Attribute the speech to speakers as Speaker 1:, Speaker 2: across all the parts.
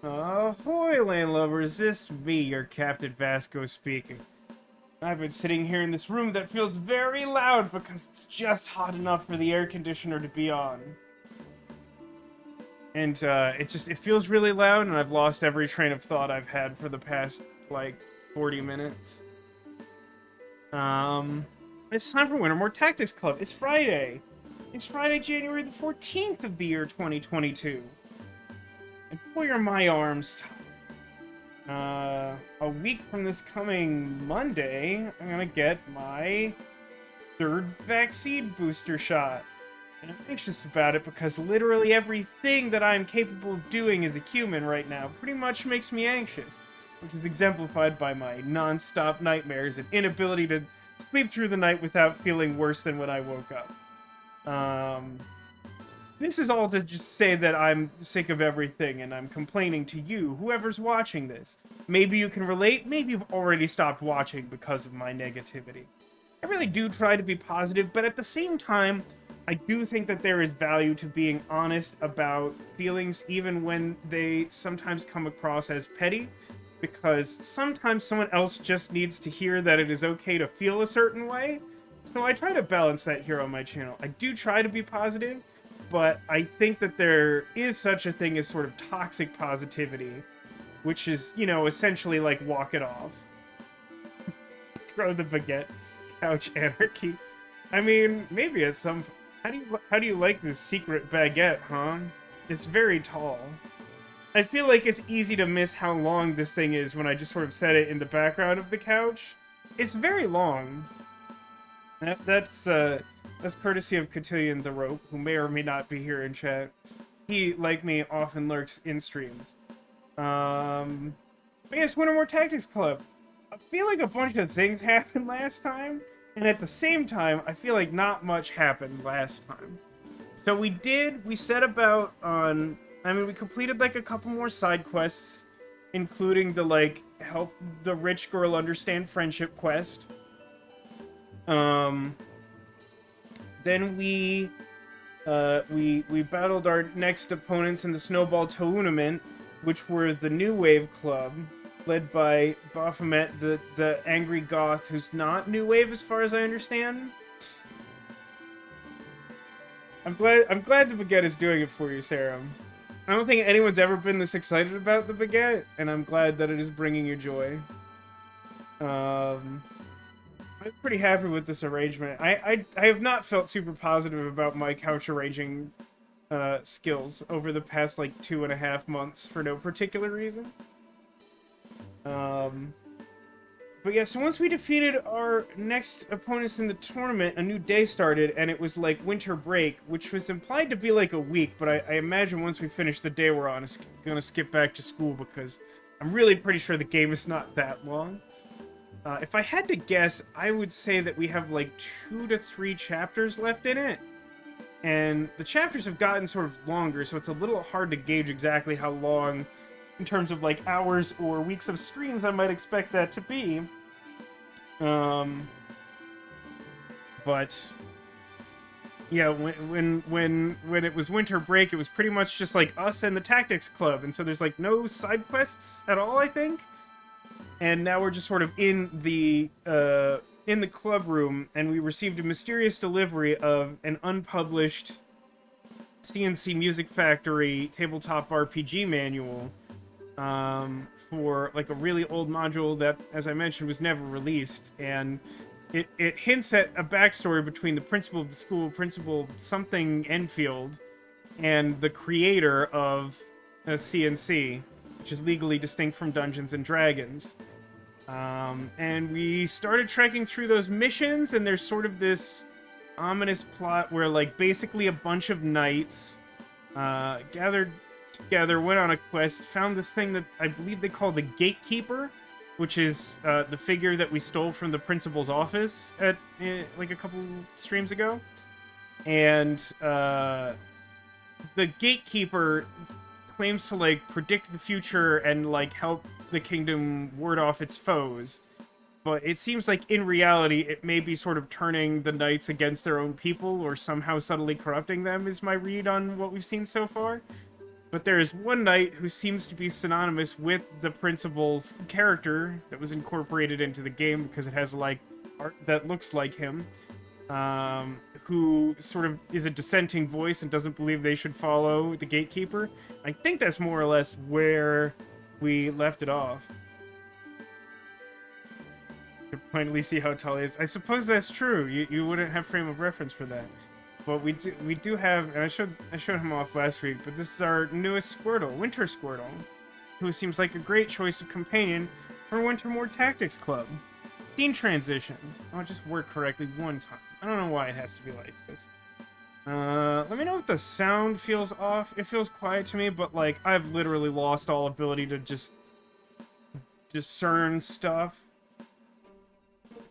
Speaker 1: Ahoy, landlubbers, this me, your Captain Vasco speaking. I've been sitting here in this room that feels very loud because it's just hot enough for the air conditioner to be on. And, it feels really loud, and I've lost every train of thought I've had for the past, like, 40 minutes. It's time for Wintermoor Tactics Club. It's Friday. It's Friday, January the 14th of the year 2022. And boy, are my arms tired. A week from this coming Monday, I'm gonna get my third vaccine booster shot. And I'm anxious about it because literally everything that I'm capable of doing as a human right now pretty much makes me anxious, which is exemplified by my non-stop nightmares and inability to sleep through the night without feeling worse than when I woke up. This is all to just say that I'm sick of everything and I'm complaining to you, whoever's watching this. Maybe you can relate, maybe you've already stopped watching because of my negativity. I really do try to be positive, but at the same time, I do think that there is value to being honest about feelings even when they sometimes come across as petty, because sometimes someone else just needs to hear that it is okay to feel a certain way. So I try to balance that here on my channel. I do try to be positive, but I think that there is such a thing as sort of toxic positivity, which is, you know, essentially like walk it off. Throw the baguette, couch anarchy. I mean, maybe at some... How do you like this secret baguette, huh? It's very tall. I feel like it's easy to miss how long this thing is when I just sort of set it in the background of the couch. It's very long. That's courtesy of Cotillion the Rope, who may or may not be here in chat. He, like me, often lurks in streams. But yes, Wintermoor Tactics Club. I feel like a bunch of things happened last time, and at the same time, I feel like not much happened last time. So we set about on... I mean, we completed, like, a couple more side quests, including the, like, help the rich girl understand friendship quest. Then we battled our next opponents in the snowball tournament, which were the New Wave Club, led by Baphomet, the angry goth, who's not New Wave as far as I understand. I'm glad the baguette is doing it for you, Sarah. I don't think anyone's ever been this excited about the baguette, and I'm glad that it is bringing you joy. I'm pretty happy with this arrangement. I have not felt super positive about my couch arranging skills over the past, like, 2.5 months for no particular reason. But yeah, so once we defeated our next opponents in the tournament, a new day started, and it was like winter break, which was implied to be like a week, but I imagine once we finish the day we're on, it's gonna skip back to school because I'm really pretty sure the game is not that long. If I had to guess, I would say that we have like 2 to 3 chapters left in it. And the chapters have gotten sort of longer, so it's a little hard to gauge exactly how long, in terms of like hours or weeks of streams, I might expect that to be. But yeah, when it was winter break, it was pretty much just like us and the Tactics Club, and so there's like no side quests at all, I think. And now we're just sort of in the club room, and we received a mysterious delivery of an unpublished CNC Music Factory tabletop RPG manual for like a really old module that, as I mentioned, was never released. And it hints at a backstory between the principal of the school, Principal something Enfield, and the creator of CNC, which is legally distinct from Dungeons and Dragons. And we started trekking through those missions, and there's sort of this ominous plot where, like, basically a bunch of knights gathered together, went on a quest, found this thing that I believe they call the Gatekeeper, which is the figure that we stole from the principal's office at like a couple streams ago. And the Gatekeeper claims to, like, predict the future and, like, help the kingdom ward off its foes. But it seems like, in reality, it may be sort of turning the knights against their own people or somehow subtly corrupting them, is my read on what we've seen so far. but there is one knight who seems to be synonymous with the principal's character that was incorporated into the game because it has like art that looks like him, who sort of is a dissenting voice and doesn't believe they should follow the gatekeeper. I think that's more or less where we left it off. You can finally see how tall he is. I suppose that's true. You wouldn't have frame of reference for that. But we do have, and I showed him off last week, but this is our newest Squirtle, Winter Squirtle, who seems like a great choice of companion for Wintermoor Tactics Club. Scene transition. Oh, it just worked correctly one time. I don't know why it has to be like this. Let me know if the sound feels off. It feels quiet to me, but like I've literally lost all ability to just discern stuff.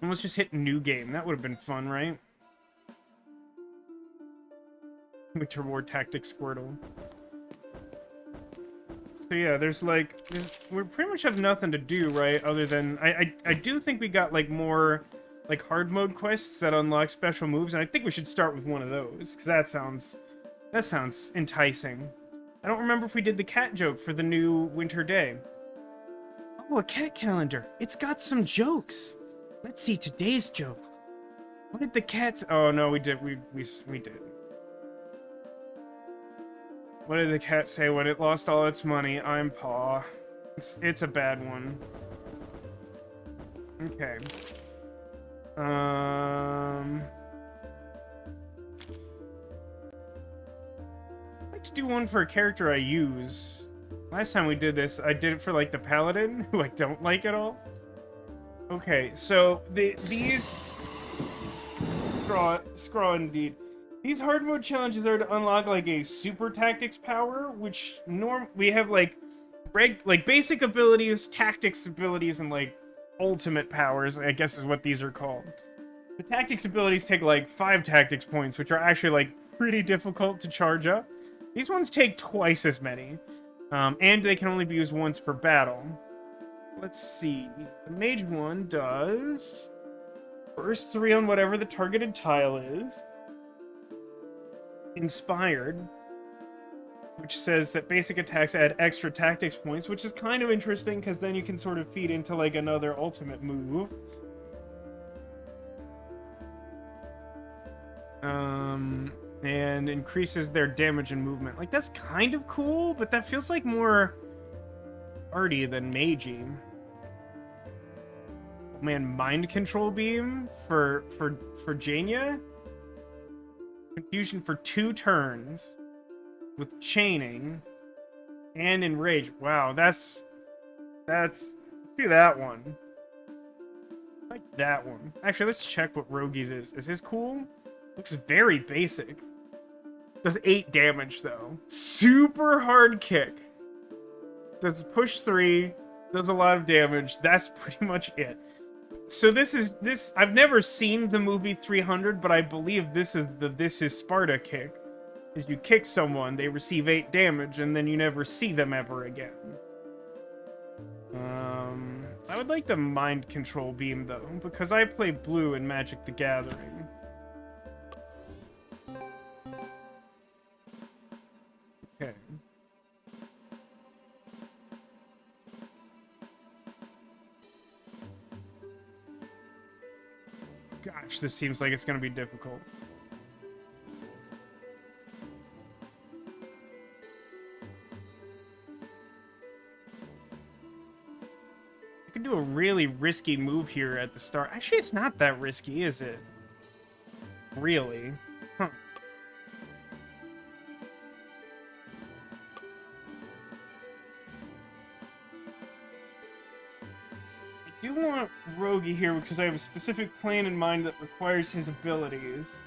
Speaker 1: And let's just hit new game. That would have been fun, right? Wintermoor Tactics Squirtle. So yeah, we pretty much have nothing to do, right? Other than I do think we got like more like hard mode quests that unlock special moves, and I think we should start with one of those because that sounds enticing. I don't remember if we did the cat joke for the new winter day. Oh, a cat calendar. It's got some jokes. Let's see today's joke. What did the cats? Oh no, we did. We did. What did the cat say when it lost all its money? I'm Paw. It's a bad one. Okay. I'd like to do one for a character I use. Last time we did this, I did it for like the paladin, who I don't like at all. Okay, so these scraw indeed. These hard mode challenges are to unlock like a super tactics power, which we have like basic abilities, tactics abilities, and like ultimate powers, I guess is what these are called. The tactics abilities take like 5 tactics points, which are actually like pretty difficult to charge up. These ones take twice as many, and they can only be used once per battle. Let's see. The mage one does first 3 on whatever the targeted tile is. Inspired, which says that basic attacks add extra tactics points, which is kind of interesting because then you can sort of feed into like another ultimate move. And increases their damage and movement. Like that's kind of cool, but that feels like more arty than magey. Man, mind control beam for Jania. Confusion for 2 turns with chaining and enrage. Wow, let's do that one. I like that one. Actually, let's check what Rogi's is. Is his cool? Looks very basic. Does 8 damage though. Super hard kick. Does push 3. Does a lot of damage. That's pretty much it. So I've never seen the movie 300, but I believe this is Sparta kick. Is you kick someone, they receive 8 damage, and then you never see them ever again. I would like the mind control beam though, because I play blue in Magic the Gathering. Okay. Gosh, this seems like it's gonna be difficult. I could do a really risky move here at the start. Actually, it's not that risky, is it? Really? Huh. I do want Rogi here because I have a specific plan in mind that requires his abilities.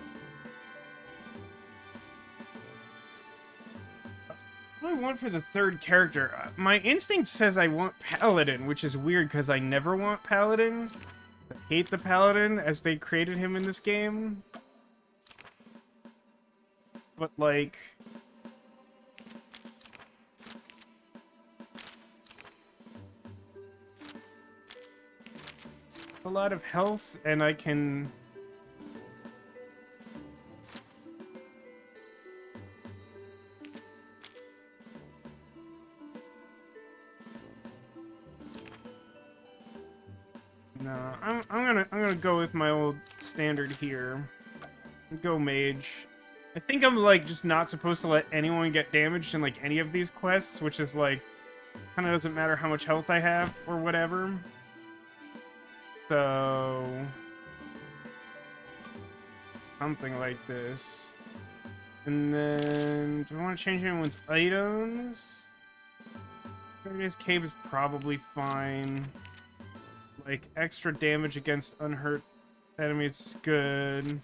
Speaker 1: What do I want for the third character? My instinct says I want Paladin, which is weird because I never want Paladin. I hate the Paladin as they created him in this game. But like... a lot of health, and I can... No, I'm gonna go with my old standard here. Go mage. I think I'm like just not supposed to let anyone get damaged in like any of these quests, which is like kind of doesn't matter how much health I have or whatever. So something like this. And then do I want to change anyone's items? This cave is probably fine. Like extra damage against unhurt enemies is good.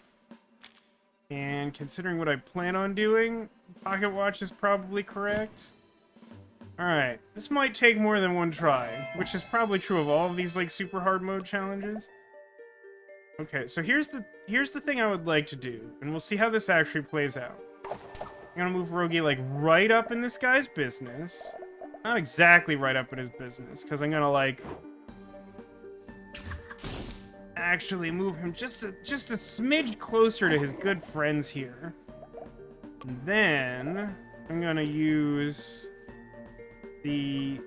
Speaker 1: And considering what I plan on doing, Pocket Watch is probably correct. Alright, this might take more than one try, which is probably true of all of these like super hard mode challenges. Okay, so here's the thing I would like to do, and we'll see how this actually plays out. I'm gonna move Rogi like right up in this guy's business. Not exactly right up in his business, because I'm gonna like actually move him just a smidge closer to his good friends here. And then I'm gonna use the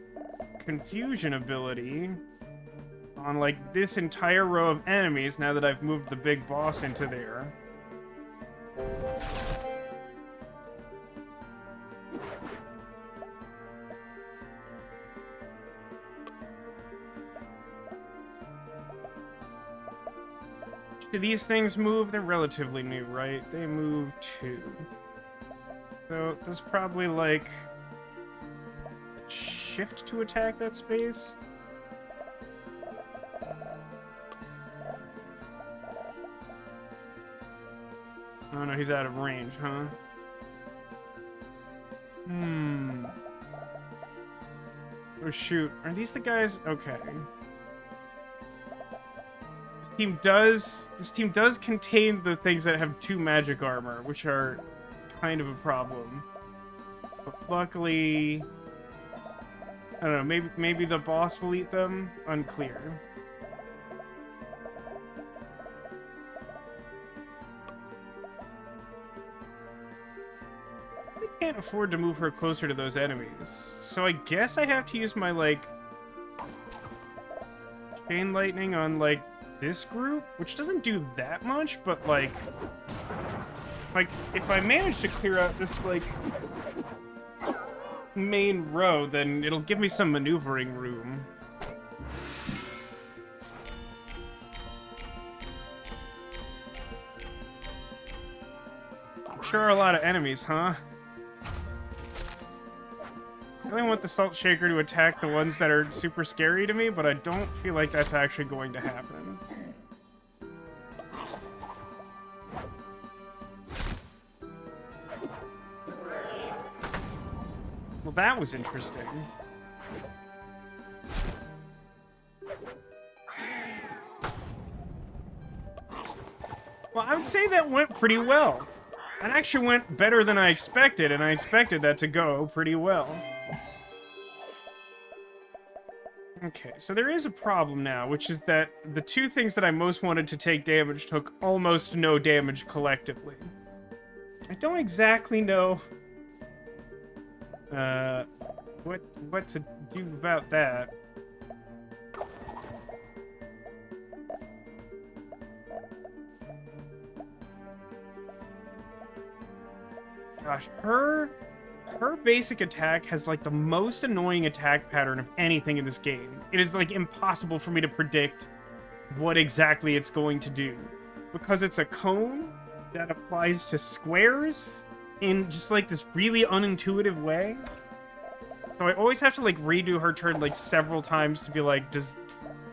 Speaker 1: confusion ability on like this entire row of enemies now that I've moved the big boss into there. Do these things move? They're relatively new, right? They move too. So there's probably like shift to attack that space. Oh no, he's out of range, huh? Oh shoot, are these the guys? Okay. This team does contain the things that have 2 magic armor, which are kind of a problem. But luckily, I don't know, maybe the boss will eat them? Unclear. I can't afford to move her closer to those enemies. So I guess I have to use my, like, chain lightning on, like, this group, which doesn't do that much, but like if I manage to clear out this like main row, then it'll give me some maneuvering room. Sure are a lot of enemies, huh? I really want the Salt Shaker to attack the ones that are super scary to me, but I don't feel like that's actually going to happen. Well, that was interesting. Well, I would say that went pretty well. That actually went better than I expected, and I expected that to go pretty well. Okay, so there is a problem now, which is that the 2 things that I most wanted to take damage took almost no damage collectively. I don't exactly know what to do about that. Gosh, her basic attack has like the most annoying attack pattern of anything in this game. It is like impossible for me to predict what exactly it's going to do, because it's a cone that applies to squares in just like this really unintuitive way. So I always have to like redo her turn like several times to be like, does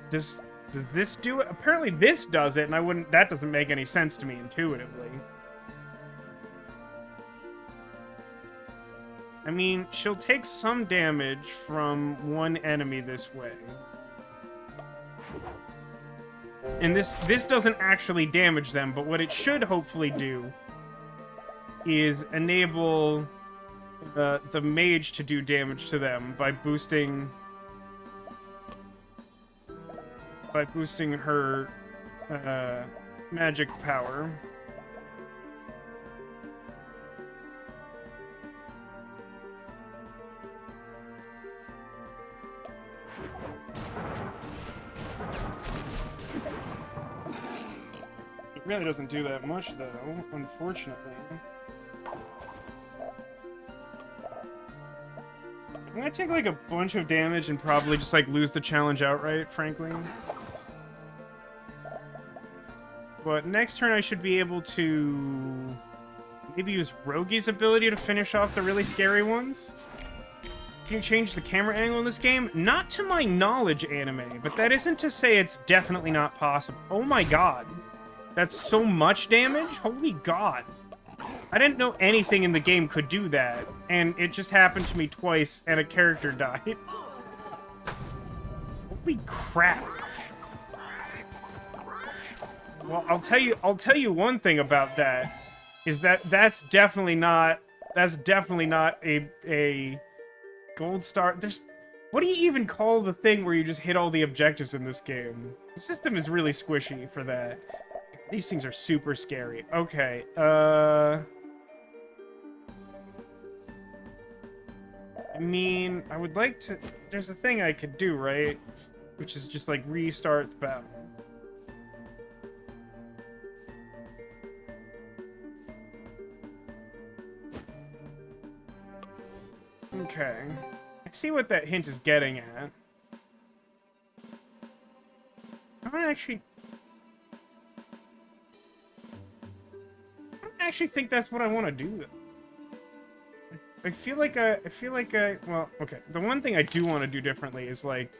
Speaker 1: this do it? Apparently this does it, and that doesn't make any sense to me intuitively. I mean, she'll take some damage from one enemy this way. And this doesn't actually damage them, but what it should hopefully do is enable the mage to do damage to them by boosting her magic power. Really doesn't do that much, though, unfortunately. I'm gonna take, like, a bunch of damage and probably just, like, lose the challenge outright, frankly. But next turn I should be able to maybe use Rogi's ability to finish off the really scary ones. Can you change the camera angle in this game? Not to my knowledge, anime, but that isn't to say it's definitely not possible. Oh my god. That's so much damage? Holy god. I didn't know anything in the game could do that, and it just happened to me twice, and a character died. Holy crap. Well, I'll tell you one thing about that, is that that's definitely not a gold star. What do you even call the thing where you just hit all the objectives in this game? The system is really squishy for that. These things are super scary. Okay, I mean, I would like to... There's a thing I could do, right? Which is just, like, restart the battle. Okay. I see what that hint is getting at. I don't actually think that's what I want to do, though. I feel like well, okay. The one thing I do want to do differently is, like,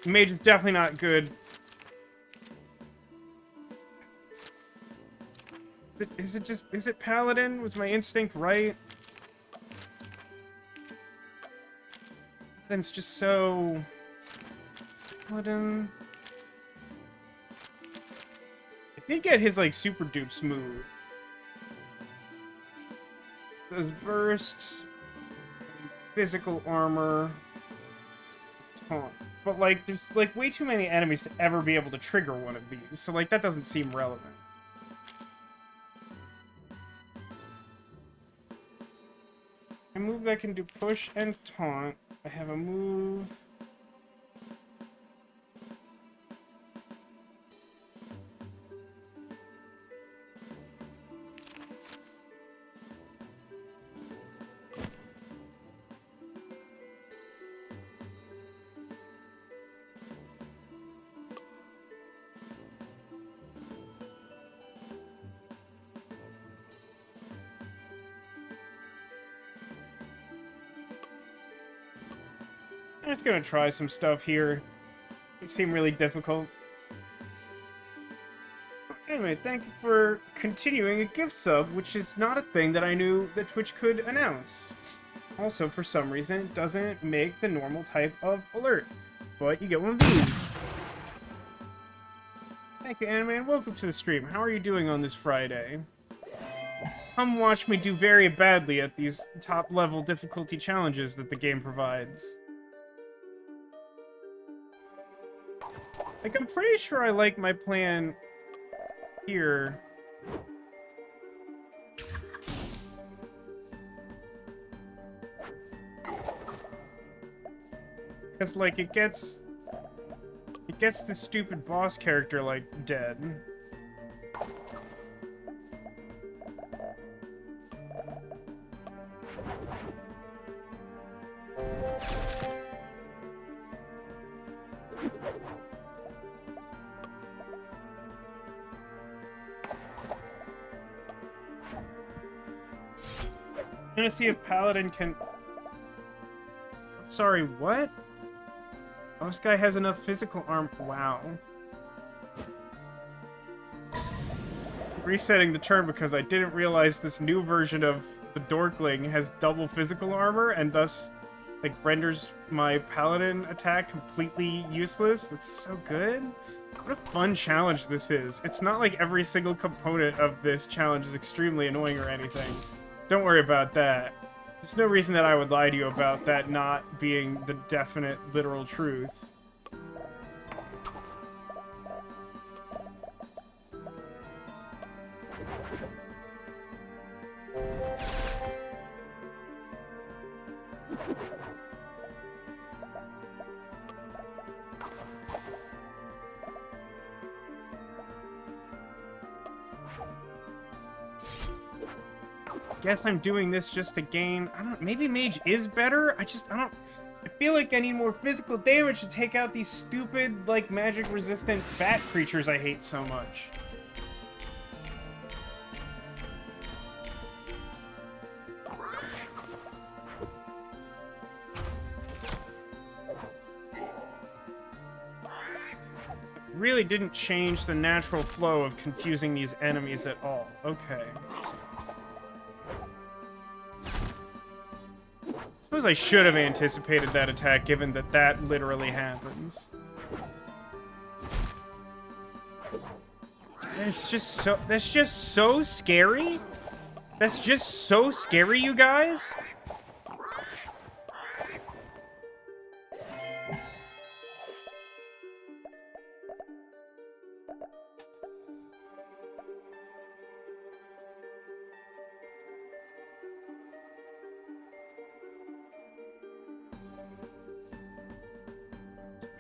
Speaker 1: mage is definitely not good. Is it paladin? Was my instinct right? Paladin's just so... Paladin... I did get his, like, super dupe smooth. Those bursts... Physical armor... Taunt. But, like, there's, like, way too many enemies to ever be able to trigger one of these, so, like, that doesn't seem relevant. A move that can do push and taunt. I have a move... I'm just gonna try some stuff here. It seemed really difficult. Anyway, thank you for continuing a gift sub, which is not a thing that I knew that Twitch could announce. Also, for some reason, it doesn't make the normal type of alert, but you get one of these. Thank you, Anime, and welcome to the stream. How are you doing on this Friday? Come watch me do very badly at these top-level difficulty challenges that the game provides. Like, I'm pretty sure I like my plan here. Because, like, it gets the stupid boss character, like, dead. I'm gonna see if Paladin can... Sorry, what? Oh, this guy has enough physical arm... Wow. Resetting the turn because I didn't realize this new version of the Dorkling has double physical armor and thus, like, renders my Paladin attack completely useless. That's so good. What a fun challenge this is. It's not like every single component of this challenge is extremely annoying or anything. Don't worry about that. There's no reason that I would lie to you about that not being the definite, literal truth. guess I'm doing this just to gain... maybe mage is better? I feel like I need more physical damage to take out these stupid, like, magic-resistant bat creatures I hate so much. Really didn't change the natural flow of confusing these enemies at all. Okay. Suppose I should have anticipated that attack, given that that literally happens. That's just so scary. That's just so scary, you guys.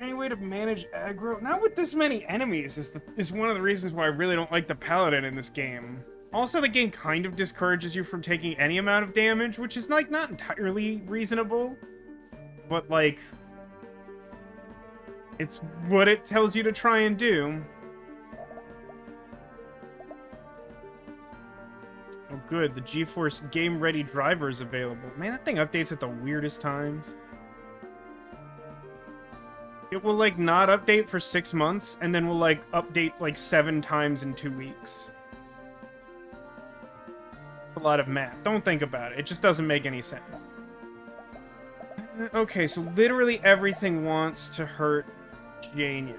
Speaker 1: Any way to manage aggro? Not with this many enemies is one of the reasons why I really don't like the paladin in this game. Also, the game kind of discourages you from taking any amount of damage, which is like not entirely reasonable, but like it's what it tells you to try and do. Oh good, the GeForce Game Ready driver is available. Man, that thing updates at the weirdest times. It will, like, not update for 6 months, and then will, like, update, like, 7 times in 2 weeks. It's a lot of math. Don't think about it. It just doesn't make any sense. Okay, so literally everything wants to hurt Jania.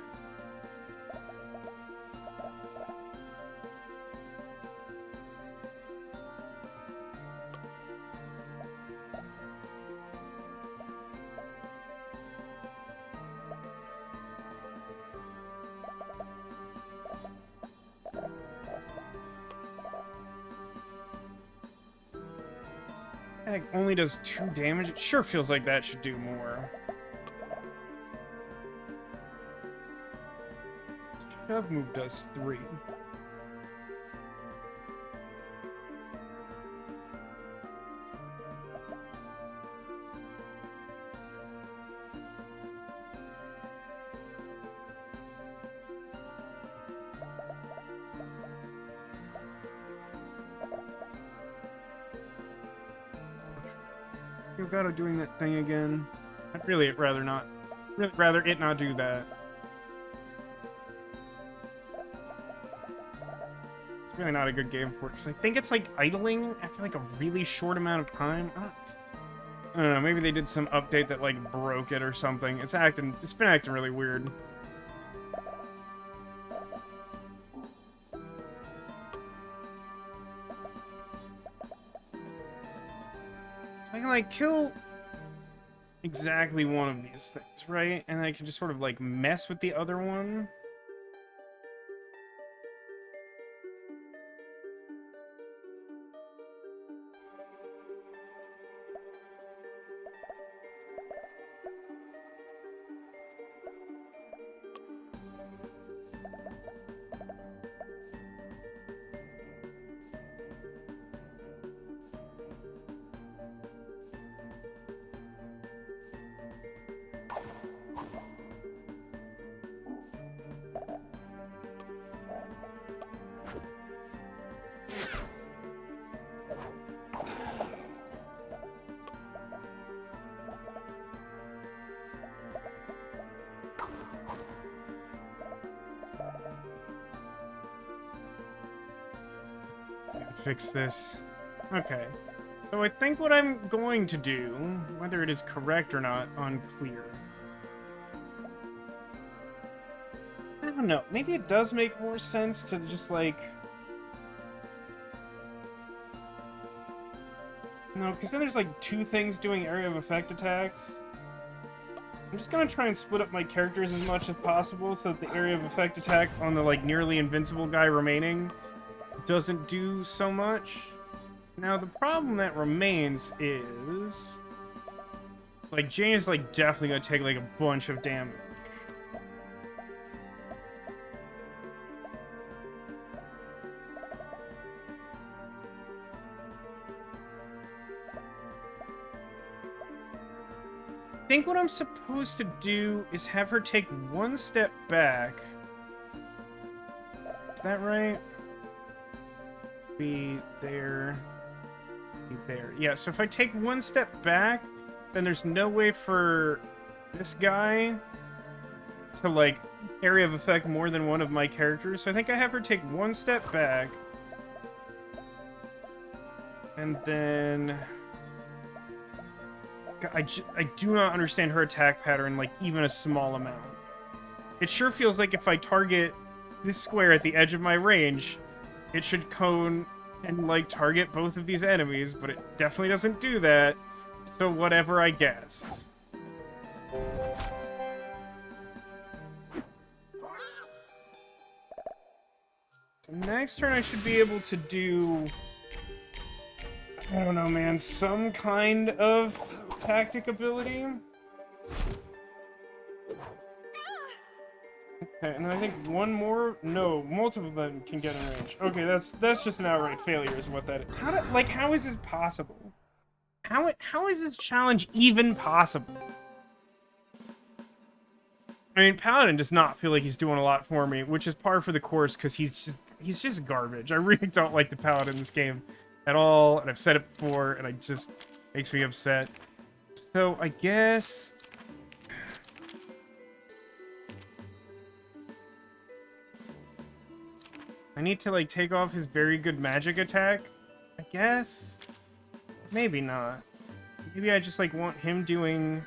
Speaker 1: That only does 2 damage. It sure feels like that should do more. Shove move does 3. Elgato doing that thing again. I'd really rather not. Really rather it not do that. It's really not a good game for it, because I think it's like idling after like a really short amount of time. I don't know, maybe they did some update that like broke it or something. It's been acting really weird. I can, like, kill exactly one of these things, right? And I can just sort of, like, mess with the other one. Fix this. Okay. So I think what I'm going to do, whether it is correct or not, unclear. I don't know. Maybe it does make more sense to just, like... No, because then there's, like, 2 things doing area of effect attacks. I'm just gonna try and split up my characters as much as possible so that the area of effect attack on the, like, nearly invincible guy remaining doesn't do so much. Now, the problem that remains is... like, Jane is, like, definitely gonna take, like, a bunch of damage. think what I'm supposed to do is have her take one step back. Is that right? Be there. Be there. Yeah, so if I take one step back, then there's no way for this guy to, like, area of effect more than one of my characters. So I think I have her take one step back. And then... I do not understand her attack pattern, like, even a small amount. It sure feels like if I target this square at the edge of my range, it should cone and, like, target both of these enemies, but it definitely doesn't do that. So whatever, I guess. So next turn I should be able to do... I don't know, man. Some kind of tactic ability. Okay, and then I think one more. No, multiple of them can get in range. Okay, that's just an outright failure, is what that is. How is this possible? How is this challenge even possible? I mean, Paladin does not feel like he's doing a lot for me, which is par for the course because he's just garbage. I really don't like the Paladin in this game at all, and I've said it before, and it just makes me upset. So I guess I need to, like, take off his very good magic attack, I guess. Maybe not. Maybe I just, like, want him doing,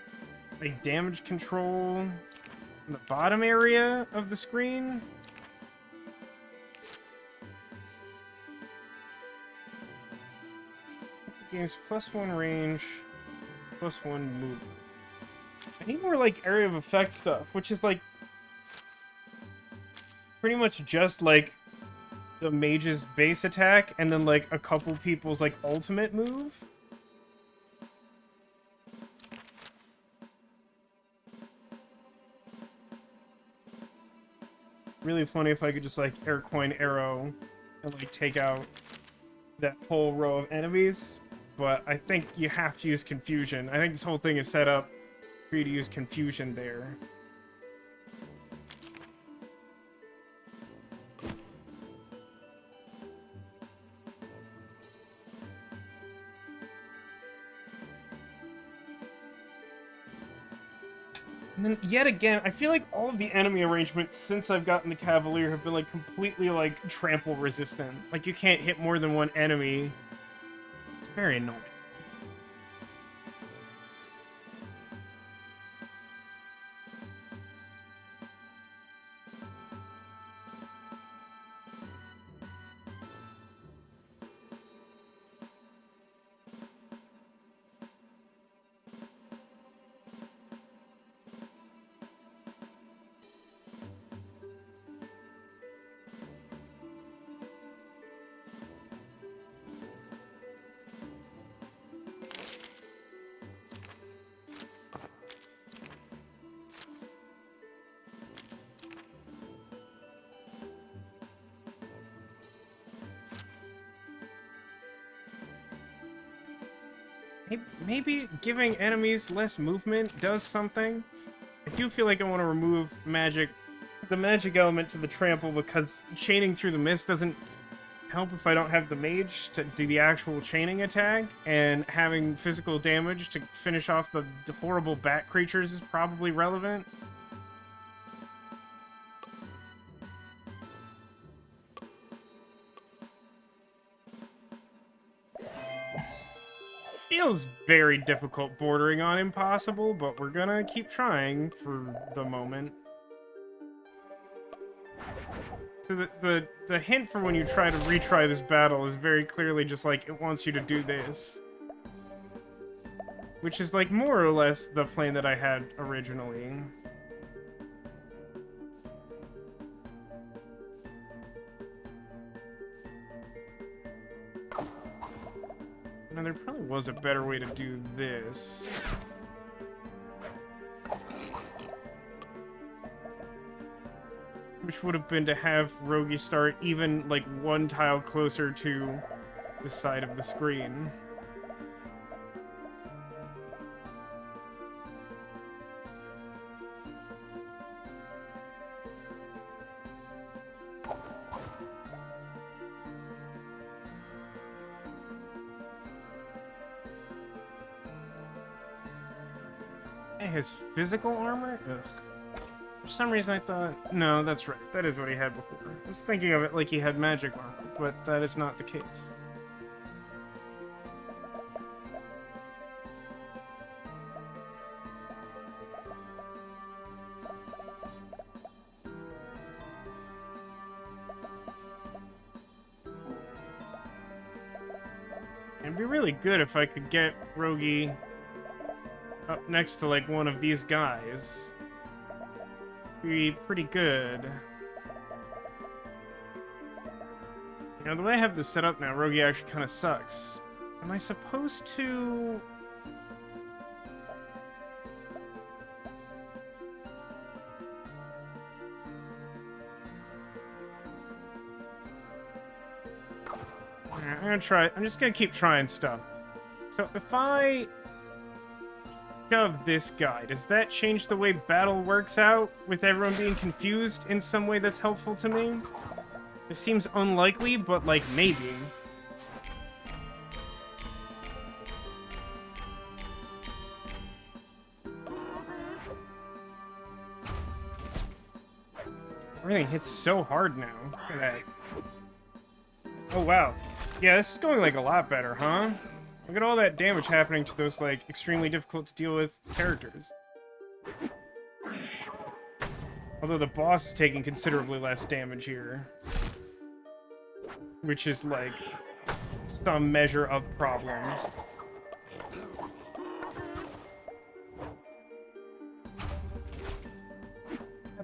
Speaker 1: like, damage control in the bottom area of the screen. Gains +1 range, +1 move. I need more, like, area of effect stuff, which is, like, pretty much just, like, the mage's base attack, and then, like, a couple people's, like, ultimate move. Really funny if I could just, like, air coin arrow and, like, take out that whole row of enemies. But I think you have to use confusion. I think this whole thing is set up for you to use confusion there. And then, yet again, I feel like all of the enemy arrangements since I've gotten the Cavalier have been, like, completely, like, trample resistant. Like, you can't hit more than one enemy. It's very annoying. Maybe giving enemies less movement does something. I do feel like I want to remove the magic element to the trample, because chaining through the mist doesn't help if I don't have the mage to do the actual chaining attack, and having physical damage to finish off the horrible bat creatures is probably relevant. Feels very difficult, bordering on impossible, but we're gonna keep trying for the moment. So the hint for when you try to retry this battle is very clearly just like, it wants you to do this. Which is, like, more or less the plan that I had originally. Now, there probably was a better way to do this. Which would have been to have Rogi start even, like, one tile closer to the side of the screen. Hey, his physical armor? Ugh. For some reason I thought... No, that's right. That is what he had before. I was thinking of it like he had magic armor, but that is not the case. It'd be really good if I could get Rogi up next to, like, one of these guys. Be pretty good. You know, the way I have this set up now, Rogi actually kind of sucks. Am I supposed to... I'm gonna try... I'm just gonna keep trying stuff. So if I shove this guy, does that change the way battle works out with everyone being confused in some way that's helpful to me? It seems unlikely, but, like, maybe. Everything hits so hard now. Look at that. Oh, wow. Yeah, this is going, like, a lot better, huh? Look at all that damage happening to those, like, extremely difficult to deal with characters. Although the boss is taking considerably less damage here. Which is, like, some measure of problem.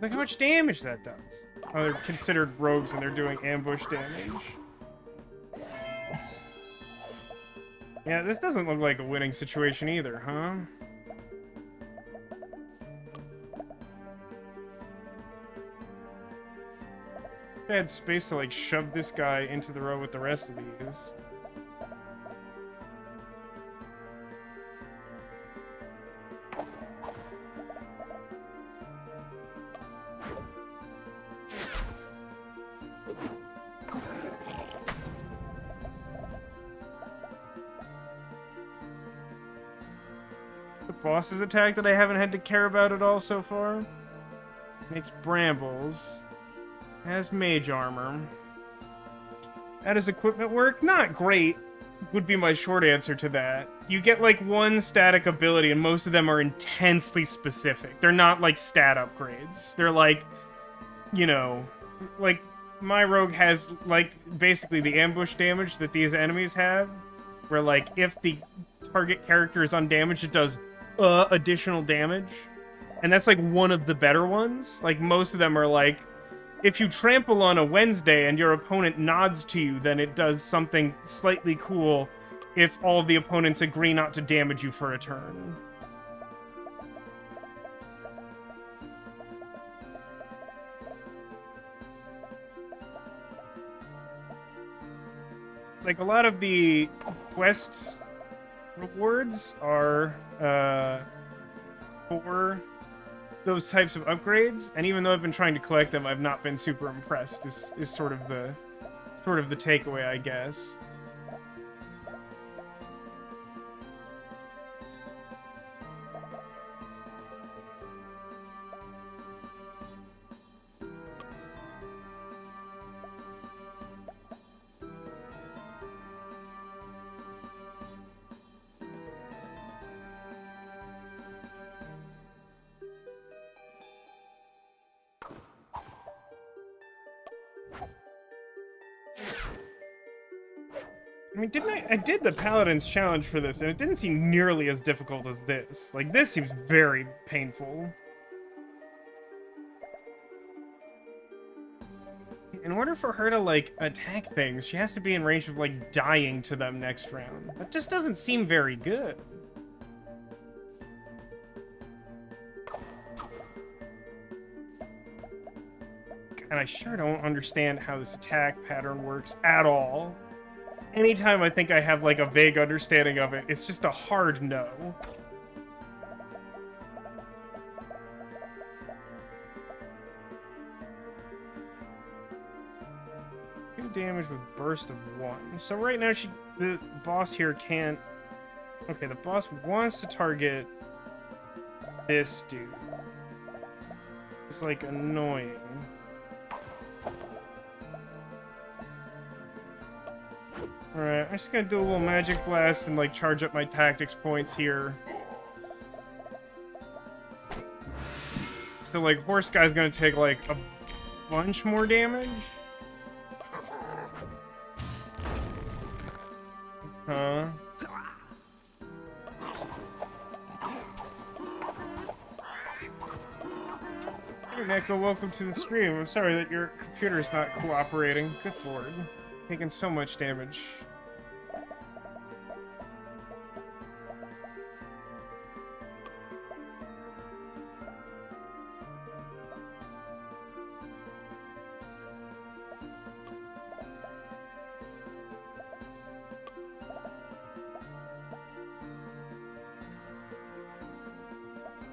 Speaker 1: Look how much damage that does. Oh, they're considered rogues and they're doing ambush damage. Yeah, this doesn't look like a winning situation either, huh? I had space to, like, shove this guy into the row with the rest of these. The boss's attack that I haven't had to care about at all so far makes brambles. Has mage armor. How does equipment work? Not great, would be my short answer to that. You get, like, one static ability, and most of them are intensely specific. They're not, like, stat upgrades. They're, like, you know, like, my rogue has, like, basically the ambush damage that these enemies have, where, like, if the target character is undamaged, it does additional damage. And that's, like, one of the better ones. Like, most of them are, like, if you trample on a Wednesday and your opponent nods to you, then it does something slightly cool if all of the opponents agree not to damage you for a turn. Like, a lot of the quests rewards are for those types of upgrades, and even though I've been trying to collect them, I've not been super impressed. Is sort of the takeaway, I guess. I mean, I did the Paladin's Challenge for this, and it didn't seem nearly as difficult as this. Like, this seems very painful. In order for her to, like, attack things, she has to be in range of, like, dying to them next round. That just doesn't seem very good. And I sure don't understand how this attack pattern works at all. Anytime I think I have, like, a vague understanding of it, it's just a hard no. Two damage with burst of 1. So right now the boss here can't... Okay, the boss wants to target this dude. It's like annoying. Alright, I'm just gonna do a little magic blast and like charge up my tactics points here. So like horse guy's gonna take like a bunch more damage. Huh? Hey Neko, welcome to the stream. I'm sorry that your computer's not cooperating. Good lord. Taking so much damage.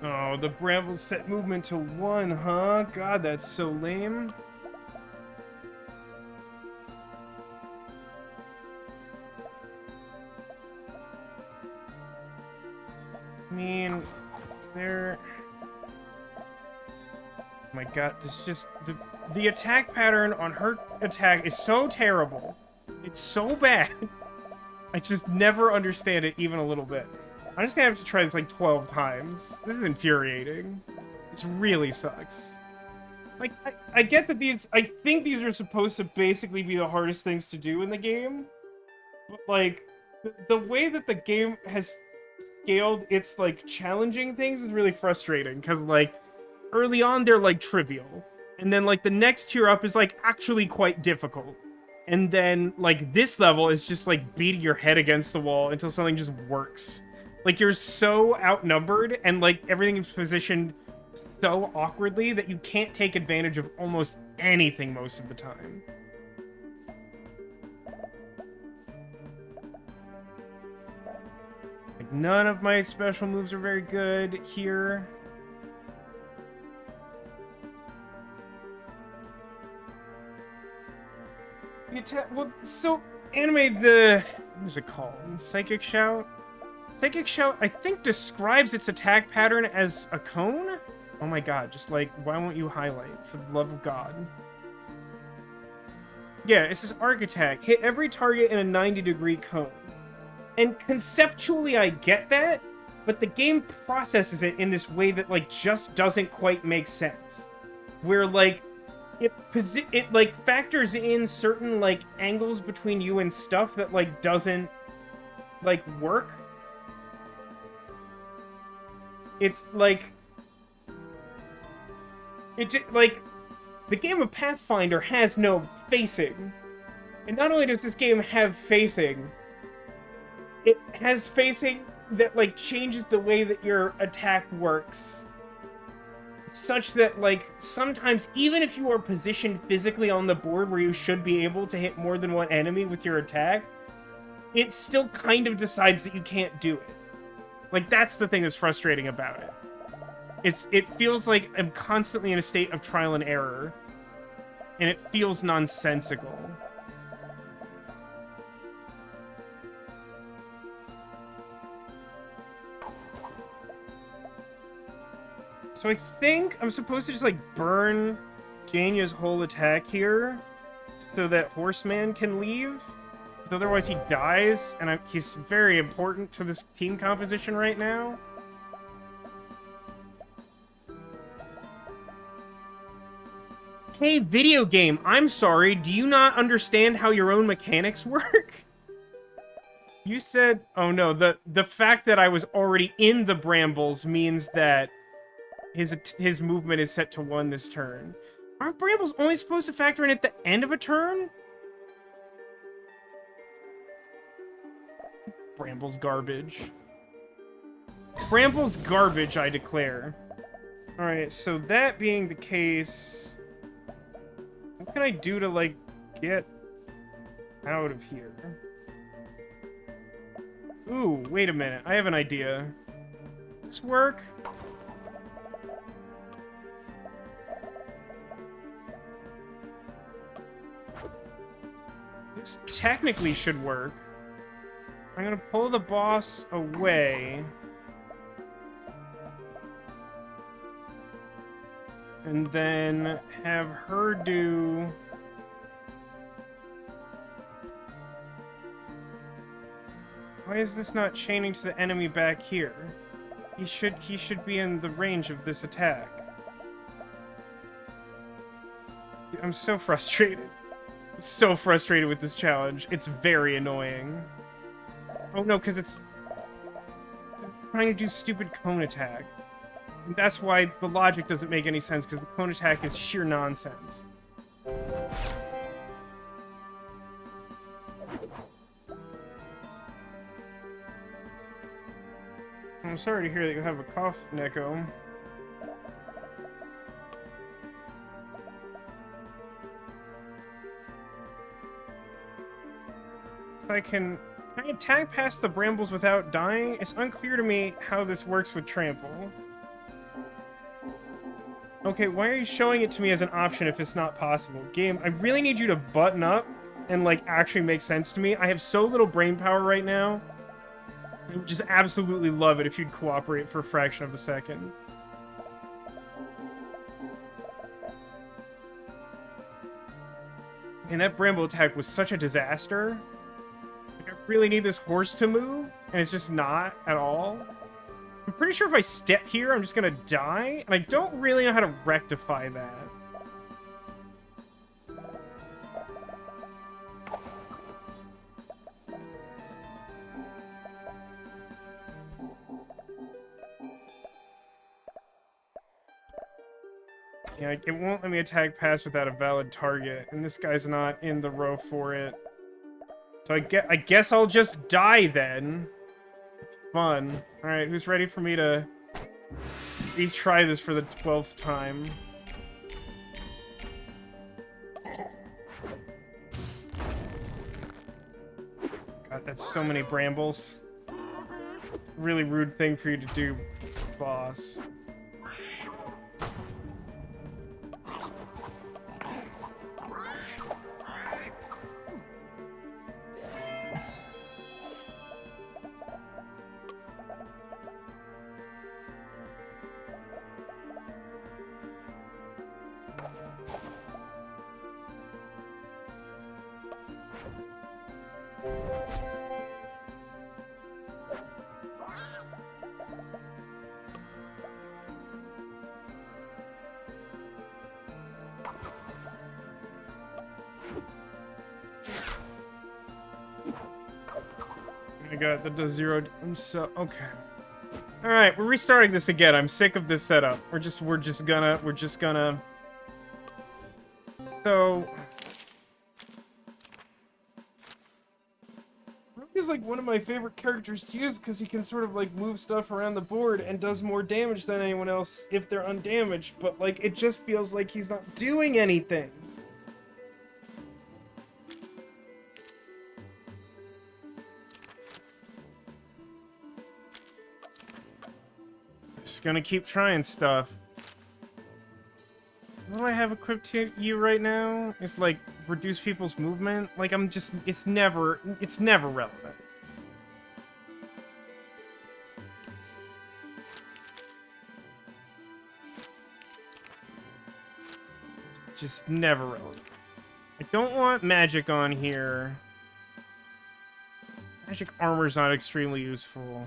Speaker 1: Oh, the brambles set movement to 1, huh? God, that's so lame. I mean, there... Oh my god, this just... The attack pattern on her attack is so terrible. It's so bad. I just never understand it even a little bit. I'm just gonna have to try this like 12 times. This is infuriating. This really sucks. Like, I get that these... I think these are supposed to basically be the hardest things to do in the game. But, like, the way that the game has scaled its, like, challenging things is really frustrating. Because, like, early on, they're, like, trivial. And then, like, the next tier up is, like, actually quite difficult. And then, like, this level is just, like, beating your head against the wall until something just works. Like, you're so outnumbered, and, like, everything is positioned so awkwardly that you can't take advantage of almost anything most of the time. Like, none of my special moves are very good here. Well, so, anime, what is it called? Psychic Shout? Psychic Shout, I think, describes its attack pattern as a cone? Oh my god, just like, why won't you highlight, for the love of God? Yeah, it says arc attack. Hit every target in a 90-degree cone. And conceptually, I get that, but the game processes it in this way that, like, just doesn't quite make sense. Where, like, it like, factors in certain, like, angles between you and stuff that, like, doesn't, like, work. It's like... like, the game of Pathfinder has no facing. And not only does this game have facing, it has facing that, like, changes the way that your attack works. Such that, like, sometimes, even if you are positioned physically on the board where you should be able to hit more than one enemy with your attack, it still kind of decides that you can't do it. Like, that's the thing that's frustrating about it. It feels like I'm constantly in a state of trial and error. And it feels nonsensical. So I think I'm supposed to just, like, burn Janya's whole attack here so that Horseman can leave. So otherwise he dies, and he's very important to this team composition right now. Hey, video game, I'm sorry, do you not understand how your own mechanics work? You said... Oh no, the fact that I was already in the brambles means that his movement is set to 1 this turn. Aren't brambles only supposed to factor in at the end of a turn? Brambles garbage. Brambles garbage, I declare. Alright, so that being the case... What can I do to, like, get out of here? Ooh, wait a minute. I have an idea. Does this work? This technically should work. I'm gonna pull the boss away. And then have her do... Why is this not chaining to the enemy back here? He should be in the range of this attack. I'm so frustrated. I'm so frustrated with this challenge. It's very annoying. Oh no, because it's trying to do stupid cone attack. And that's why the logic doesn't make any sense, because the cone attack is sheer nonsense. I'm sorry to hear that you have a cough, Neko. So can I attack past the brambles without dying? It's unclear to me how this works with trample. Okay, why are you showing it to me as an option if it's not possible? Game, I really need you to button up and, like, actually make sense to me. I have so little brain power right now. I would just absolutely love it if you'd cooperate for a fraction of a second. And that bramble attack was such a disaster. Like, I really need this horse to move, and it's just not at all. I'm pretty sure if I step here, I'm just gonna die, and I don't really know how to rectify that. Yeah, it won't let me attack past without a valid target, and this guy's not in the row for it. So I guess I'll just die then. It's fun. Alright, who's ready for me to at least try this for the 12th time? God, that's so many brambles. Really rude thing for you to do, boss. I got that does 0. I'm so okay. All right, we're restarting this again. I'm sick of this setup. We're just gonna. So, Rogue is like one of my favorite characters to use because he can sort of like move stuff around the board and does more damage than anyone else if they're undamaged. But like, it just feels like he's not doing anything. Just gonna keep trying stuff. What do I have equipped to you right now? It's like reduce people's movement. Like I'm just, it's never relevant. Just never relevant. I don't want magic on here. Magic armor's not extremely useful.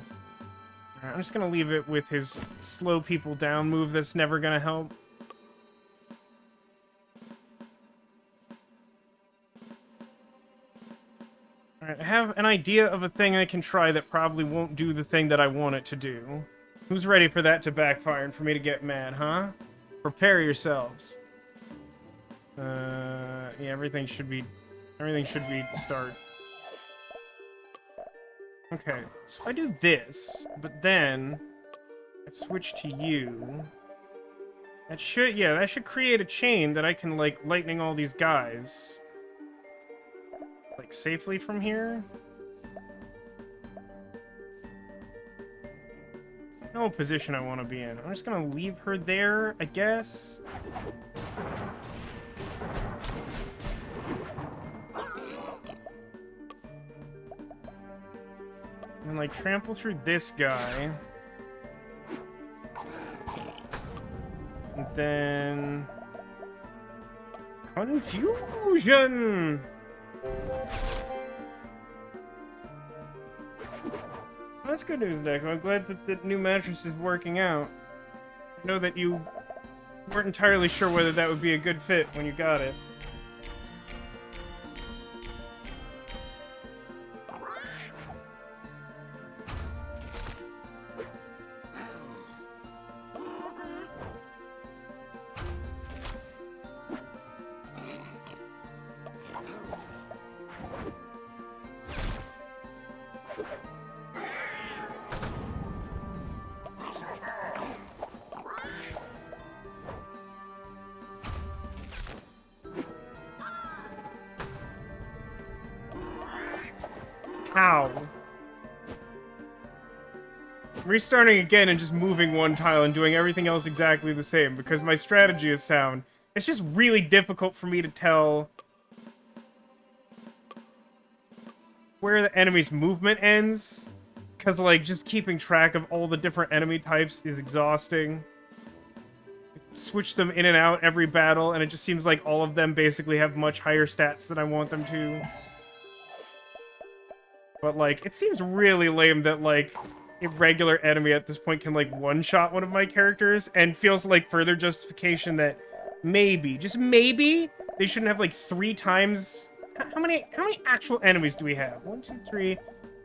Speaker 1: I'm just gonna leave it with his slow people down move that's never gonna help. Alright, I have an idea of a thing I can try that probably won't do the thing that I want it to do. Who's ready for that to backfire and for me to get mad, huh? Prepare yourselves. Yeah, everything should be start. Okay, so if I do this, but then I switch to you, that should create a chain that I can, like, lightning all these guys. Like, safely from here? No position I want to be in. I'm just gonna leave her there, I guess. And, like, trample through this guy. And then confusion. That's good news, Deco. I'm glad that the new mattress is working out. I know that you weren't entirely sure whether that would be a good fit when you got it. How? Restarting again and just moving one tile and doing everything else exactly the same because my strategy is sound. It's just really difficult for me to tell where the enemy's movement ends. Because, like, just keeping track of all the different enemy types is exhausting. Switch them in and out every battle, and it just seems like all of them basically have much higher stats than I want them to. But, like, it seems really lame that, like, a regular enemy at this point can, like, one-shot one of my characters, and feels like further justification that maybe, just maybe, they shouldn't have, like, 3 times... How many actual enemies do we have? 1, 2, 3,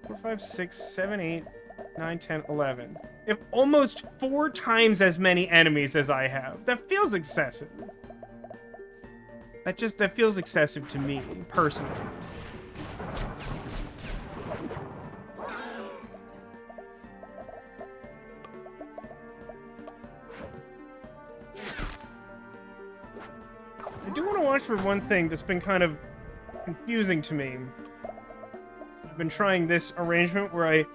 Speaker 1: 4, 5, 6, 7, 8, 9, 10, 11. We have almost 4 times as many enemies as I have. That feels excessive. That feels excessive to me, personally. I do want to watch for one thing that's been kind of confusing to me. I've been trying this arrangement where I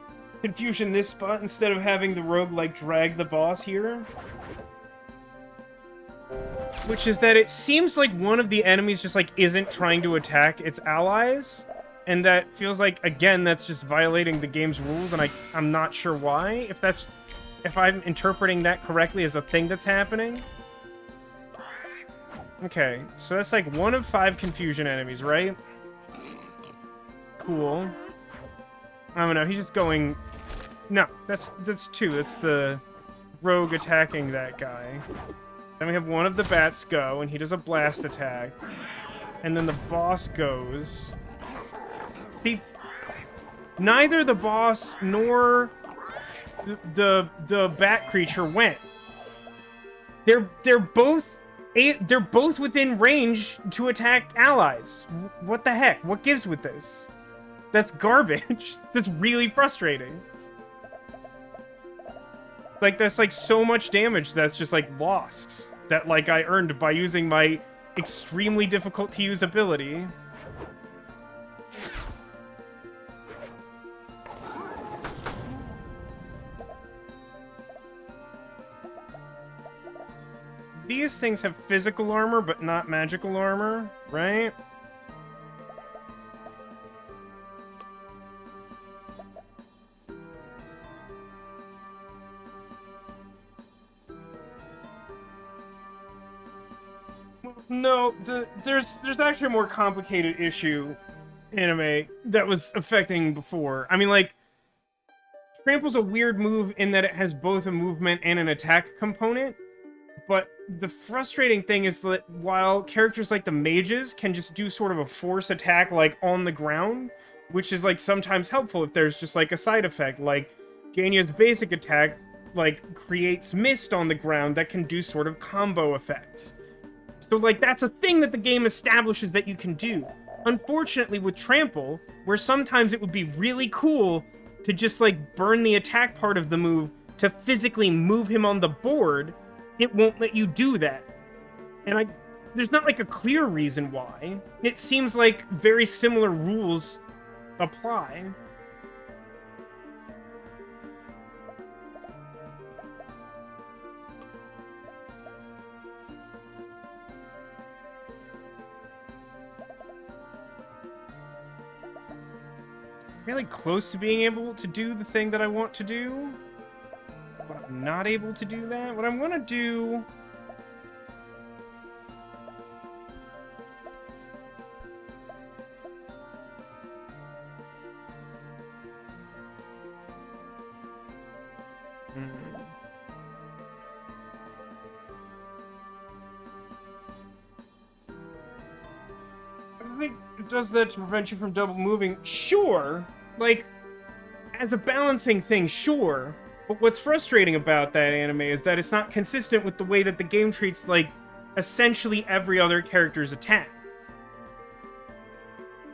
Speaker 1: confusion this spot instead of having the rogue, like, drag the boss here. Which is that it seems like one of the enemies just, like, isn't trying to attack its allies. And that feels like, again, that's just violating the game's rules, and I'm not sure why. If I'm interpreting that correctly as a thing that's happening. Okay, so that's like 1 of 5 confusion enemies, right? Cool. I don't know, he's just going... No, that's 2. That's the rogue attacking that guy. Then we have one of the bats go, and he does a blast attack. And then the boss goes... See, neither the boss nor the bat creature went. They're both within range to attack allies. What the heck? What gives with this? That's garbage. That's really frustrating. Like, that's like so much damage that's just like lost. That like I earned by using my extremely difficult to use ability. These things have physical armor, but not magical armor, right? No, there's actually a more complicated issue, anime, that was affecting before. I mean, like, Trample's a weird move in that it has both a movement and an attack component. But the frustrating thing is that while characters like the mages can just do sort of a force attack, like, on the ground, which is, like, sometimes helpful if there's just, like, a side effect, like, Janya's basic attack, like, creates mist on the ground that can do sort of combo effects. So, like, that's a thing that the game establishes that you can do. Unfortunately, with Trample, where sometimes it would be really cool to just, like, burn the attack part of the move to physically move him on the board, it won't let you do that. And there's not, like, a clear reason why. It seems like very similar rules apply. Really close to being able to do the thing that I want to do. But I'm not able to do that. What I'm gonna do Hmm. I think it does that to prevent you from double moving. Sure, like, as a balancing thing, sure. But what's frustrating about that anime is that it's not consistent with the way that the game treats, like, essentially every other character's attack.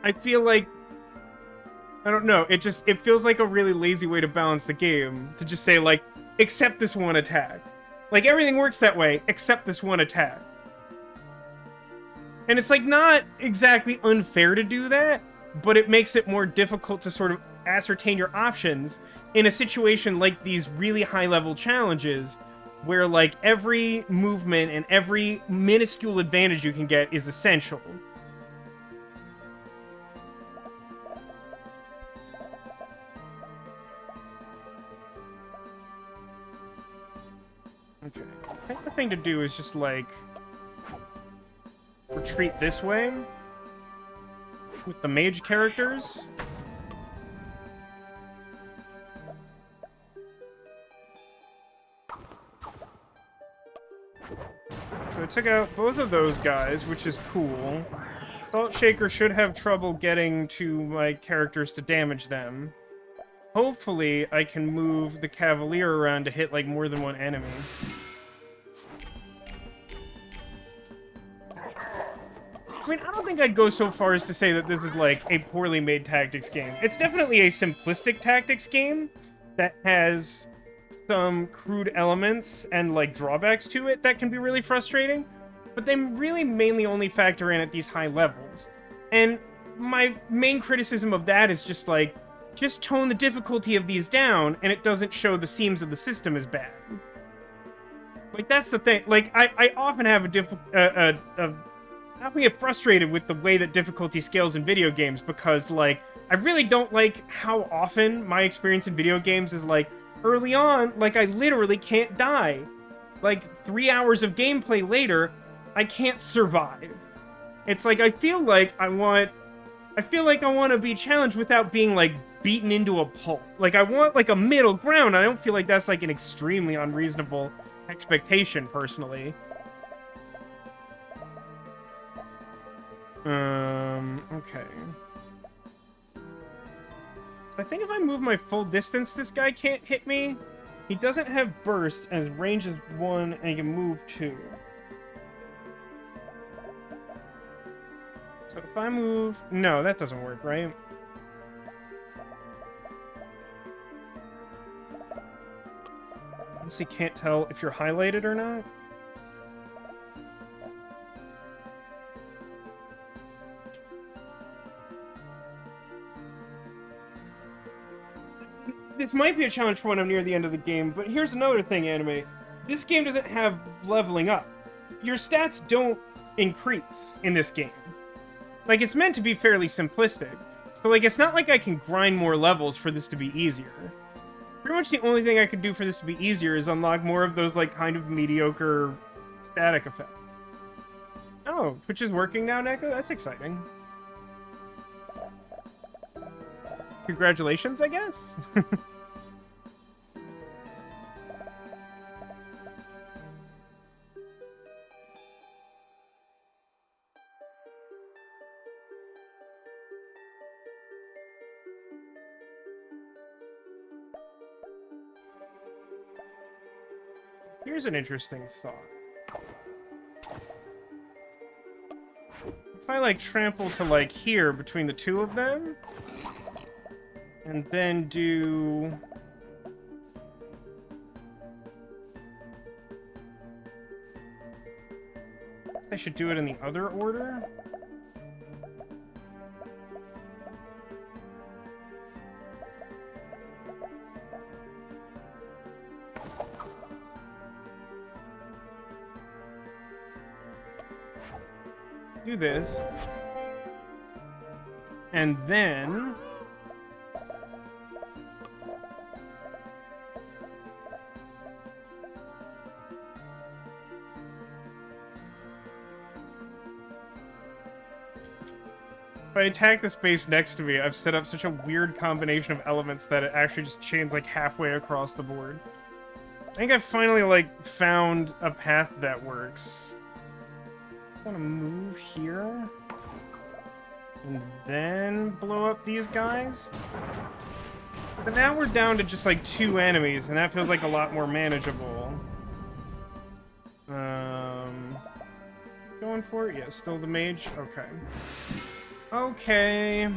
Speaker 1: I feel like, I don't know, it feels like a really lazy way to balance the game, to just say, like, except this one attack. Like, everything works that way, except this one attack. And it's, like, not exactly unfair to do that, but it makes it more difficult to sort of ascertain your options in a situation like these really high-level challenges, where, like, every movement and every minuscule advantage you can get is essential. Okay, I think the thing to do is just, like, retreat this way with the mage characters. So I took out both of those guys, which is cool. Salt Shaker should have trouble getting to my characters to damage them. Hopefully, I can move the Cavalier around to hit, like, more than one enemy. I mean, I don't think I'd go so far as to say that this is, like, a poorly made tactics game. It's definitely a simplistic tactics game that has some crude elements and, like, drawbacks to it that can be really frustrating, but they really mainly only factor in at these high levels. And my main criticism of that is just, like, just tone the difficulty of these down, and it doesn't show the seams of the system as bad. Like, that's the thing. Like, I often have I often get frustrated with the way that difficulty scales in video games, because, like, I really don't like how often my experience in video games is, like, early on, like, I literally can't die. Like, 3 hours of gameplay later, I can't survive. It's like, I feel like I want to be challenged without being, like, beaten into a pulp. Like, I want, like, a middle ground. I don't feel like that's, like, an extremely unreasonable expectation, personally. Okay. So I think if I move my full distance, this guy can't hit me. He doesn't have burst, as range is 1, and he can move 2. So if I move... No, that doesn't work, right? I honestly can't tell if you're highlighted or not. This might be a challenge for when I'm near the end of the game, but here's another thing, anime. This game doesn't have leveling up. Your stats don't increase in this game. Like, it's meant to be fairly simplistic. So, like, it's not like I can grind more levels for this to be easier. Pretty much the only thing I could do for this to be easier is unlock more of those, like, kind of mediocre static effects. Oh, Twitch is working now, Neko? That's exciting. Congratulations, I guess? Here's an interesting thought. If I, like, trample to, like, here between the two of them, and then do... I should do it in the other order? Do this. And then... if I attack the space next to me, I've set up such a weird combination of elements that it actually just chains, like, halfway across the board. think I finally, like, found a path that works. I'm gonna move here. And then blow up these guys. But now we're down to just, like, 2 enemies, and that feels like a lot more manageable. Going for it? Yeah, still the mage? Okay. Okay.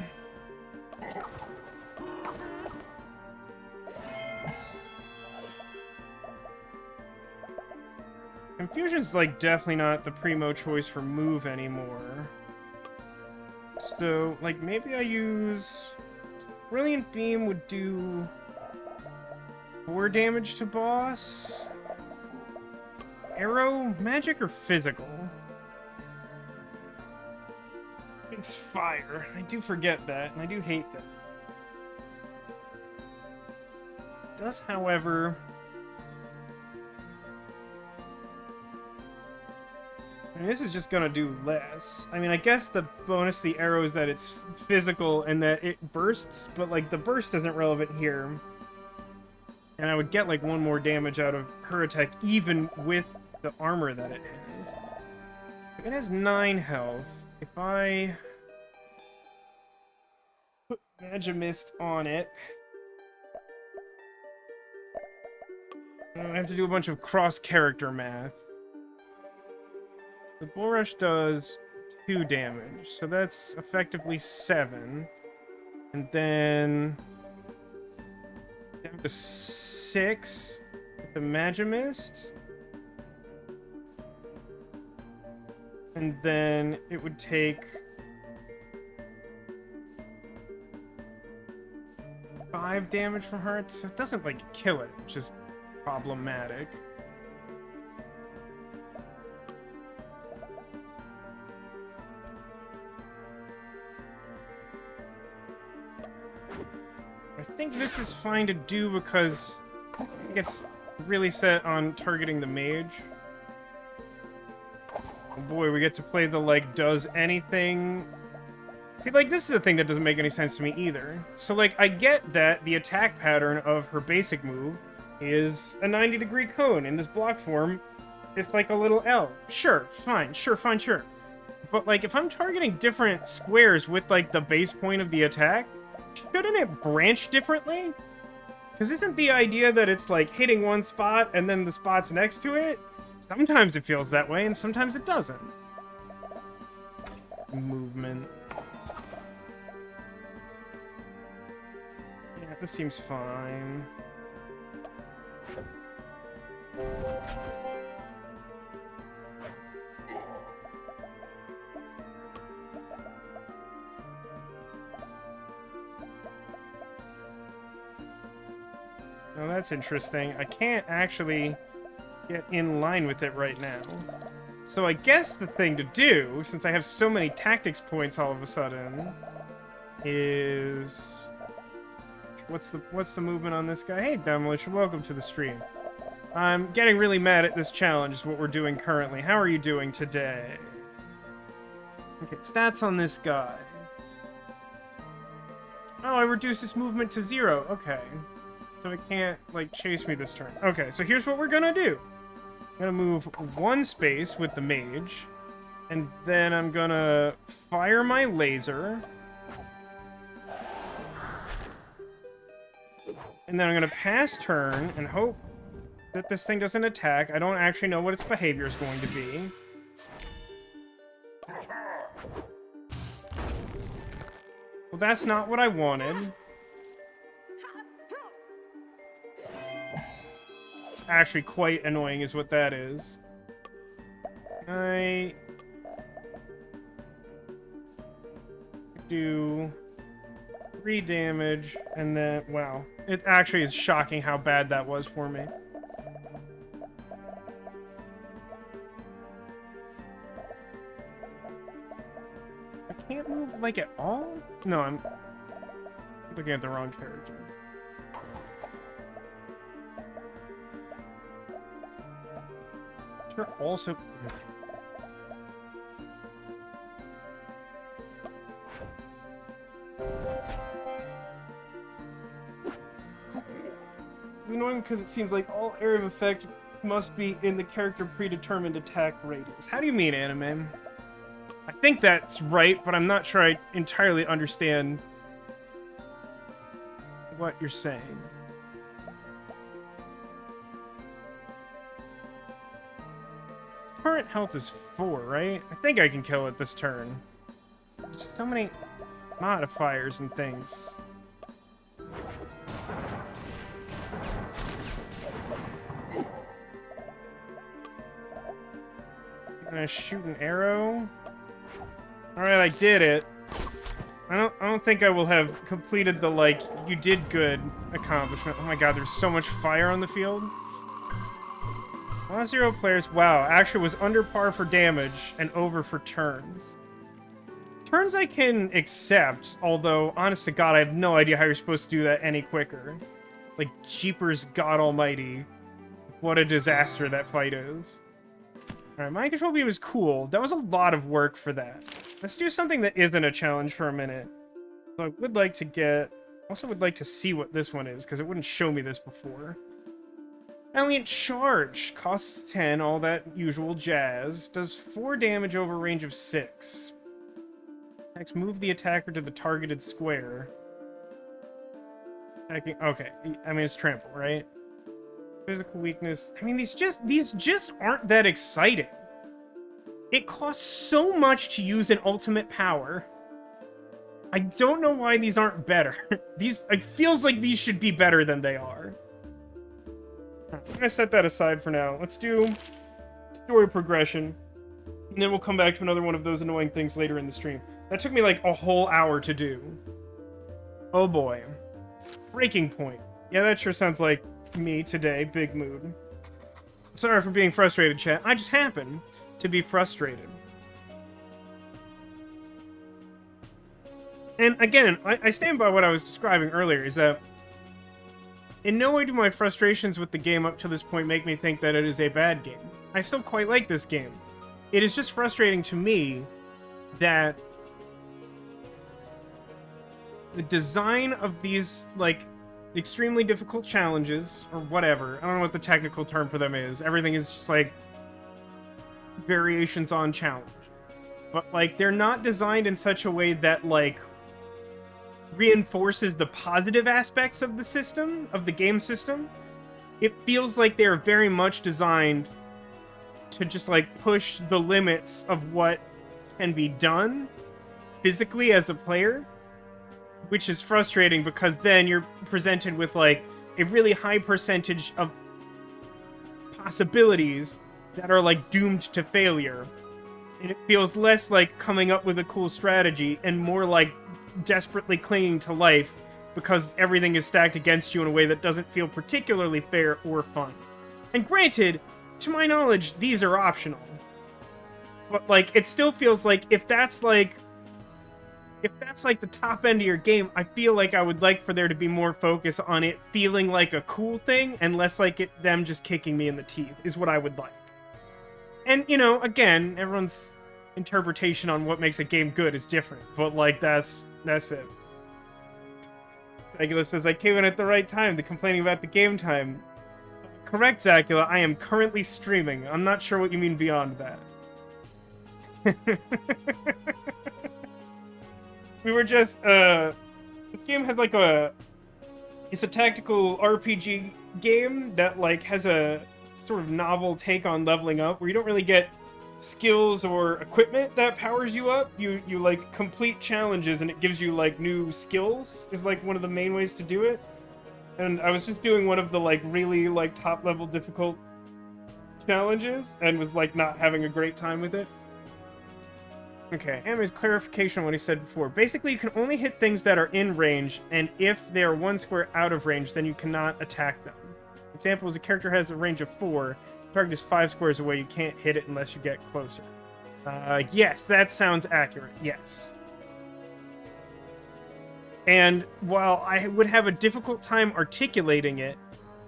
Speaker 1: Confusion's, like, definitely not the primo choice for move anymore. So, like, maybe I use... Brilliant Beam would do 4 damage to boss. Arrow, magic, or physical? It's fire. I do forget that, and I do hate that. It does, however... I mean, this is just gonna do less. I mean, I guess the bonus to the arrow is that it's physical and that it bursts, but, like, the burst isn't relevant here. And I would get, like, 1 more damage out of her attack, even with the armor that it has. It has 9 health. If I put Magimist on it... I have to do a bunch of cross-character math. The Bull Rush does 2 damage, so that's effectively 7. And then... down to 6 with the Magimist. And then it would take... 5 damage from her. It doesn't, like, kill it, which is problematic. I think this is fine to do because I think it's really set on targeting the mage. Oh boy, we get to play the, like, does anything... See, like, this is a thing that doesn't make any sense to me either. So, like, I get that the attack pattern of her basic move is a 90-degree cone. In this block form, it's like a little L. Sure, fine, sure, fine, sure. But, like, if I'm targeting different squares with, like, the base point of the attack, shouldn't it branch differently? Because isn't the idea that it's, like, hitting one spot and then the spots next to it? Sometimes it feels that way, and sometimes it doesn't. Movement. Yeah, this seems fine. Oh, that's interesting. I can't actually get in line with it right now. So I guess the thing to do, since I have so many tactics points all of a sudden, is... What's the movement on this guy? Hey, Demolition, welcome to the stream. I'm getting really mad at this challenge, is what we're doing currently. How are you doing today? Okay, stats on this guy. Oh, I reduced his movement to 0. Okay. So it can't, like, chase me this turn. Okay, so here's what we're gonna do. I'm gonna move 1 space with the mage, and then I'm gonna fire my laser. And then I'm gonna pass turn and hope that this thing doesn't attack. I don't actually know what its behavior is going to be. Well, that's not what I wanted. It's actually quite annoying is what that is. I do 3 damage, and then, wow. It actually is shocking how bad that was for me. I can't move, like, at all? No, I'm looking at the wrong character. Sure, also... particularly annoying because it seems like all area of effect must be in the character predetermined attack radius. How do you mean, anime? I think that's right, but I'm not sure I entirely understand what you're saying. Its current health is 4, right? I think I can kill it this turn. There's so many modifiers and things. I'm gonna shoot an arrow. Alright, I did it. I don't think I will have completed the, like, you did good accomplishment. Oh my god, there's so much fire on the field. All 0 players. Wow, actually was under par for damage and over for turns. Turns I can accept, although, honest to god, I have no idea how you're supposed to do that any quicker. Like, jeepers god almighty. What a disaster that fight is. Alright, mind control beam is cool. That was a lot of work for that. Let's do something that isn't a challenge for a minute. So I would like to get... also would like to see what this one is, because it wouldn't show me this before. Valiant Charge. Costs 10, all that usual jazz. Does 4 damage over a range of 6. Next, move the attacker to the targeted square. Attacking... okay, I mean, it's trample, right? Physical weakness. I mean, these just aren't that exciting. It costs so much to use an ultimate power. I don't know why these aren't better. It feels like these should be better than they are. I'm gonna set that aside for now. Let's do story progression, and then we'll come back to another one of those annoying things later in the stream. That took me like a whole hour to do. Oh boy. Breaking point. Yeah, that sure sounds like me today. Big mood. Sorry for being frustrated, chat. I just happen to be frustrated. And again, I stand by what I was describing earlier, is that in no way do my frustrations with the game up to this point make me think that it is a bad game. I still quite like this game. It is just frustrating to me that the design of these, like, extremely difficult challenges, or whatever, I don't know what the technical term for them is. Everything is just, like, variations on challenge. But, like, they're not designed in such a way that, like, reinforces the positive aspects of the system, of the game system. It feels like they're very much designed to just, like, push the limits of what can be done physically as a player, which is frustrating because then you're presented with, like, a really high percentage of possibilities that are, like, doomed to failure. And it feels less like coming up with a cool strategy and more like desperately clinging to life because everything is stacked against you in a way that doesn't feel particularly fair or fun. And granted, to my knowledge, these are optional. But, like, it still feels like if that's like the top end of your game, I feel like I would like for there to be more focus on it feeling like a cool thing and less like them just kicking me in the teeth is what I would like. And, you know, again, everyone's interpretation on what makes a game good is different, but, like, that's it. Zacula says, I came in at the right time to complaining about the game time. Correct, Zacula, I am currently streaming. I'm not sure what you mean beyond that. We were just, this game has, like, it's a tactical RPG game that, like, has a sort of novel take on leveling up, where you don't really get skills or equipment that powers you up. You like complete challenges and it gives you like new skills is like one of the main ways to do it. And I was just doing one of the like really like top level difficult challenges and was like not having a great time with it. Okay, Anime's clarification on what he said before. Basically, you can only hit things that are in range, and if they are 1 square out of range, then you cannot attack them. Example is a character has a range of 4. Target is 5 squares away. You can't hit it unless you get closer. Yes, that sounds accurate. Yes. And while I would have a difficult time articulating it,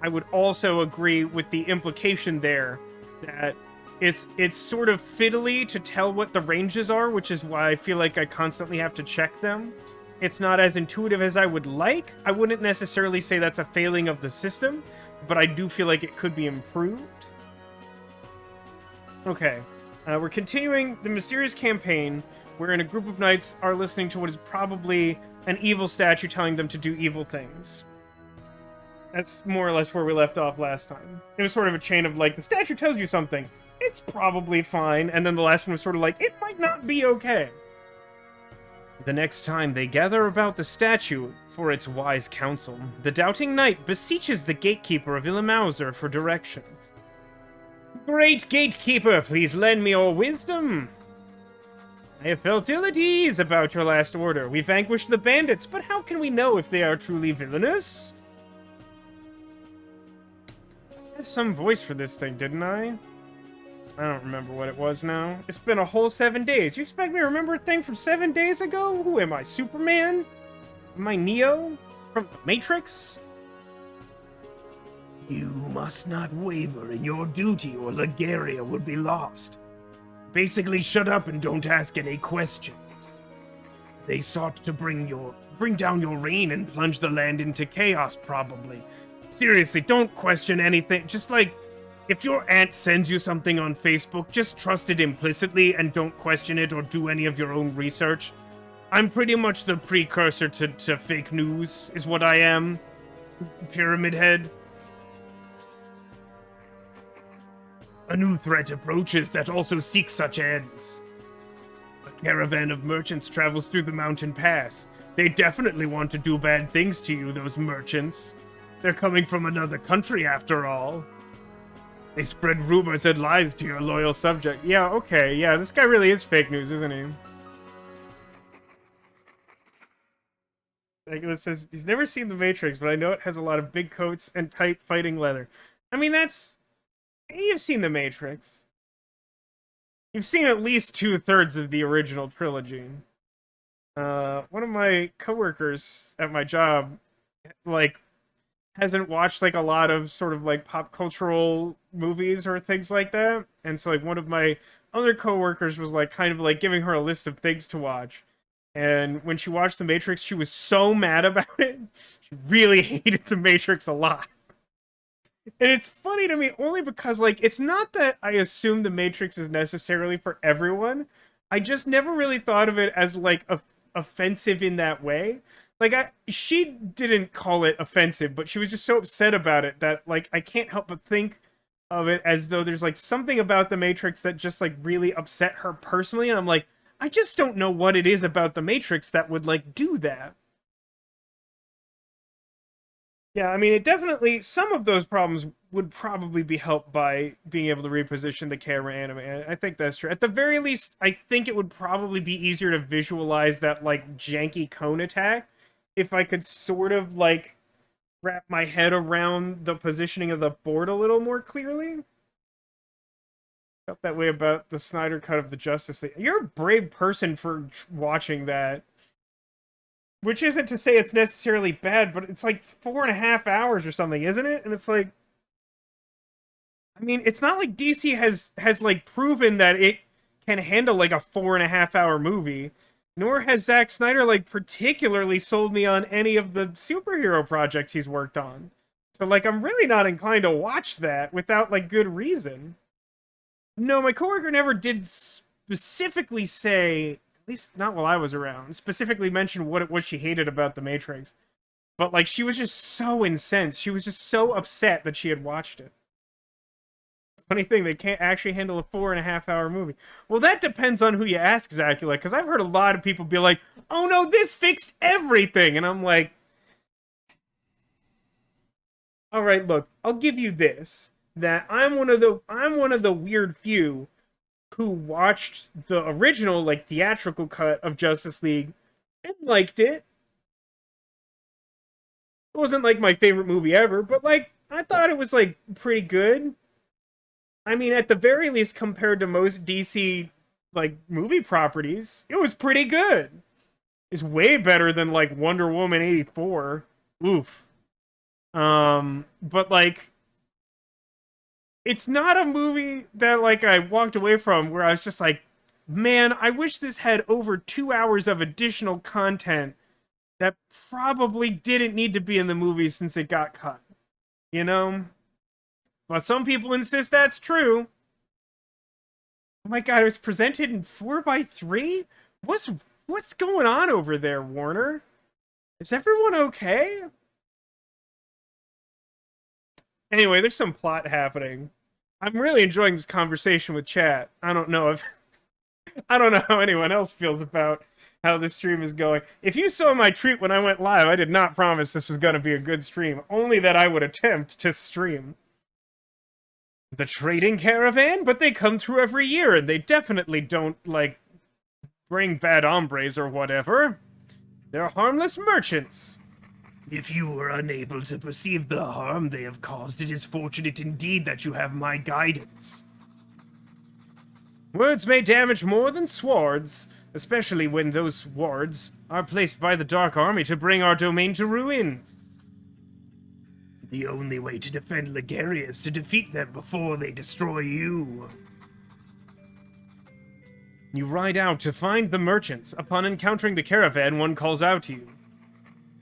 Speaker 1: I would also agree with the implication there that it's sort of fiddly to tell what the ranges are, which is why I feel like I constantly have to check them. It's not as intuitive as I would like. I wouldn't necessarily say that's a failing of the system, but I do feel like it could be improved. Okay, we're continuing the mysterious campaign wherein a group of knights are listening to what is probably an evil statue telling them to do evil things. That's more or less where we left off last time. It was sort of a chain of, like, the statue tells you something, it's probably fine, and then the last one was sort of like, it might not be okay. The next time they gather about the statue for its wise counsel, the doubting knight beseeches the gatekeeper of Illimauser for direction. Great gatekeeper, please lend me your wisdom. I have felt ill at ease about your last order. We vanquished the bandits, but how can we know if they are truly villainous? I had some voice for this thing, didn't I? I don't remember what it was now. It's been a whole 7 days. You expect me to remember a thing from 7 days ago? Who am I, Superman? Am I Neo? From the Matrix? You must not waver in your duty or Lagaria would be lost. Basically, shut up and don't ask any questions. They sought to bring down your reign and plunge the land into chaos, probably. Seriously, don't question anything. Just like, if your aunt sends you something on Facebook, just trust it implicitly and don't question it or do any of your own research. I'm pretty much the precursor to fake news, is what I am. Pyramid Head. A new threat approaches that also seeks such ends. A caravan of merchants travels through the mountain pass. They definitely want to do bad things to you, those merchants. They're coming from another country, after all. They spread rumors and lies to your loyal subject. Yeah, okay, yeah, this guy really is fake news, isn't he? Like it says, he's never seen The Matrix, but I know it has a lot of big coats and tight fighting leather. I mean, that's... You've seen The Matrix. You've seen at least 2/3 of the original trilogy. One of my coworkers at my job, like, hasn't watched, like, a lot of sort of, like, pop cultural movies or things like that. And so, like, one of my other coworkers was, like, kind of, like, giving her a list of things to watch. And when she watched The Matrix, she was so mad about it. She really hated The Matrix a lot. And it's funny to me only because, like, it's not that I assume The Matrix is necessarily for everyone. I just never really thought of it as, like, offensive in that way. Like, she didn't call it offensive, but she was just so upset about it that, like, I can't help but think of it as though there's, like, something about The Matrix that just, like, really upset her personally. And I'm like, I just don't know what it is about The Matrix that would, like, do that. Yeah, I mean, it definitely, some of those problems would probably be helped by being able to reposition the camera anime. I think that's true. At the very least, I think it would probably be easier to visualize that, like, janky cone attack if I could sort of, like, wrap my head around the positioning of the board a little more clearly. Felt that way about the Snyder cut of the Justice League. You're a brave person for watching that. Which isn't to say it's necessarily bad, but it's like 4.5 hours or something, isn't it? And it's like, I mean, it's not like DC has like proven that it can handle like a 4.5 hour movie, nor has Zack Snyder like particularly sold me on any of the superhero projects he's worked on. So like, I'm really not inclined to watch that without like good reason. No, my coworker never did specifically say, at least not while I was around, specifically mention what she hated about The Matrix. But, like, she was just so incensed. She was just so upset that she had watched it. Funny thing, they can't actually handle a 4.5 hour movie. Well, that depends on who you ask, Zacula, because I've heard a lot of people be like, oh no, this fixed everything! And I'm like, alright, look, I'll give you this. That I'm one of the weird few who watched the original, like, theatrical cut of Justice League and liked it. It wasn't, like, my favorite movie ever, but, like, I thought it was, like, pretty good. I mean, at the very least, compared to most DC, like, movie properties, it was pretty good. It's way better than, like, Wonder Woman 84. Oof. But, like, it's not a movie that, like, I walked away from where I was just like, man, I wish this had over 2 hours of additional content that probably didn't need to be in the movie since it got cut. you know? But some people insist that's true. Oh my god, it was presented in 4x3? What's going on over there, Warner? Is everyone okay? Anyway, there's some plot happening. I'm really enjoying this conversation with chat. I don't know how anyone else feels about how this stream is going. If you saw my tweet when I went live, I did not promise this was going to be a good stream. Only that I would attempt to stream. The trading caravan? But they come through every year, and they definitely don't, like, bring bad hombres or whatever. They're harmless merchants. If you were unable to perceive the harm they have caused, it is fortunate indeed that you have my guidance. Words may damage more than swords, especially when those swords are placed by the Dark Army to bring our domain to ruin. The only way to defend Legaria is to defeat them before they destroy you. You ride out to find the merchants. Upon encountering the caravan, one calls out to you.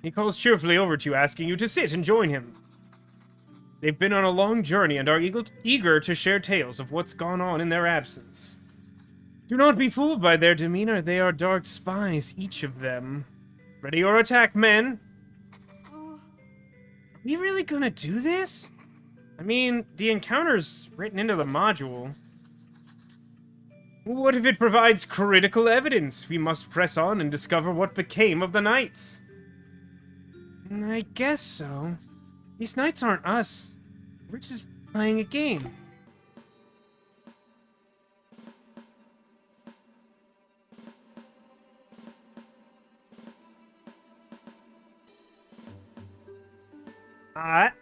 Speaker 1: He calls cheerfully over to you, asking you to sit and join him. They've been on a long journey and are eager to share tales of what's gone on in their absence. Do not be fooled by their demeanor. They are dark spies, each of them. Ready your attack, men. Are we really gonna do this? I mean, the encounter's written into the module. What if it provides critical evidence? We must press on and discover what became of the knights. I guess so. These knights aren't us. We're just playing a game.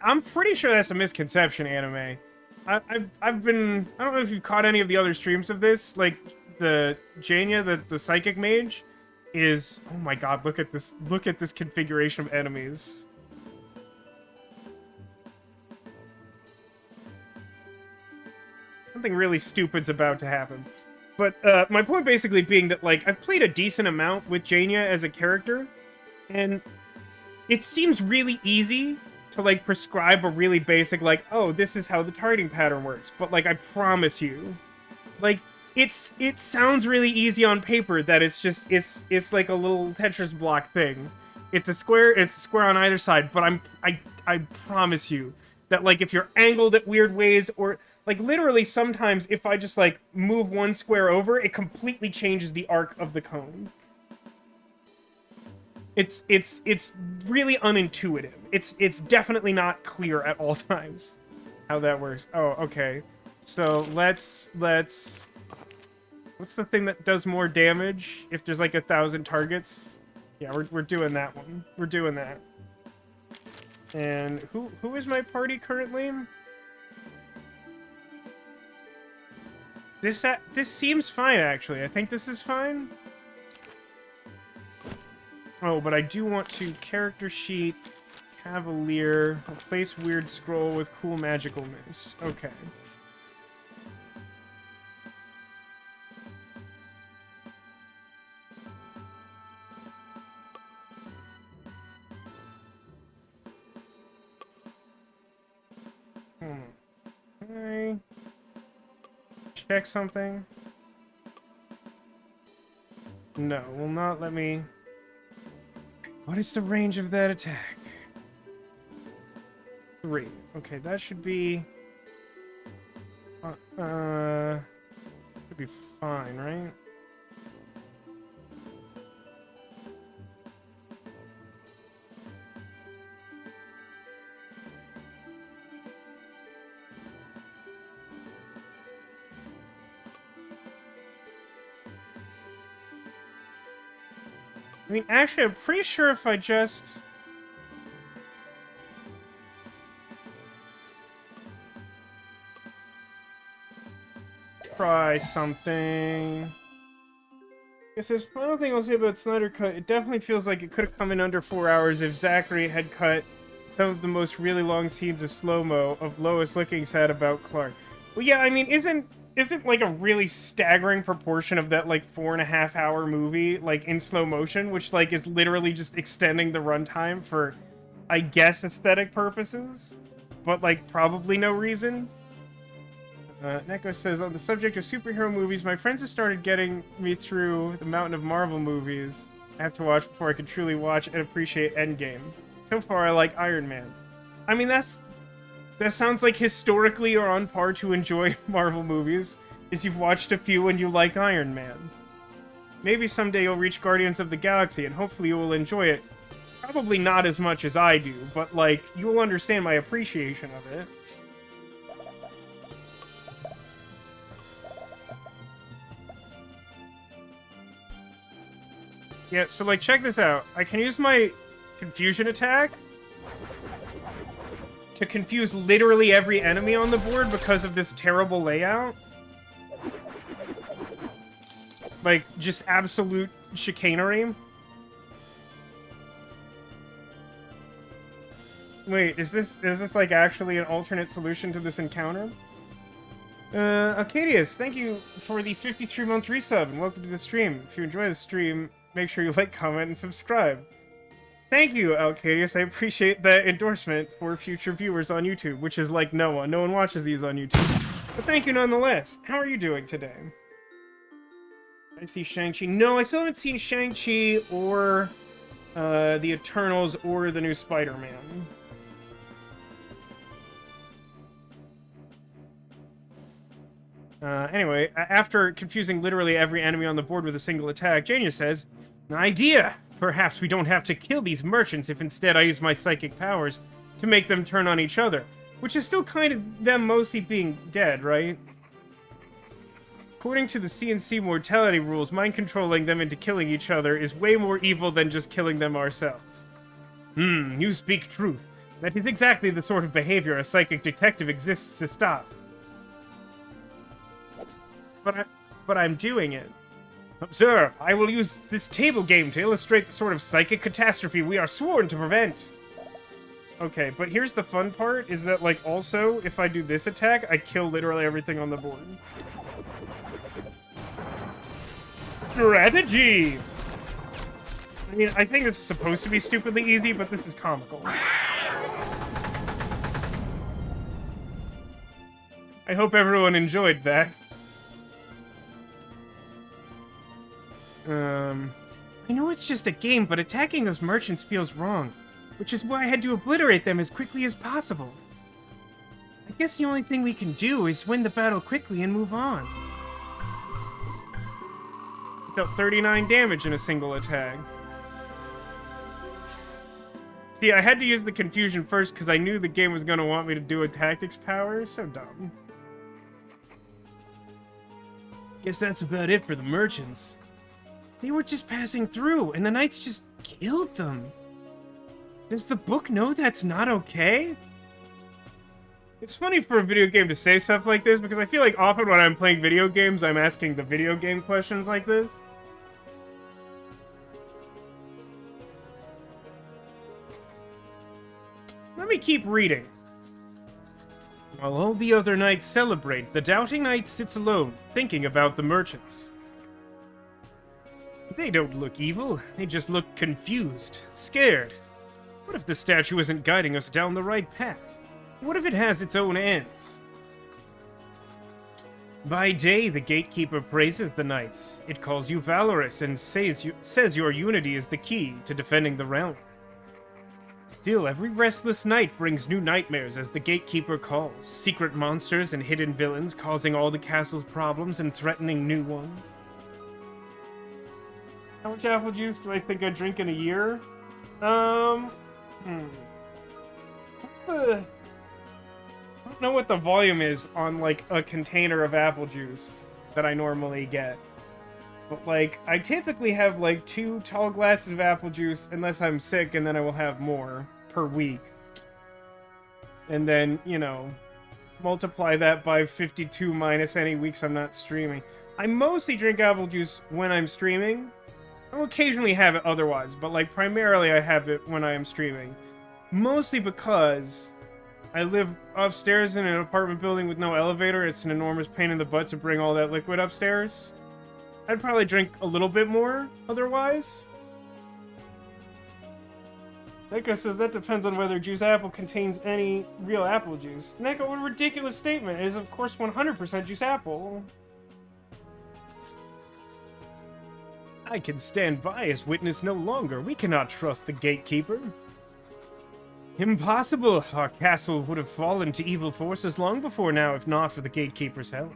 Speaker 1: I'm pretty sure that's a misconception, anime. I've been... I don't know if you've caught any of the other streams of this. Like, the Jania, the psychic mage, is... Oh my god, look at this. Look at this configuration of enemies. Something really stupid's about to happen. But, my point basically being that, like, I've played a decent amount with Jania as a character, and it seems really easy to, like, prescribe a really basic, like, oh, this is how the targeting pattern works. But, like, I promise you, like, it sounds really easy on paper that it's just, it's like a little Tetris block thing. It's a square on either side, but I promise you that, like, if you're angled at weird ways, or, like, literally sometimes if I just, like, move one square over, it completely changes the arc of the cone. It's really unintuitive. It's definitely not clear at all times how that works. Oh, okay. So let's what's the thing that does more damage if there's like 1,000 targets? Yeah, we're doing that one. We're doing that. And who is my party currently? This seems fine, actually. I think this is fine. Oh, but I do want to character sheet, Cavalier, replace weird scroll with cool magical mist. Okay. Okay. Check something. No, will not let me... What is the range of that attack? 3. Okay, that should be... should be fine, right? I mean, actually, I'm pretty sure if I just... try something... It says, final thing I'll say about Snyder Cut, it definitely feels like it could have come in under 4 hours if Zachary had cut some of the most really long scenes of slow-mo of Lois looking sad about Clark. Well, yeah, I mean, isn't like a really staggering proportion of that like 4.5 hour movie like in slow motion, which like is literally just extending the runtime for, I guess, aesthetic purposes? but, like, probably no reason. Neko says, on the subject of superhero movies, my friends have started getting me through the mountain of Marvel movies I have to watch before I can truly watch and appreciate Endgame. So far, I like Iron Man. I mean, that sounds like historically you're on par to enjoy Marvel movies, is you've watched a few and you like Iron Man. Maybe someday you'll reach Guardians of the Galaxy, and hopefully you will enjoy it. Probably not as much as I do, but, like, you will understand my appreciation of it. Yeah, so, like, check this out. I can use my confusion attack to confuse literally every enemy on the board because of this terrible layout. Like, just absolute chicanery. Wait, is this like actually an alternate solution to this encounter? Arcadius, thank you for the 53-month resub and welcome to the stream. If you enjoy the stream, make sure you like, comment, and subscribe. Thank you, Arcadius. I appreciate that endorsement for future viewers on YouTube, which is like no one. No one watches these on YouTube. But thank you nonetheless. How are you doing today? I see Shang-Chi. No, I still haven't seen Shang-Chi or the Eternals or the new Spider-Man. Anyway, after confusing literally every enemy on the board with a single attack, Jania says, an idea! Perhaps we don't have to kill these merchants if instead I use my psychic powers to make them turn on each other. Which is still kind of them mostly being dead, right? According to the CNC mortality rules, mind-controlling them into killing each other is way more evil than just killing them ourselves. You speak truth. That is exactly the sort of behavior a psychic detective exists to stop. But I'm doing it. Observe, I will use this table game to illustrate the sort of psychic catastrophe we are sworn to prevent. Okay, but here's the fun part, is that, like, also, if I do this attack, I kill literally everything on the board. Strategy! I mean, I think this is supposed to be stupidly easy, but this is comical. I hope everyone enjoyed that. I know it's just a game, but attacking those merchants feels wrong, which is why I had to obliterate them as quickly as possible. I guess the only thing we can do is win the battle quickly and move on. Dealt 39 damage in a single attack. See, I had to use the confusion first because I knew the game was going to want me to do a tactics power. So dumb. Guess that's about it for the merchants. They were just passing through, and the knights just killed them. Does the book know that's not okay? It's funny for a video game to say stuff like this, because I feel like often when I'm playing video games, I'm asking the video game questions like this. Let me keep reading. While all the other knights celebrate, the doubting knight sits alone, thinking about the merchants. They don't look evil, they just look confused, scared. What if the statue isn't guiding us down the right path? What if it has its own ends? By day, the gatekeeper praises the knights. It calls you valorous and says your unity is the key to defending the realm. Still, every restless night brings new nightmares as the gatekeeper calls. Secret monsters and hidden villains causing all the castle's problems and threatening new ones. How much apple juice do I think I drink in a year? What's the... I don't know what the volume is on, like, a container of apple juice that I normally get. But, like, I typically have, like, 2 tall glasses of apple juice unless I'm sick, and then I will have more per week. And then, you know, multiply that by 52 minus any weeks I'm not streaming. I mostly drink apple juice when I'm streaming. I'll occasionally have it otherwise, but, like, primarily I have it when I am streaming. Mostly because I live upstairs in an apartment building with no elevator. It's an enormous pain in the butt to bring all that liquid upstairs. I'd probably drink a little bit more otherwise. Neko says that depends on whether juice apple contains any real apple juice. Neko, what a ridiculous statement. It is, of course, 100% juice apple. I can stand by as witness no longer. We cannot trust the gatekeeper. Impossible. Our castle would have fallen to evil forces long before now if not for the gatekeeper's help.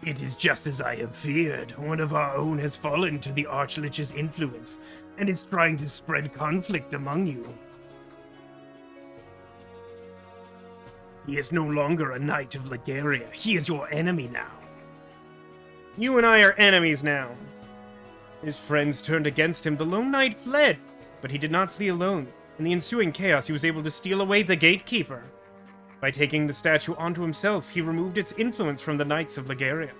Speaker 1: It is just as I have feared. One of our own has fallen to the Archlich's influence and is trying to spread conflict among you. He is no longer a knight of Lagaria. He is your enemy now. You and I are enemies now. His friends turned against him. The lone knight fled, but he did not flee alone. In the ensuing chaos, he was able to steal away the gatekeeper. By taking the statue onto himself, he removed its influence from the knights of Lagaria.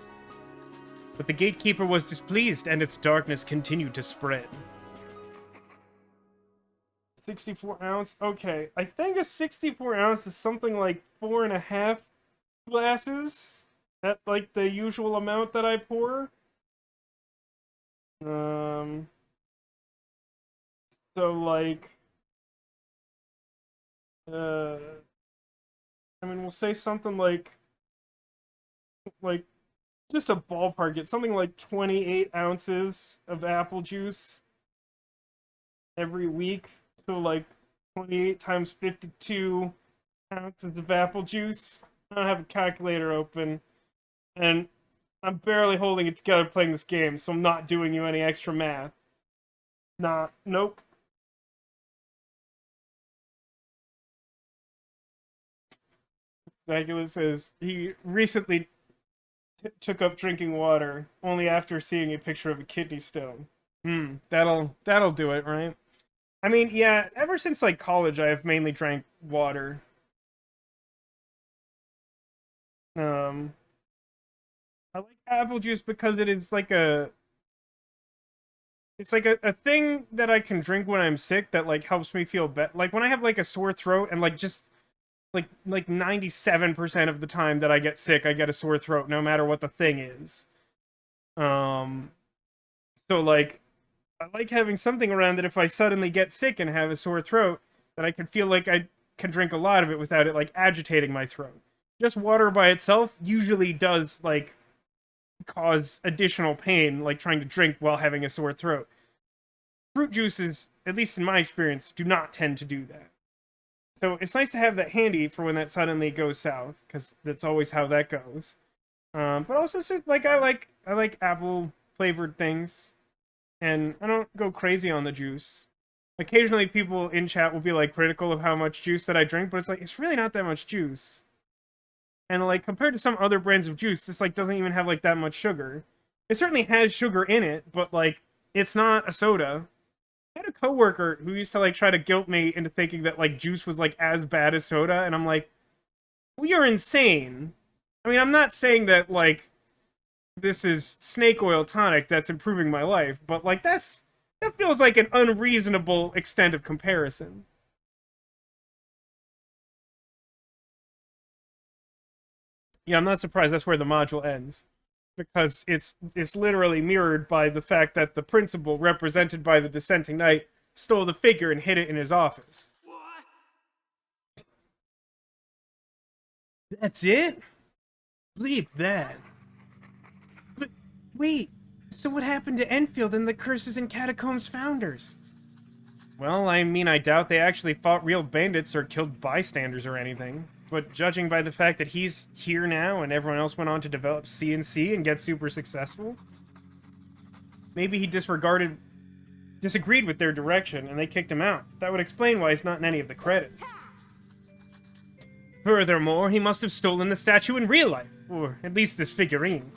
Speaker 1: But the gatekeeper was displeased, and its darkness continued to spread. 64 ounce? Okay, I think a 64 ounce is something like 4.5 glasses. That's like the usual amount that I pour. So like, I mean, we'll say something like just a ballpark, it's something like 28 ounces of apple juice every week. So like 28 times 52 ounces of apple juice. I don't have a calculator open, and I'm barely holding it together playing this game, so I'm not doing you any extra math. Nah, nope. Zagula says he recently took up drinking water only after seeing a picture of a kidney stone. That'll do it, right? I mean, yeah, ever since like college, I have mainly drank water. I like apple juice because it is like it's like a thing that I can drink when I'm sick that like helps me feel better. Like when I have like a sore throat and like just like 97% of the time that I get sick, I get a sore throat no matter what the thing is. So like I like having something around that if I suddenly get sick and have a sore throat, that I can feel like I can drink a lot of it without it like agitating my throat. Just water by itself usually does like cause additional pain, like trying to drink while having a sore throat. Fruit juices, at least in my experience, do not tend to do that. So it's nice to have that handy for when that suddenly goes south, because that's always how that goes. But also, like I like apple flavored things, and I don't go crazy on the juice. Occasionally, people in chat will be like critical of how much juice that I drink, but it's like it's really not that much juice. And like compared to some other brands of juice, this like doesn't even have like that much sugar. It certainly has sugar in it, but like it's not a soda. I had a coworker who used to like try to guilt me into thinking that like juice was like as bad as soda, and I'm like, well, you're insane. I mean, I'm not saying that like this is snake oil tonic that's improving my life, but like that feels like an unreasonable extent of comparison. Yeah, I'm not surprised that's where the module ends, because it's literally mirrored by the fact that the principal, represented by the dissenting knight, stole the figure and hid it in his office. What? That's it? Bleep that. But wait, so what happened to Enfield and the Curses and Catacombs founders? Well, I mean, I doubt they actually fought real bandits or killed bystanders or anything. But judging by the fact that he's here now and everyone else went on to develop CNC and get super successful, maybe he disagreed with their direction and they kicked him out. That would explain why he's not in any of the credits. Furthermore, he must have stolen the statue in real life, or at least this figurine.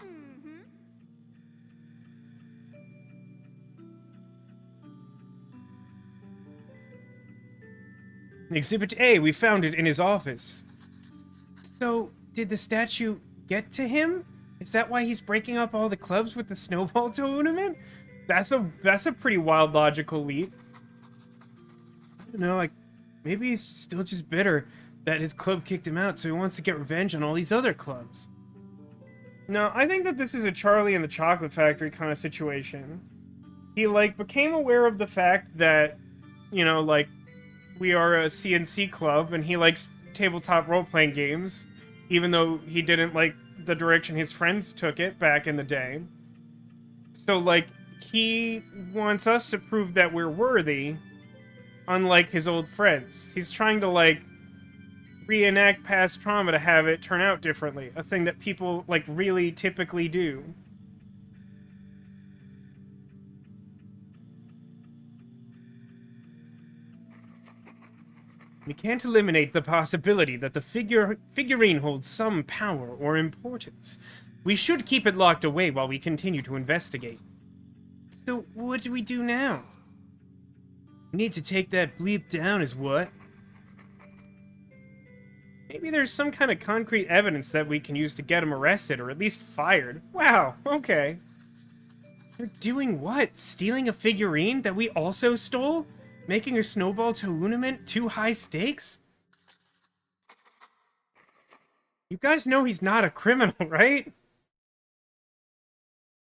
Speaker 1: Exhibit A, we found it in his office. So, did the statue get to him? Is that why he's breaking up all the clubs with the snowball tournament? That's a pretty wild logical leap. I don't know, like, maybe he's still just bitter that his club kicked him out, so he wants to get revenge on all these other clubs. No, I think that this is a Charlie and the Chocolate Factory kind of situation. He, like, became aware of the fact that, you know, like, we are a CNC club, and he likes tabletop role-playing games, even though he didn't like the direction his friends took it back in the day. So, like, he wants us to prove that we're worthy, unlike his old friends. He's trying to, like, reenact past trauma to have it turn out differently. A thing that people, like, really typically do. We can't eliminate the possibility that the figurine holds some power or importance. We should keep it locked away while we continue to investigate. So, what do we do now? We need to take that bleep down, is what? Maybe there's some kind of concrete evidence that we can use to get him arrested, or at least fired. Wow, okay. They're doing what? Stealing a figurine that we also stole? Making a snowball tournament too high stakes? You guys know he's not a criminal, right?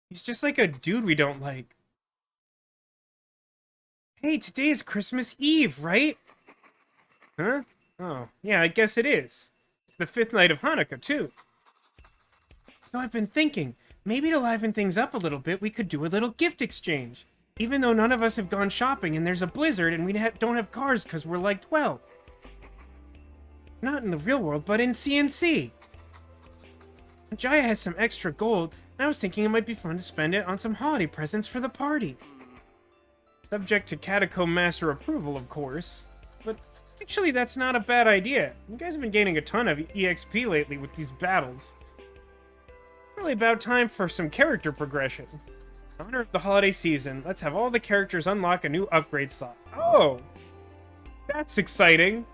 Speaker 1: He's just like a dude we don't like. Hey, today is Christmas Eve, right? Huh? Oh, yeah, I guess it is. It's the 5th night of Hanukkah, too. So I've been thinking, maybe to liven things up a little bit, we could do a little gift exchange. Even though none of us have gone shopping and there's a blizzard and we don't have cars because we're like 12. Not in the real world, but in CNC. Jaya has some extra gold, and I was thinking it might be fun to spend it on some holiday presents for the party. Subject to Psychomancer approval, of course. But actually, that's not a bad idea. You guys have been gaining a ton of EXP lately with these battles. Really about time for some character progression. In honor of the holiday season, let's have all the characters unlock a new upgrade slot. Oh! That's exciting!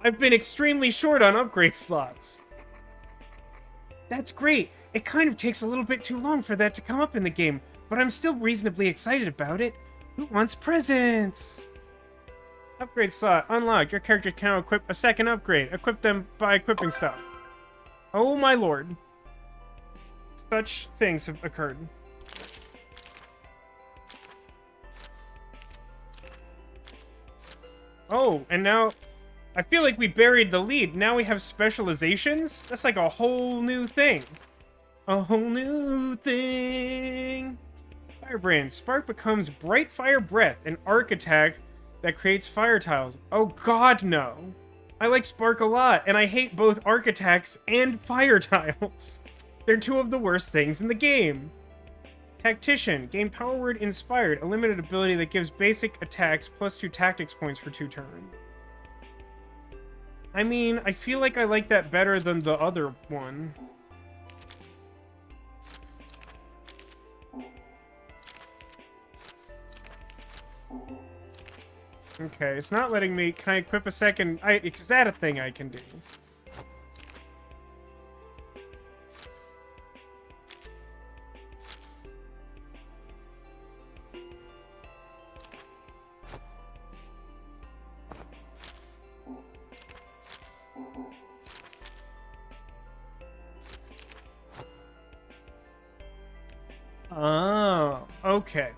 Speaker 1: I've been extremely short on upgrade slots. That's great! It kind of takes a little bit too long for that to come up in the game, but I'm still reasonably excited about it. Who wants presents? Upgrade slot unlocked. Your character can now equip a second upgrade. Equip them by equipping stuff. Oh my lord. Such things have occurred. Oh, and now I feel like we buried the lead. Now we have specializations? That's like a whole new thing. A whole new thing. Firebrand. Spark becomes Bright Fire Breath, an arc attack that creates fire tiles. Oh god, no. I like Spark a lot, and I hate both arc attacks and fire tiles. They're two of the worst things in the game. Tactician. Gain Power Word Inspired, a limited ability that gives basic attacks plus 2 tactics points for 2 turns. I mean, I feel like I like that better than the other one. Okay, it's not letting me... Can I equip a second... Is that a thing I can do? Oh, okay.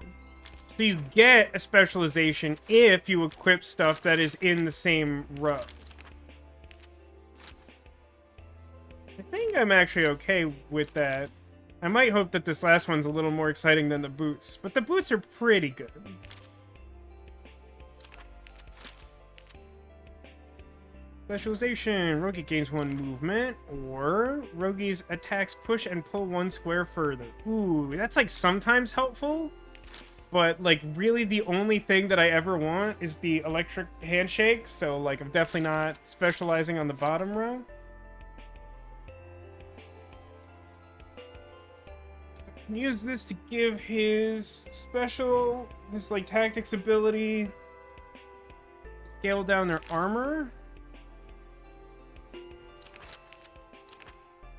Speaker 1: So you get a specialization if you equip stuff that is in the same row. I think I'm actually okay with that. I might hope that this last one's a little more exciting than the boots, but the boots are pretty good. Specialization. Rogie gains 1 movement, or Rogie's attacks push and pull 1 square further. Ooh, that's like sometimes helpful, but like really the only thing that I ever want is the electric handshake, so like I'm definitely not specializing on the bottom row. Use this to give his like tactics ability, scale down their armor.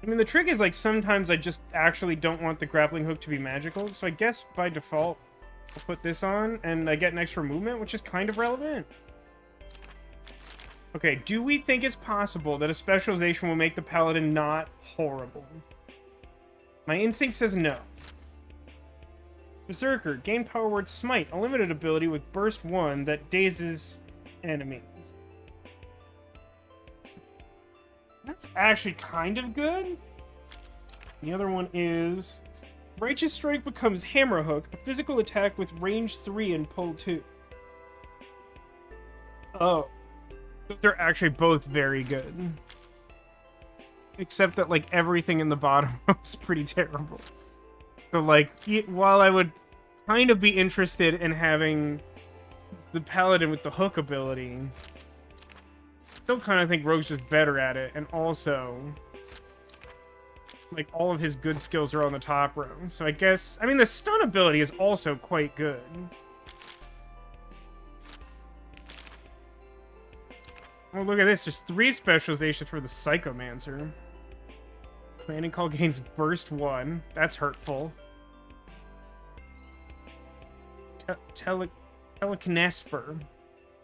Speaker 1: I mean, the trick is, like, sometimes I just actually don't want the grappling hook to be magical, so I guess by default I'll put this on, and I get an extra movement, which is kind of relevant. Okay, do we think it's possible that a specialization will make the paladin not horrible? My instinct says no. Berserker. Gain Power Word Smite, a limited ability with Burst 1 that dazes enemies. That's actually kind of good. The other one is Righteous Strike becomes Hammer Hook, a physical attack with range 3 and pull 2. Oh. They're actually both very good. Except that, like, everything in the bottom is pretty terrible. So, like, while I would kind of be interested in having the Paladin with the hook ability, still kind of think Rogue's just better at it, and also, like, all of his good skills are on the top row. So I guess, I mean, the stun ability is also quite good. Oh, look at this. There's 3 specializations for the Psychomancer. Commanding Call gains Burst 1. That's hurtful. Telekinesper.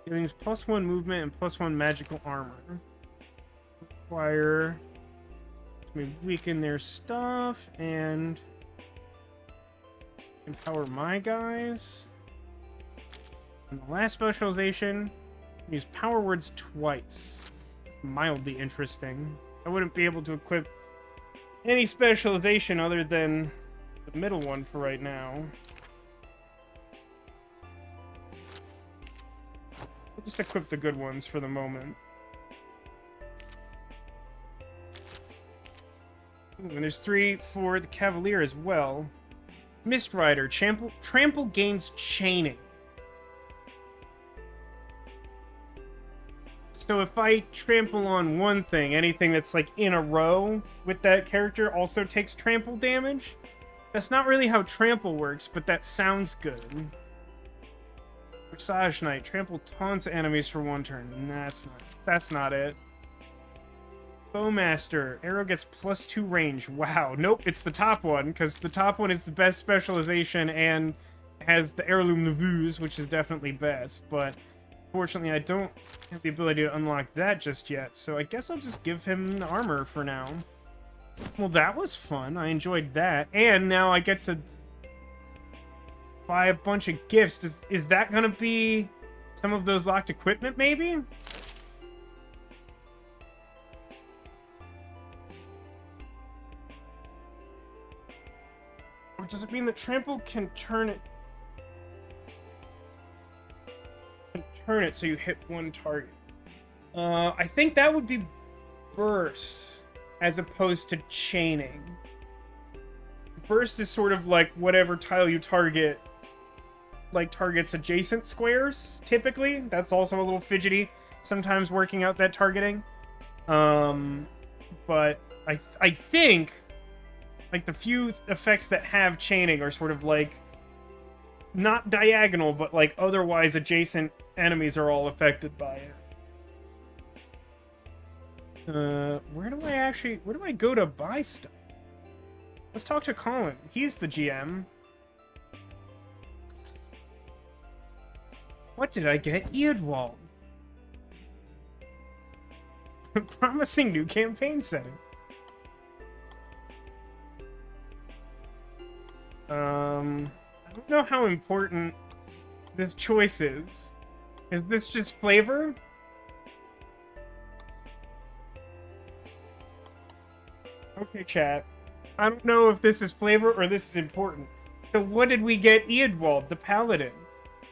Speaker 1: Dealings +1 movement and +1 magical armor. Require to weaken their stuff and empower my guys. And the last specialization, use power words twice. It's mildly interesting. I wouldn't be able to equip any specialization other than the middle one for right now. We'll just equip the good ones for the moment. Ooh, and there's 3 for the Cavalier as well. Mist Rider. Trample gains chaining. So if I trample on one thing, anything that's like in a row with that character also takes trample damage. That's not really how trample works, but that sounds good. Visage Knight. Trample taunts enemies for 1 turn. Nah, that's not it. Bowmaster. Arrow gets +2 range. Wow. Nope, it's the top one, because the top one is the best specialization and has the Heirloom Nevus, which is definitely best, but fortunately, I don't have the ability to unlock that just yet, so I guess I'll just give him the armor for now. Well, that was fun. I enjoyed that. And now I get to buy a bunch of gifts. Is that going to be some of those locked equipment, maybe? Or does it mean that Trample can turn it so you hit 1 target? I think that would be burst as opposed to chaining. Burst is sort of like whatever tile you target, like targets adjacent squares, typically. That's also a little fidgety, sometimes working out that targeting. But I think like the few effects that have chaining are sort of like not diagonal, but like otherwise adjacent enemies are all affected by it. Where do I go to buy stuff? Let's talk to Colin. He's the GM. What did I get? Eadwald. Promising new campaign setting. I don't know how important this choice is. Is this just flavor? Okay, chat. I don't know if this is flavor or this is important. So what did we get Eadwald, the Paladin?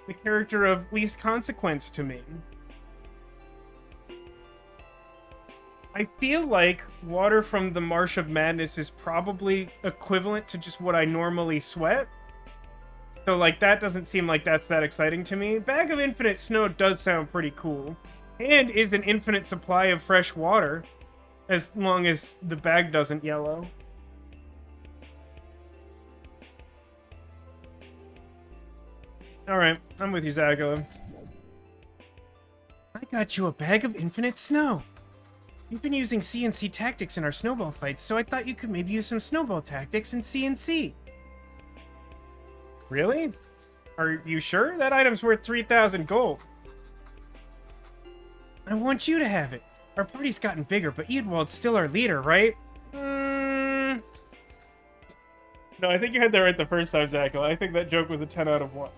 Speaker 1: The character of least consequence to me. I feel like water from the Marsh of Madness is probably equivalent to just what I normally sweat. So, like, that doesn't seem like that's that exciting to me. Bag of Infinite Snow does sound pretty cool. And is an infinite supply of fresh water. As long as the bag doesn't yellow. Alright, I'm with you, Zagala. I got you a bag of infinite snow. You've been using CNC tactics in our snowball fights, so I thought you could maybe use some snowball tactics in CNC. Really? Are you sure? That item's worth 3,000 gold. I want you to have it. Our party's gotten bigger, but Eadwald's still our leader, right? No, I think you had that right the first time, Zachal. I think that joke was a 10 out of 1.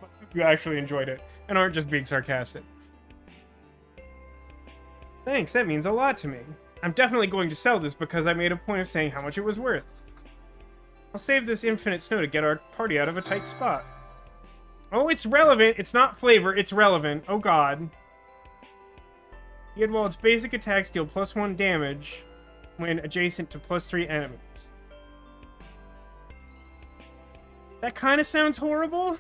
Speaker 1: But you actually enjoyed it, and aren't just being sarcastic. Thanks, that means a lot to me. I'm definitely going to sell this because I made a point of saying how much it was worth. I'll save this infinite snow to get our party out of a tight spot. Oh, it's relevant. It's not flavor. It's relevant. Oh, God. Yet while its basic attacks deal +1 damage when adjacent to +3 enemies. That kind of sounds horrible.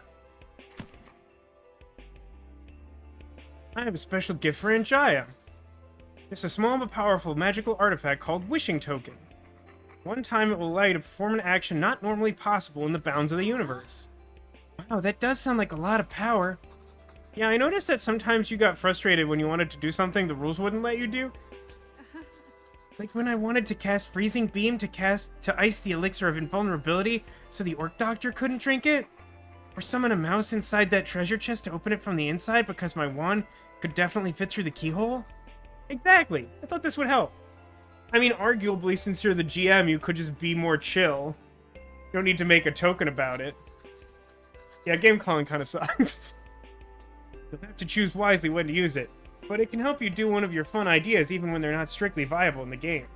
Speaker 1: I have a special gift for Anjaya. It's a small but powerful magical artifact called Wishing Token. One time it will allow you to perform an action not normally possible in the bounds of the universe. Wow, that does sound like a lot of power. Yeah, I noticed that sometimes you got frustrated when you wanted to do something the rules wouldn't let you do. Like when I wanted to cast Freezing Beam to ice the elixir of invulnerability so the Orc Doctor couldn't drink it. Or summon a mouse inside that treasure chest to open it from the inside because my wand could definitely fit through the keyhole. Exactly. I thought this would help. I mean, arguably, since you're the GM, you could just be more chill. You don't need to make a token about it. Yeah, game calling kind of sucks. You'll have to choose wisely when to use it, but it can help you do one of your fun ideas even when they're not strictly viable in the game.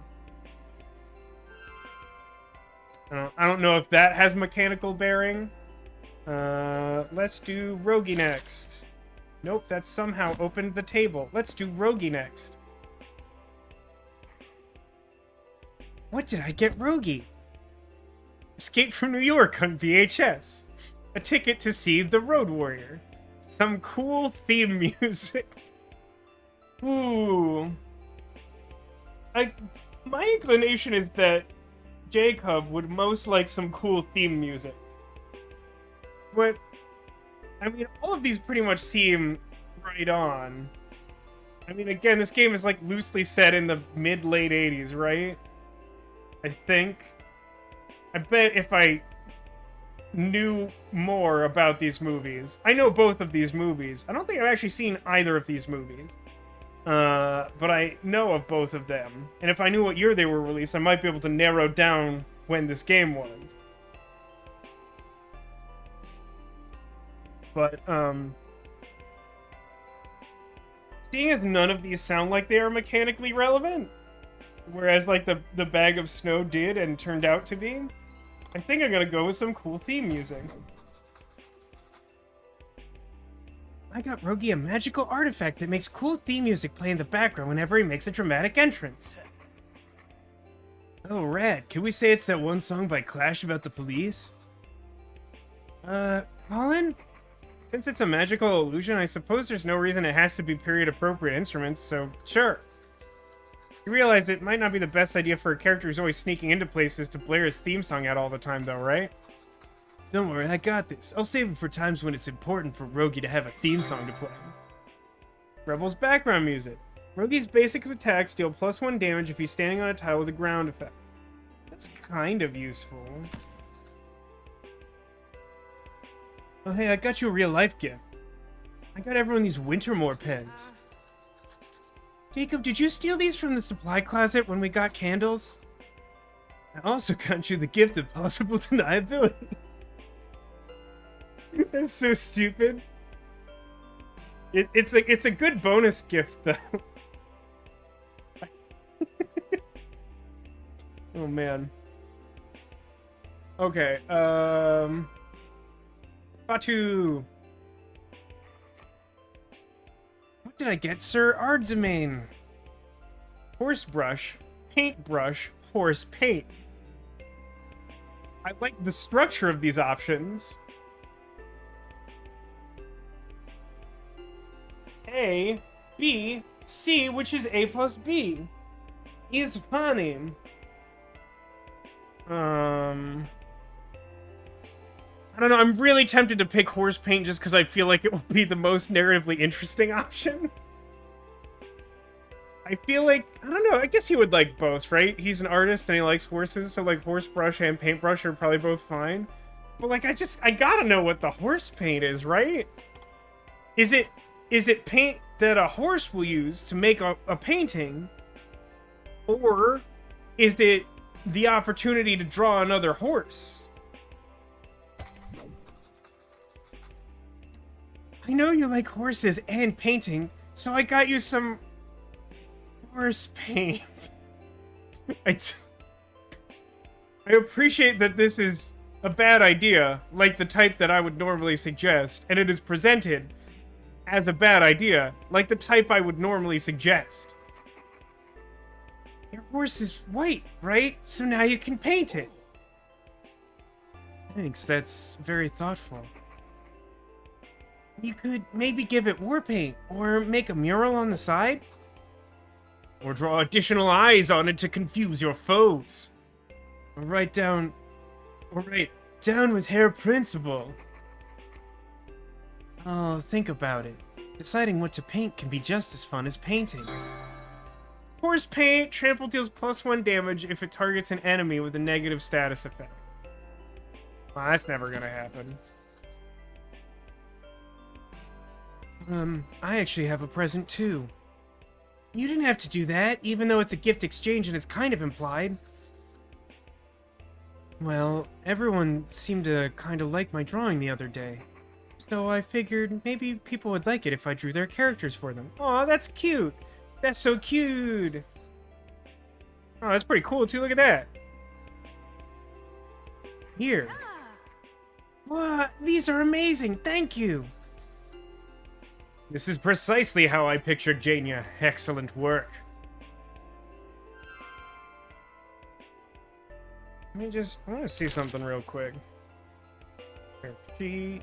Speaker 1: I don't know if that has mechanical bearing. Let's do Rogie next. Nope, that's somehow opened the table. Let's do Rogie next. What did I get Rogie? Escape from New York on VHS. A ticket to see The Road Warrior. Some cool theme music. Ooh. My inclination is that Jacob would most like some cool theme music. But, I mean, all of these pretty much seem right on. I mean, again, this game is like loosely set in the mid-late 80s, right? I think. I bet if I knew more about these movies. I know both of these movies. I don't think I've actually seen either of these movies. But I know of both of them. And if I knew what year they were released, I might be able to narrow down when this game was. But, seeing as none of these sound like they are mechanically relevant, whereas, like, the Bag of Snow did and turned out to be, I think I'm gonna go with some cool theme music. I got Rogie a magical artifact that makes cool theme music play in the background whenever he makes a dramatic entrance. Oh, rad. Can we say it's that one song by Clash about the police? Colin? Since it's a magical illusion, I suppose there's no reason it has to be period-appropriate instruments, so sure. You realize it might not be the best idea for a character who's always sneaking into places to blare his theme song out all the time, though, right? Don't worry, I got this. I'll save it for times when it's important for Rogie to have a theme song to play. Rebel's background music. Rogie's basic attacks deal +1 damage if he's standing on a tile with a ground effect. That's kind of useful. Oh hey, I got you a real-life gift. I got everyone these Wintermoor pens. Jacob, did you steal these from the supply closet when we got candles? I also got you the gift of possible deniability. That's so stupid. It's a good bonus gift, though. Oh, man. Okay, Batu! What did I get, Sir Ardzemain? Horsebrush, paintbrush, horse paint. I like the structure of these options. A, B, C, which is A plus B. Is funny. I don't know, I'm really tempted to pick horse paint just because I feel like it will be the most narratively interesting option. I feel like, I don't know, I guess he would like both, right? He's an artist and he likes horses, so like horse brush and paintbrush are probably both fine. But like, I gotta know what the horse paint is, right? Is it paint that a horse will use to make a painting? Or is it the opportunity to draw another horse? I know you like horses and painting, so I got you some horse paint. I appreciate that this is a bad idea, like the type that I would normally suggest, and it is presented as a bad idea, like the type I would normally suggest. Your horse is white, right? So now you can paint it. Thanks, that's very thoughtful. You could maybe give it war paint, or make a mural on the side? Or draw additional eyes on it to confuse your foes. Or write down with hair principle. Oh, think about it. Deciding what to paint can be just as fun as painting. Horse paint, trample deals +1 damage if it targets an enemy with a negative status effect. Well, that's never gonna happen. I actually have a present too. You didn't have to do that, even though it's a gift exchange and it's kind of implied. Well, everyone seemed to kind of like my drawing the other day. So I figured maybe people would like it if I drew their characters for them. Aw, that's cute! That's so cute! Oh, that's pretty cool too, look at that! Here. What? These are amazing, thank you! This is precisely how I pictured Jania. Excellent work. I want to see something real quick. Sheet.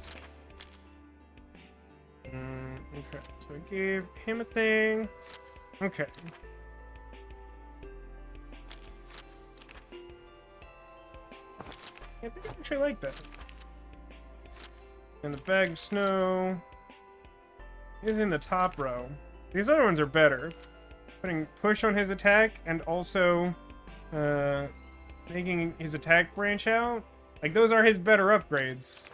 Speaker 1: Okay, so I gave him a thing. Okay. I think I actually like that. And the bag of snow is in the top row. These other ones are better. Putting push on his attack and also making his attack branch out. Like, those are his better upgrades.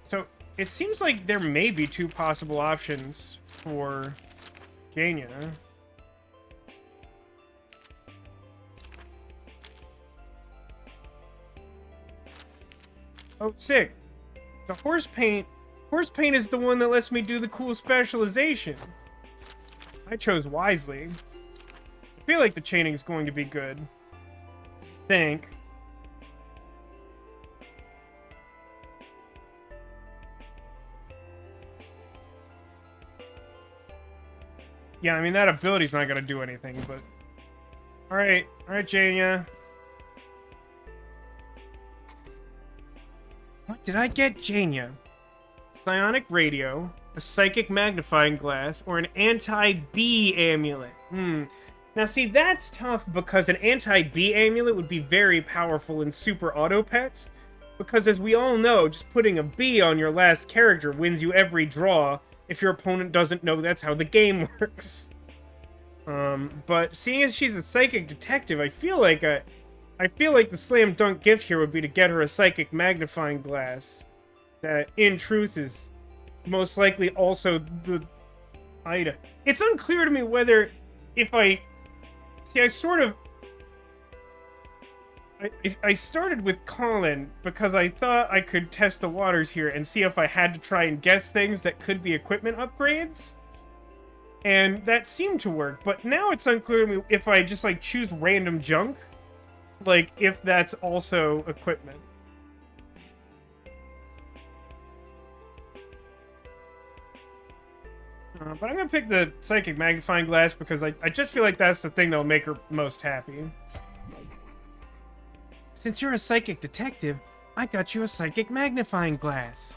Speaker 1: So, it seems like there may be 2 possible options for Jania. Oh, sick. The horse paint is the one that lets me do the cool specialization. I chose wisely. I feel like the chaining is going to be good. Think. Yeah, I mean, that ability's not gonna do anything, but... Alright, Jania. What did I get Jania? Psionic radio, a psychic magnifying glass, or an anti-bee amulet. Now see, that's tough because an anti-bee amulet would be very powerful in super auto pets, because as we all know, just putting a bee on your last character wins you every draw if your opponent doesn't know that's how the game works. But seeing as she's a psychic detective, I feel like the slam dunk gift here would be to get her a psychic magnifying glass. That, in truth, is most likely also the item. It's unclear to me whether, if I... See, I started with Colin because I thought I could test the waters here and see if I had to try and guess things that could be equipment upgrades. And that seemed to work, but now it's unclear to me if I just, like, choose random junk. Like, if that's also equipment. But I'm gonna pick the Psychic Magnifying Glass because I just feel like that's the thing that'll make her most happy. Since you're a psychic detective, I got you a Psychic Magnifying Glass.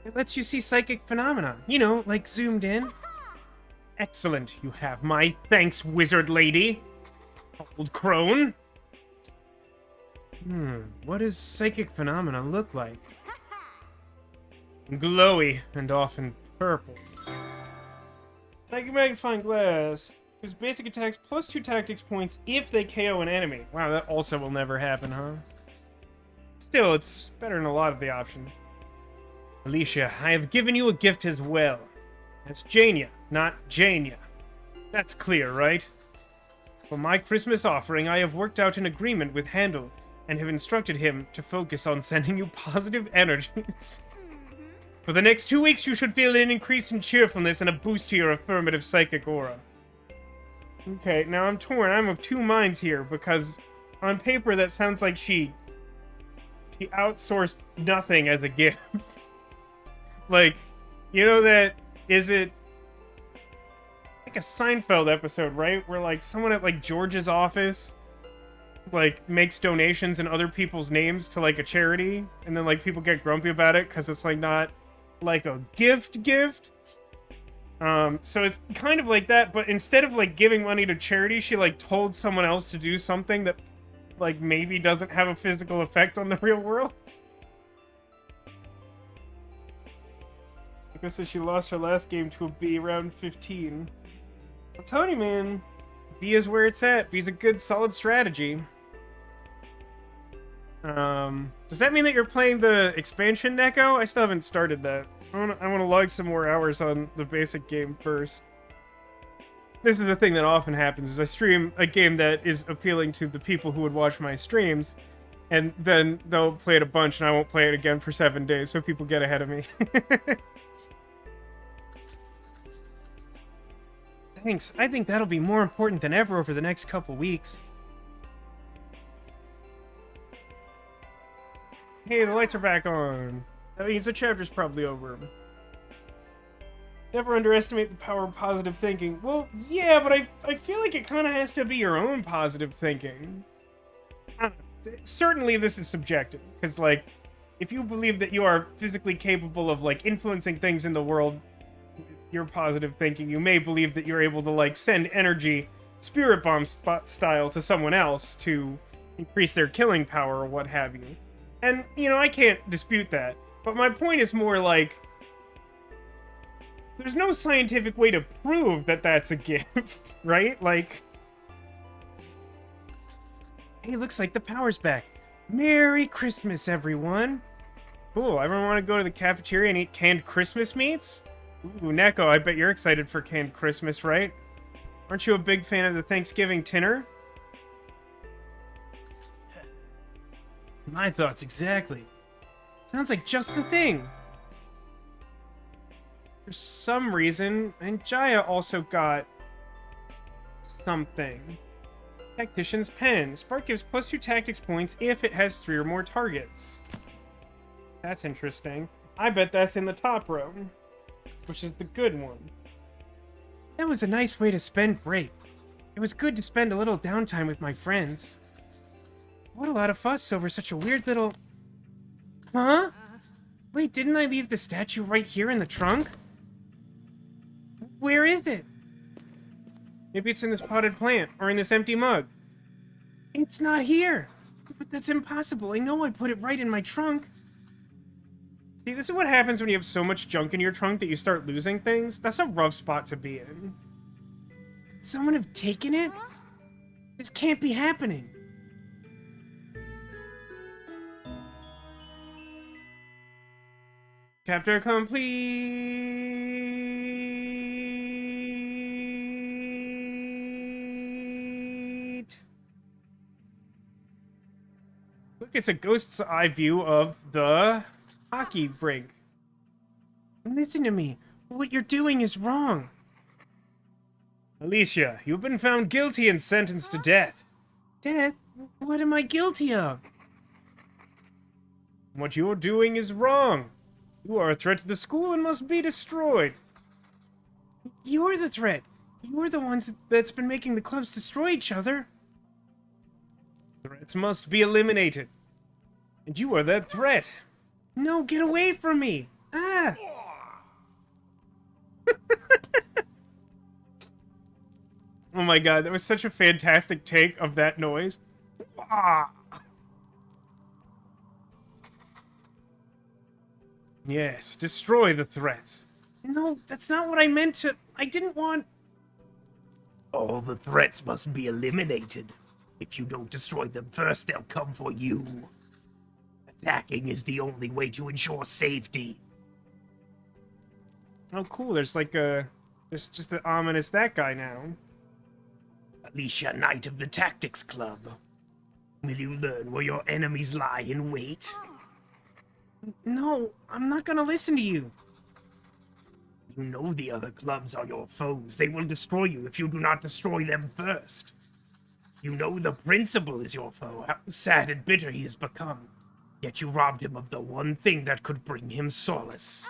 Speaker 1: It lets you see psychic phenomena, you know, like zoomed in. Excellent, you have my thanks, wizard lady. Old crone. What does psychic phenomena look like? Glowy and often purple. Psychic Magnifying Glass gives basic attacks +2 tactics points if they KO an enemy. Wow, that also will never happen, huh? Still, it's better than a lot of the options. Alicia, I have given you a gift as well. It's Jania, not Jania. That's clear, right? For my Christmas offering, I have worked out an agreement with Handel and have instructed him to focus on sending you positive energies. For the next 2 weeks, you should feel an increase in cheerfulness and a boost to your affirmative psychic aura. Okay, now I'm torn. I'm of two minds here, because on paper that sounds like she outsourced nothing as a gift. Like, you know that, is it like a Seinfeld episode, right? Where like someone at like George's office like makes donations in other people's names to like a charity, and then like people get grumpy about it because it's like not like a gift. So it's kind of like that, but instead of like giving money to charity, she like told someone else to do something that like maybe doesn't have a physical effect on the real world. I guess that she lost her last game to a B around 15. I'm telling you, man, B is where it's at. B's a good, solid strategy. Does that mean that you're playing the expansion, Neko? I still haven't started that. I want to log some more hours on the basic game first. This is the thing that often happens, is I stream a game that is appealing to the people who would watch my streams, and then they'll play it a bunch and I won't play it again for 7 days, so people get ahead of me. Thanks. I think that'll be more important than ever over the next couple weeks. Hey, the lights are back on. That means the chapter's probably over. Never underestimate the power of positive thinking. Well, yeah, but I feel like it kind of has to be your own positive thinking. I don't know. Certainly this is subjective, because, like, if you believe that you are physically capable of, like, influencing things in the world with your positive thinking, you may believe that you're able to, like, send energy, spirit bomb style, to someone else to increase their killing power or what have you. And, you know, I can't dispute that. But my point is more like, there's no scientific way to prove that that's a gift, right? Like, hey, looks like the power's back. Merry Christmas, everyone. Cool, everyone want to go to the cafeteria and eat canned Christmas meats? Ooh, Neko, I bet you're excited for canned Christmas, right? Aren't you a big fan of the Thanksgiving dinner? My thoughts exactly. Sounds like just the thing. For some reason, and Jaya also got something. Tactician's Pen. Spark gives +2 tactics points if it has 3 or more targets. That's interesting. I bet that's in the top row, which is the good one. That was a nice way to spend break. It was good to spend a little downtime with my friends. What a lot of fuss over such a weird little... Huh? Wait, didn't I leave the statue right here in the trunk? Where is it? Maybe it's in this potted plant, or in this empty mug. It's not here! But that's impossible, I know I put it right in my trunk. See, this is what happens when you have so much junk in your trunk that you start losing things. That's a rough spot to be in. Could someone have taken it? This can't be happening. Chapter complete! Look, it's a ghost's eye view of the hockey rink. Listen to me. What you're doing is wrong. Alicia, you've been found guilty and sentenced to death. Death? What am I guilty of? What you're doing is wrong. You are a threat to the school and must be destroyed. You're the threat. You're the ones that's been making the clubs destroy each other. Threats must be eliminated. And you are that threat. No, get away from me. Ah! Oh my god, that was such a fantastic take of that noise. Ah! Yes, destroy the threats. No, that's not what I meant to... I didn't want...
Speaker 2: All the threats must be eliminated. If you don't destroy them first, they'll come for you. Attacking is the only way to ensure safety.
Speaker 1: Oh, cool, there's like a... There's just an ominous that guy now.
Speaker 2: Alicia, Knight of the Tactics Club. Will you learn where your enemies lie in wait?
Speaker 1: No, I'm not gonna listen to you.
Speaker 2: You know the other clubs are your foes. They will destroy you if you do not destroy them first. You know the principal is your foe, how sad and bitter he has become. Yet you robbed him of the one thing that could bring him solace.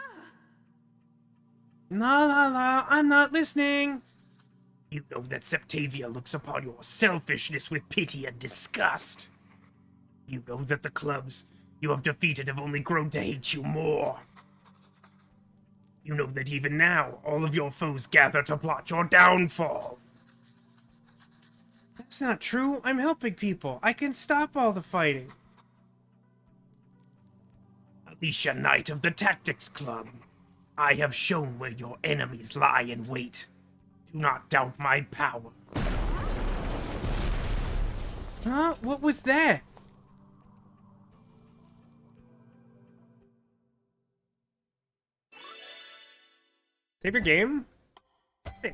Speaker 1: La la la, I'm not listening.
Speaker 2: You know that Septavia looks upon your selfishness with pity and disgust. You know that the clubs you have defeated have only grown to hate you more. You know that even now, all of your foes gather to plot your downfall.
Speaker 1: That's not true. I'm helping people. I can stop all the fighting.
Speaker 2: Alicia, Knight of the Tactics Club, I have shown where your enemies lie in wait. Do not doubt my power.
Speaker 1: Huh? What was that? Save your game? Save.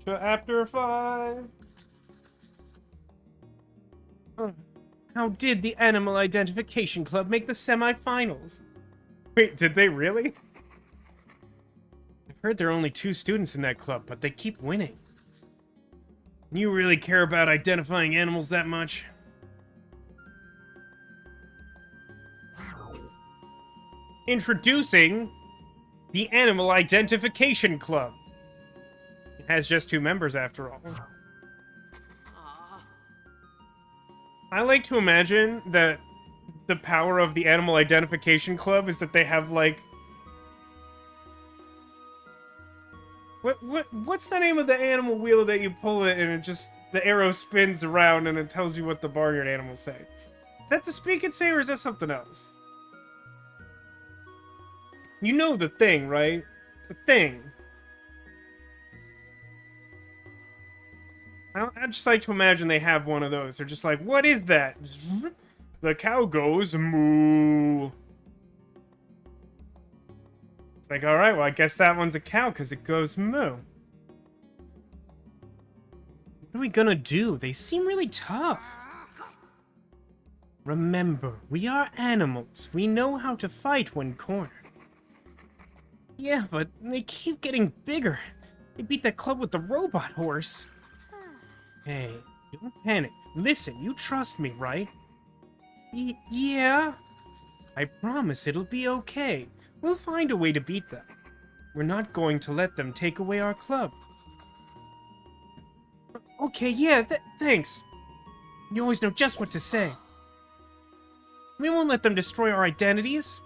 Speaker 1: Chapter 5. How did the Animal Identification Club make the semifinals? Wait, did they really? I've heard there are only 2 students in that club, but they keep winning. You really care about identifying animals that much? Introducing the Animal Identification Club. It has just 2 members after all. I like to imagine that the power of the Animal Identification Club is that they have, like... What's the name of the animal wheel that you pull it and it just... the arrow spins around and it tells you what the barnyard animals say? Is that the Speak and Say or is that something else? You know the thing, right? It's a thing. I just like to imagine they have one of those. They're just like, what is that? The cow goes moo. It's like, alright, well, I guess that one's a cow because it goes moo. What are we gonna do? They seem really tough. Remember, we are animals. We know how to fight when cornered. Yeah, but they keep getting bigger. They beat that club with the robot horse. Hey, don't panic. Listen, you trust me, right? Yeah. I promise it'll be okay. We'll find a way to beat them. We're not going to let them take away our club. Okay, yeah, thanks. You always know just what to say. We won't let them destroy our identities.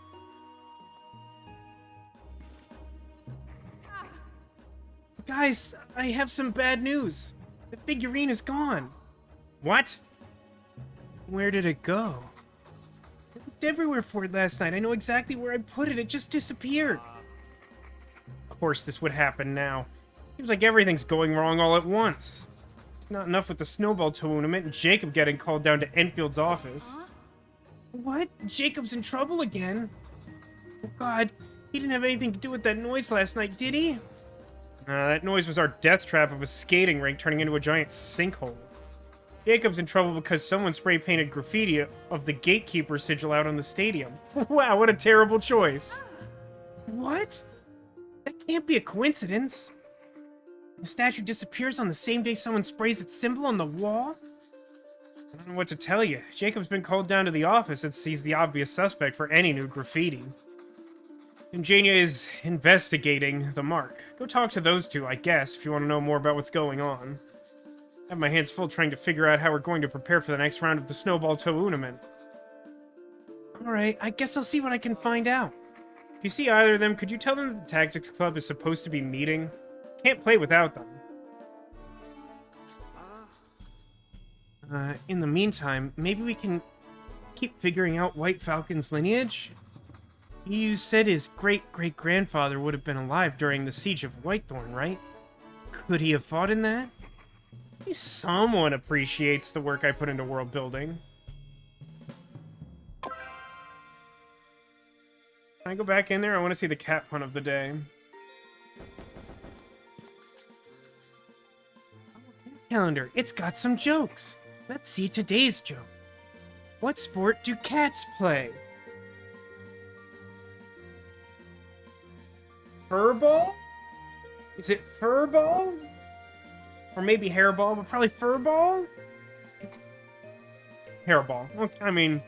Speaker 1: Guys, I have some bad news. The figurine is gone. What? Where did it go? I looked everywhere for it last night. I know exactly where I put it. It just disappeared. Of course this would happen now. Seems like everything's going wrong all at once. It's not enough with the snowball tournament and Jacob getting called down to Enfield's office. What? Jacob's in trouble again? Oh god, he didn't have anything to do with that noise last night, did he? That noise was our death trap of a skating rink turning into a giant sinkhole. Jacob's in trouble because someone spray-painted graffiti of the gatekeeper sigil out on the stadium. Wow, what a terrible choice. What? That can't be a coincidence. The statue disappears on the same day someone sprays its symbol on the wall? I don't know what to tell you. Jacob's been called down to the office since he's the obvious suspect for any new graffiti. Ingenia is investigating the mark. Go talk to those two, I guess, if you want to know more about what's going on. I have my hands full trying to figure out how we're going to prepare for the next round of the snowball tournament. Alright, I guess I'll see what I can find out. If you see either of them, could you tell them that the Tactics Club is supposed to be meeting? Can't play without them. In the meantime, maybe we can keep figuring out White Falcon's lineage? You said his great-great-grandfather would have been alive during the Siege of Whitethorn, right? Could he have fought in that? He somewhat appreciates the work I put into world building. Can I go back in there? I want to see the cat pun of the day. Calendar, it's got some jokes. Let's see today's joke. What sport do cats play? Furball? Is it Furball? Or maybe Hairball, but probably Furball? Hairball. Okay, I mean,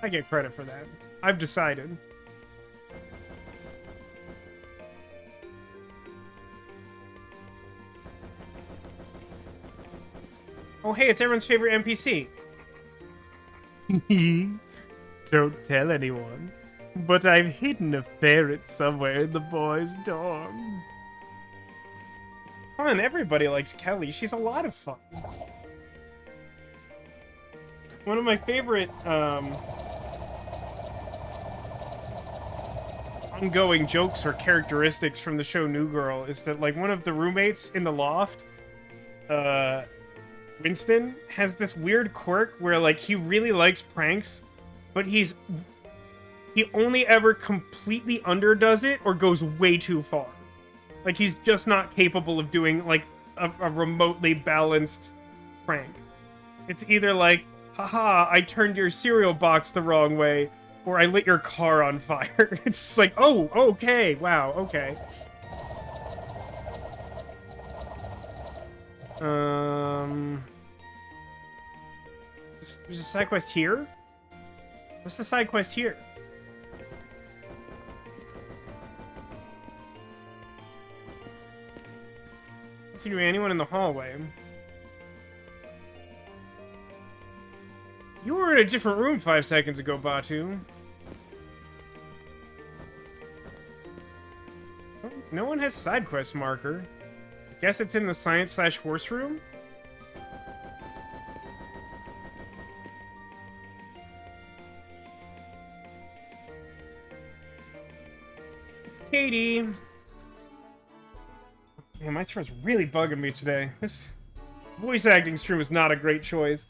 Speaker 1: I get credit for that. I've decided. Oh, hey, it's everyone's favorite NPC. Don't tell anyone. But I've hidden a ferret somewhere in the boys' dorm. Fun, everybody likes Kelly. She's a lot of fun. One of my favorite, ongoing jokes or characteristics from the show New Girl is that, like, one of the roommates in the loft, Winston, has this weird quirk where, like, he really likes pranks, but he only ever completely underdoes it or goes way too far. Like, he's just not capable of doing, like, a remotely balanced prank. It's either like, haha, I turned your cereal box the wrong way, or I lit your car on fire. It's like, oh, okay, wow, okay. There's a side quest here? What's the side quest here? I see anyone in the hallway. You were in a different room 5 seconds ago, Batu. Well, no one has side quest marker. I guess it's in the science/horse room? Katie! Man, my throat's really bugging me today. This voice acting stream is not a great choice.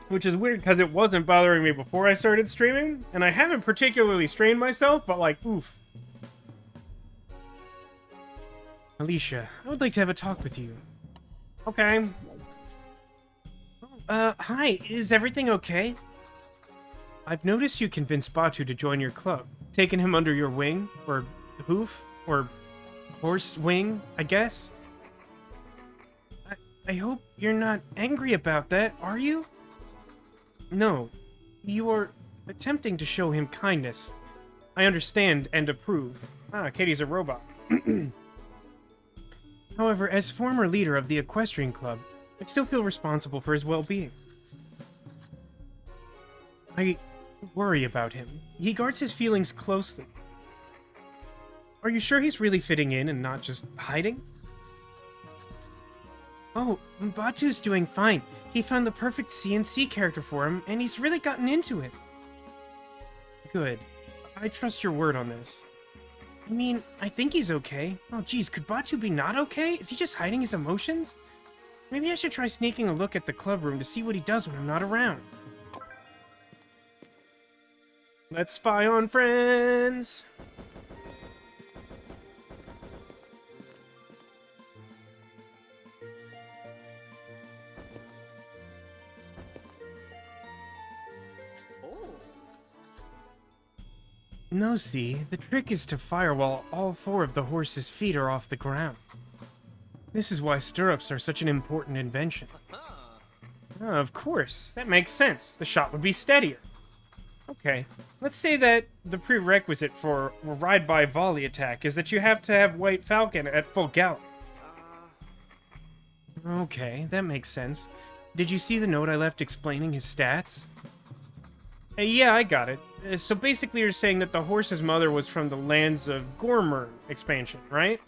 Speaker 1: Which is weird, because it wasn't bothering me before I started streaming, and I haven't particularly strained myself, but like, oof. Alicia, I would like to have a talk with you. Okay. Hi, is everything okay? I've noticed you convinced Batu to join your club, taking him under your wing, or hoof, or horse wing, I guess? I hope you're not angry about that, are you? No, you are attempting to show him kindness. I understand and approve. Ah, Katie's a robot. However, as former leader of the equestrian club, I still feel responsible for his well-being. I worry about him. He guards his feelings closely. Are you sure he's really fitting in and not just hiding? Oh, Batu's doing fine. He found the perfect CNC character for him, and he's really gotten into it. Good. I trust your word on this. I mean, I think he's okay. Oh, geez, could Batu be not okay? Is he just hiding his emotions? Maybe I should try sneaking a look at the club room to see what he does when I'm not around. Let's spy on friends! No, see, the trick is to fire while all 4 of the horse's feet are off the ground. This is why stirrups are such an important invention. Of course, that makes sense. The shot would be steadier. Okay, let's say that the prerequisite for a ride-by volley attack is that you have to have White Falcon at full gallop. Okay, that makes sense. Did you see the note I left explaining his stats? Yeah, I got it. So basically you're saying that the horse's mother was from the Lands of Gormer expansion, right?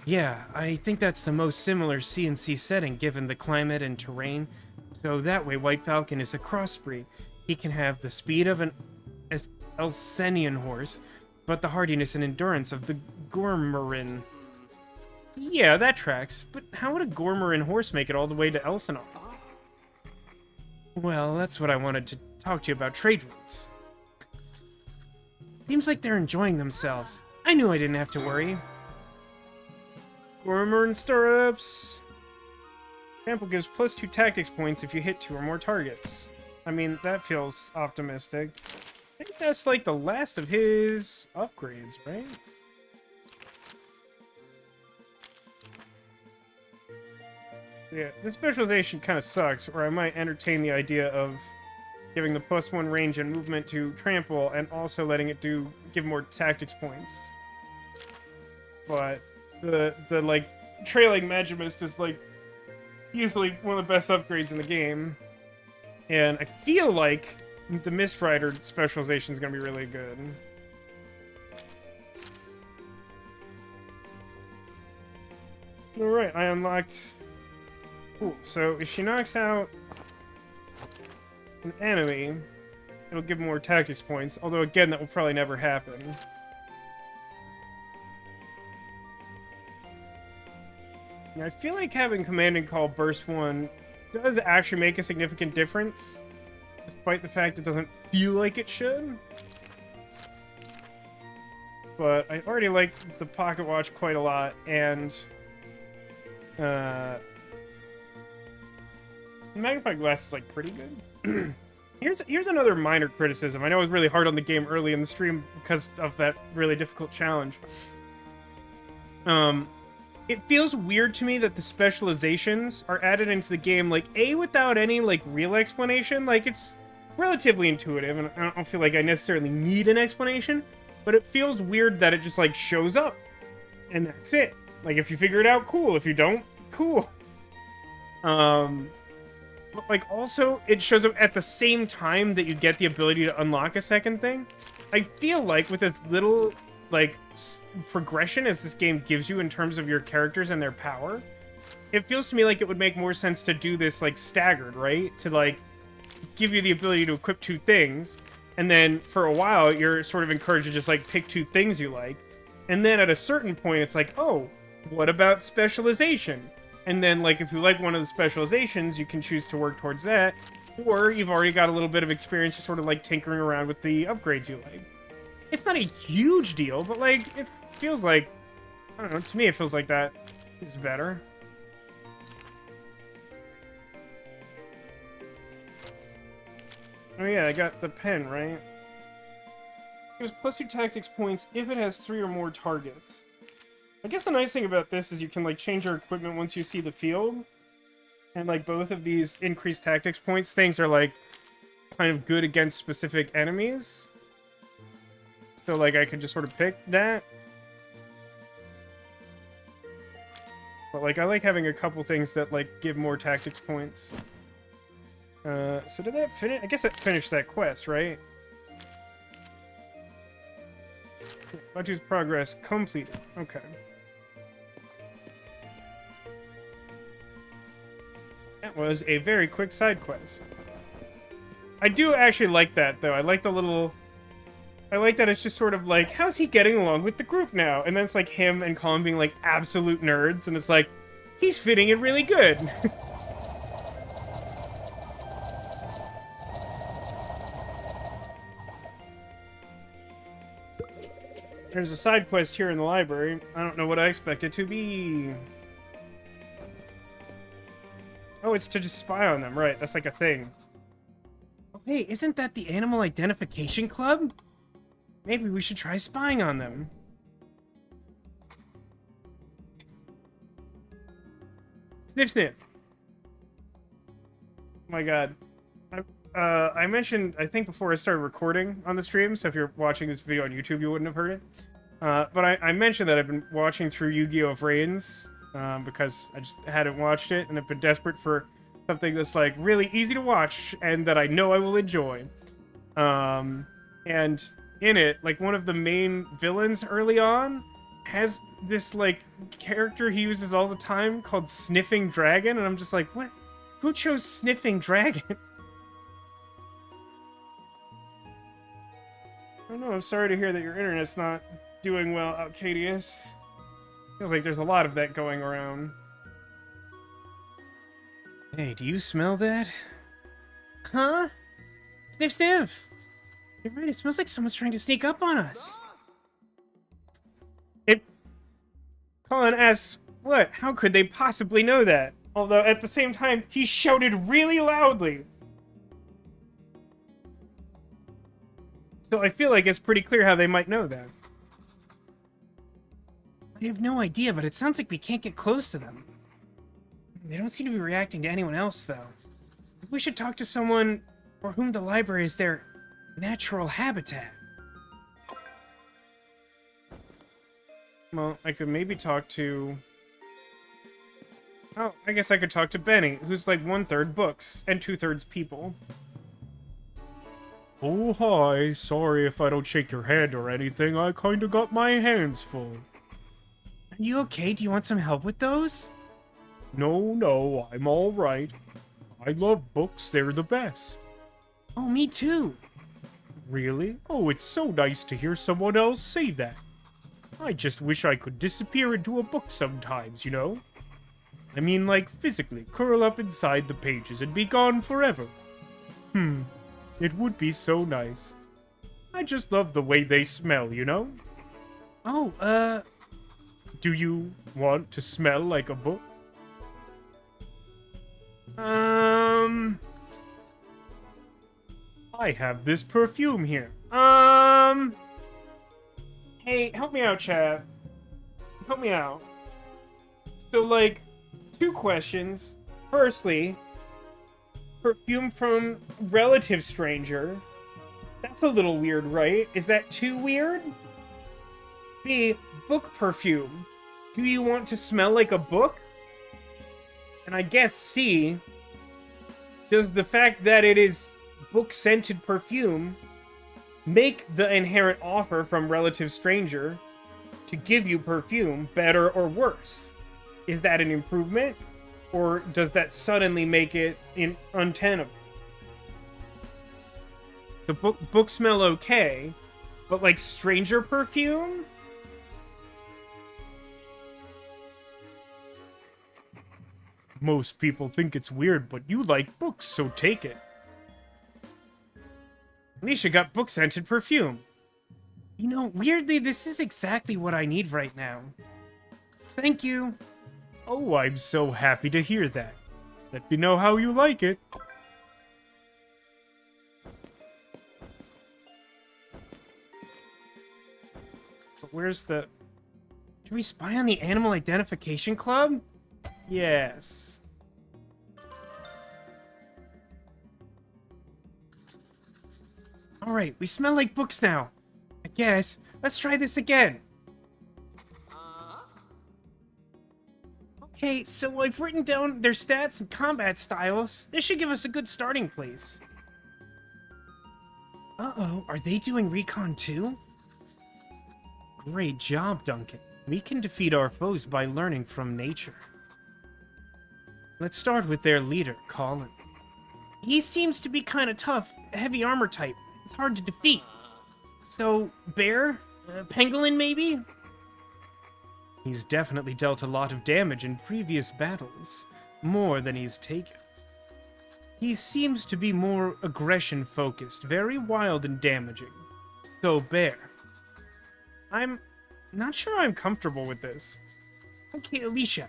Speaker 1: Yeah, I think that's the most similar CNC setting given the climate and terrain. So that way White Falcon is a crossbreed. He can have the speed of an Elsenian horse, but the hardiness and endurance of the Gormerin. Yeah, that tracks. But how would a Gormerin horse make it all the way to Elsinore? Well, that's what I wanted to talk to you about trade routes. Seems like they're enjoying themselves. I knew I didn't have to worry. Gormer and stirrups. Trample gives +2 tactics points if you hit 2 or more targets. I mean, that feels optimistic. I think that's like the last of his upgrades, right? Yeah, this specialization kind of sucks, or I might entertain the idea of giving the +1 range and movement to trample, and also letting it give more tactics points. But the like trailing Magimist is like easily one of the best upgrades in the game, and I feel like the Mist Rider specialization is gonna be really good. All right, I unlocked. Cool. So if she knocks out an enemy, it'll give more tactics points. Although again, that will probably never happen. Now, I feel like having Command and Call Burst 1 does actually make a significant difference, despite the fact it doesn't feel like it should. But I already like the Pocket Watch quite a lot, and the magnifying glass is like pretty good. Here's another minor criticism. I know I was really hard on the game early in the stream because of that really difficult challenge. It feels weird to me that the specializations are added into the game, like, without any, like, real explanation. Like, it's relatively intuitive, and I don't feel like I necessarily need an explanation, but it feels weird that it just, like, shows up, and that's it. Like, if you figure it out, cool. If you don't, cool. But, like, also, it shows up at the same time that you get the ability to unlock a second thing. I feel like with as little, like, progression as this game gives you in terms of your characters and their power, it feels to me like it would make more sense to do this, like, staggered, right? To, like, give you the ability to equip 2 things, and then for a while, you're sort of encouraged to just, like, pick 2 things you like. And then at a certain point, it's like, oh, what about specialization? And then, like, if you like one of the specializations, you can choose to work towards that. Or you've already got a little bit of experience just sort of, like, tinkering around with the upgrades you like. It's not a huge deal, but, like, it feels like... I don't know, to me it feels like that is better. Oh yeah, I got the pen, right? It gives +2 tactics points if it has 3 or more targets. I guess the nice thing about this is you can, like, change your equipment once you see the field. And, like, both of these increased tactics points things are, like, kind of good against specific enemies. So, like, I could just sort of pick that. But, like, I like having a couple things that, like, give more tactics points. So did that finish? I guess that finished that quest, right? Batu's progress completed. Okay. That was a very quick side quest. I do actually like that, though. I like the little... I like that it's just sort of like, how's he getting along with the group now? And then it's like him and Colin being like absolute nerds, and it's like, he's fitting in really good. There's a side quest here in the library. I don't know what I expect it to be. Oh, it's to just spy on them, right? That's like a thing. Oh, hey, isn't that the Animal Identification Club? Maybe we should try spying on them. Sniff, sniff. Oh my god. I mentioned, I think before I started recording on the stream, so if you're watching this video on YouTube, you wouldn't have heard it. But I mentioned that I've been watching through Yu-Gi-Oh! Vrains, because I just hadn't watched it, and I've been desperate for something that's, like, really easy to watch, and that I know I will enjoy. And in it, like, one of the main villains early on has this, like, character he uses all the time called Sniffing Dragon, and I'm just like, what? Who chose Sniffing Dragon? I don't know, I'm sorry to hear that your internet's not doing well, Alcadius. Feels like there's a lot of that going around. Hey, do you smell that? Huh? Sniff, sniff! You're right, it smells like someone's trying to sneak up on us. Colin asks, what? How could they possibly know that? Although, at the same time, he shouted really loudly. So I feel like it's pretty clear how they might know that.
Speaker 3: I have no idea, but it sounds like we can't get close to them. They don't seem to be reacting to anyone else, though. We should talk to someone for whom the library is their natural habitat.
Speaker 1: Well, I could maybe talk to... Oh, I guess I could talk to Benny, who's like 1/3 books and 2/3 people. Oh, hi. Sorry if I don't shake your hand or anything. I kinda got my hands full.
Speaker 3: Are you okay? Do you want some help with those?
Speaker 1: No, I'm alright. I love books, they're the best.
Speaker 3: Oh, me too.
Speaker 1: Really? Oh, it's so nice to hear someone else say that. I just wish I could disappear into a book sometimes, you know? I mean, like, physically, curl up inside the pages and be gone forever. It would be so nice. I just love the way they smell, you know?
Speaker 3: Oh,
Speaker 1: Do you want to smell like a book? I have this perfume here. Hey, help me out, chat. Help me out. So, like, 2 questions. Firstly, perfume from relative stranger. That's a little weird, right? Is that too weird? B, book perfume. Do you want to smell like a book? And I guess C, does the fact that it is book-scented perfume make the inherent offer from relative stranger to give you perfume better or worse? Is that an improvement? Or does that suddenly make it untenable? So book smell okay, but like stranger perfume? Most people think it's weird, but you like books, so take it. Alicia got book-scented perfume.
Speaker 3: you know, weirdly, this is exactly what I need right now. Thank you.
Speaker 1: Oh, I'm so happy to hear that. Let me know how you like it. But where's the...
Speaker 3: Should we spy on the Animal Identification Club?
Speaker 1: Yes.
Speaker 3: Alright, we smell like books now. I guess. Let's try this again. Okay, so I've written down their stats and combat styles. This should give us a good starting place. Uh-oh, are they doing recon too? Great job, Duncan. We can defeat our foes by learning from nature. Let's start with their leader, Colin. He seems to be kind of tough, heavy armor type. It's hard to defeat. So, bear? Pangolin, maybe? He's definitely dealt a lot of damage in previous battles. More than he's taken. He seems to be more aggression-focused, very wild and damaging. So, bear. I'm not sure I'm comfortable with this. Okay, Alicia.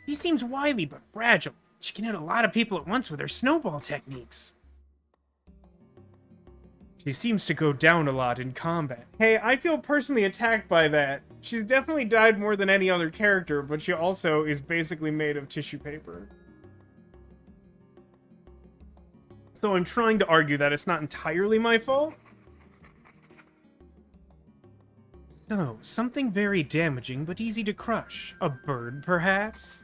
Speaker 3: She seems wily but fragile. She can hit a lot of people at once with her snowball techniques.
Speaker 1: She seems to go down a lot in combat. Hey, I feel personally attacked by that. She's definitely died more than any other character, but she also is basically made of tissue paper. So I'm trying to argue that it's not entirely my fault.
Speaker 3: So, something very damaging but easy to crush. A bird, perhaps?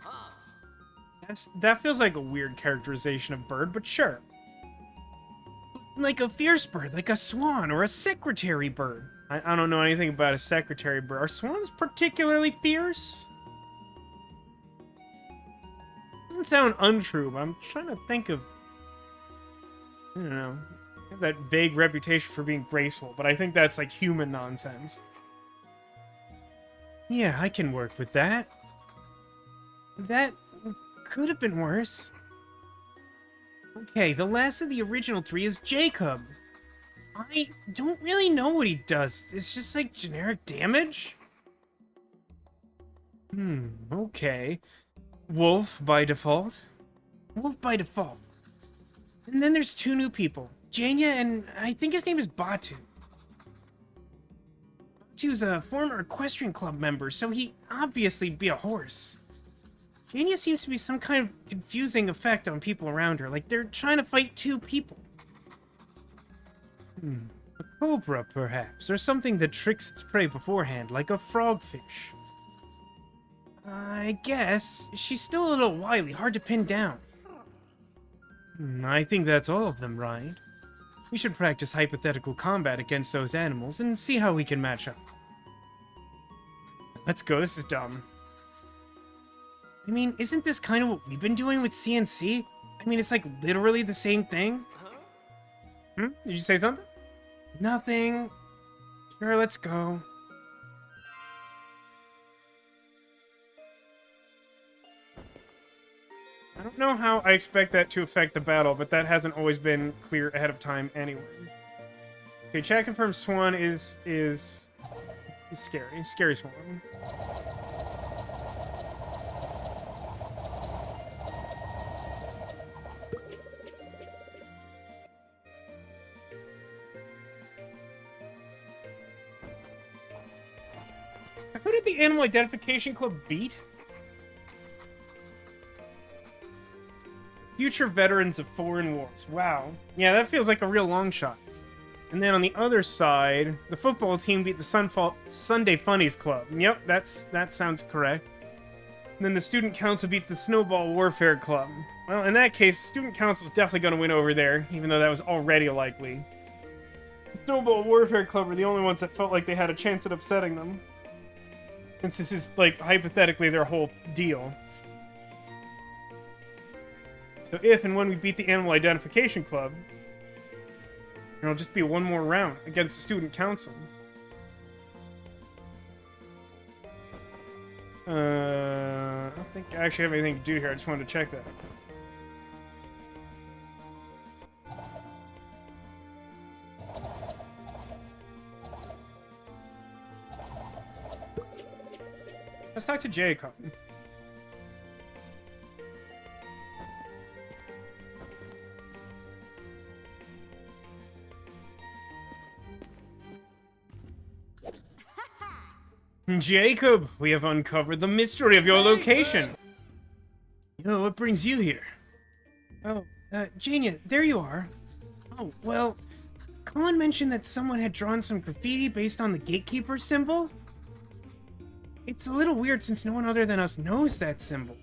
Speaker 1: That feels like a weird characterization of bird, but sure.
Speaker 3: Like a fierce bird, like a swan or a secretary bird.
Speaker 1: I don't know anything about a secretary bird. Are swans particularly fierce? Doesn't sound untrue, but I'm trying to think of... I don't know. They have that vague reputation for being graceful, but I think that's like human nonsense.
Speaker 3: Yeah, I can work with that. That could have been worse. Okay, the last of the original 3 is Jacob. I don't really know what he does. It's just like generic damage?
Speaker 1: Okay. Wolf by default?
Speaker 3: Wolf by default. And then there's 2 new people. Janya and I think his name is Batu. Two's a former equestrian club member, so he obviously be a horse. Jania seems to be some kind of confusing effect on people around her, like they're trying to fight two people. A cobra, perhaps, or something that tricks its prey beforehand, like a frogfish. I guess. She's still a little wily, hard to pin down. I think that's all of them, right? We should practice hypothetical combat against those animals and see how we can match up.
Speaker 1: Let's go, this is dumb.
Speaker 3: I mean, isn't this kind of what we've been doing with CNC? I mean, it's like literally the same thing.
Speaker 1: Did you say something?
Speaker 3: Nothing. Sure, let's go.
Speaker 1: I don't know how I expect that to affect the battle, but that hasn't always been clear ahead of time anyway. Okay, chat confirms Swan is scary. Scary Swan. Who did the Animal Identification Club beat? Future veterans of foreign wars. Wow. Yeah, that feels like a real long shot. And then on the other side, the football team beat the Sunday Funnies Club. Yep, that sounds correct. And then the Student Council beat the Snowball Warfare Club. Well, in that case, Student Council's definitely going to win over there, even though that was already likely. The Snowball Warfare Club were the only ones that felt like they had a chance at upsetting them. Since this is, like, hypothetically their whole deal. So if and when we beat the Animal Identification Club, it'll just be one more round against the Student Council. I don't think I actually have anything to do here. I just wanted to check that. Let's talk to Jacob. Jacob, we have uncovered the mystery of your location.
Speaker 3: Yo, what brings you here? Oh, Jania, there you are. Oh, well, Colin mentioned that someone had drawn some graffiti based on the gatekeeper symbol. It's a little weird since no one other than us knows that symbol.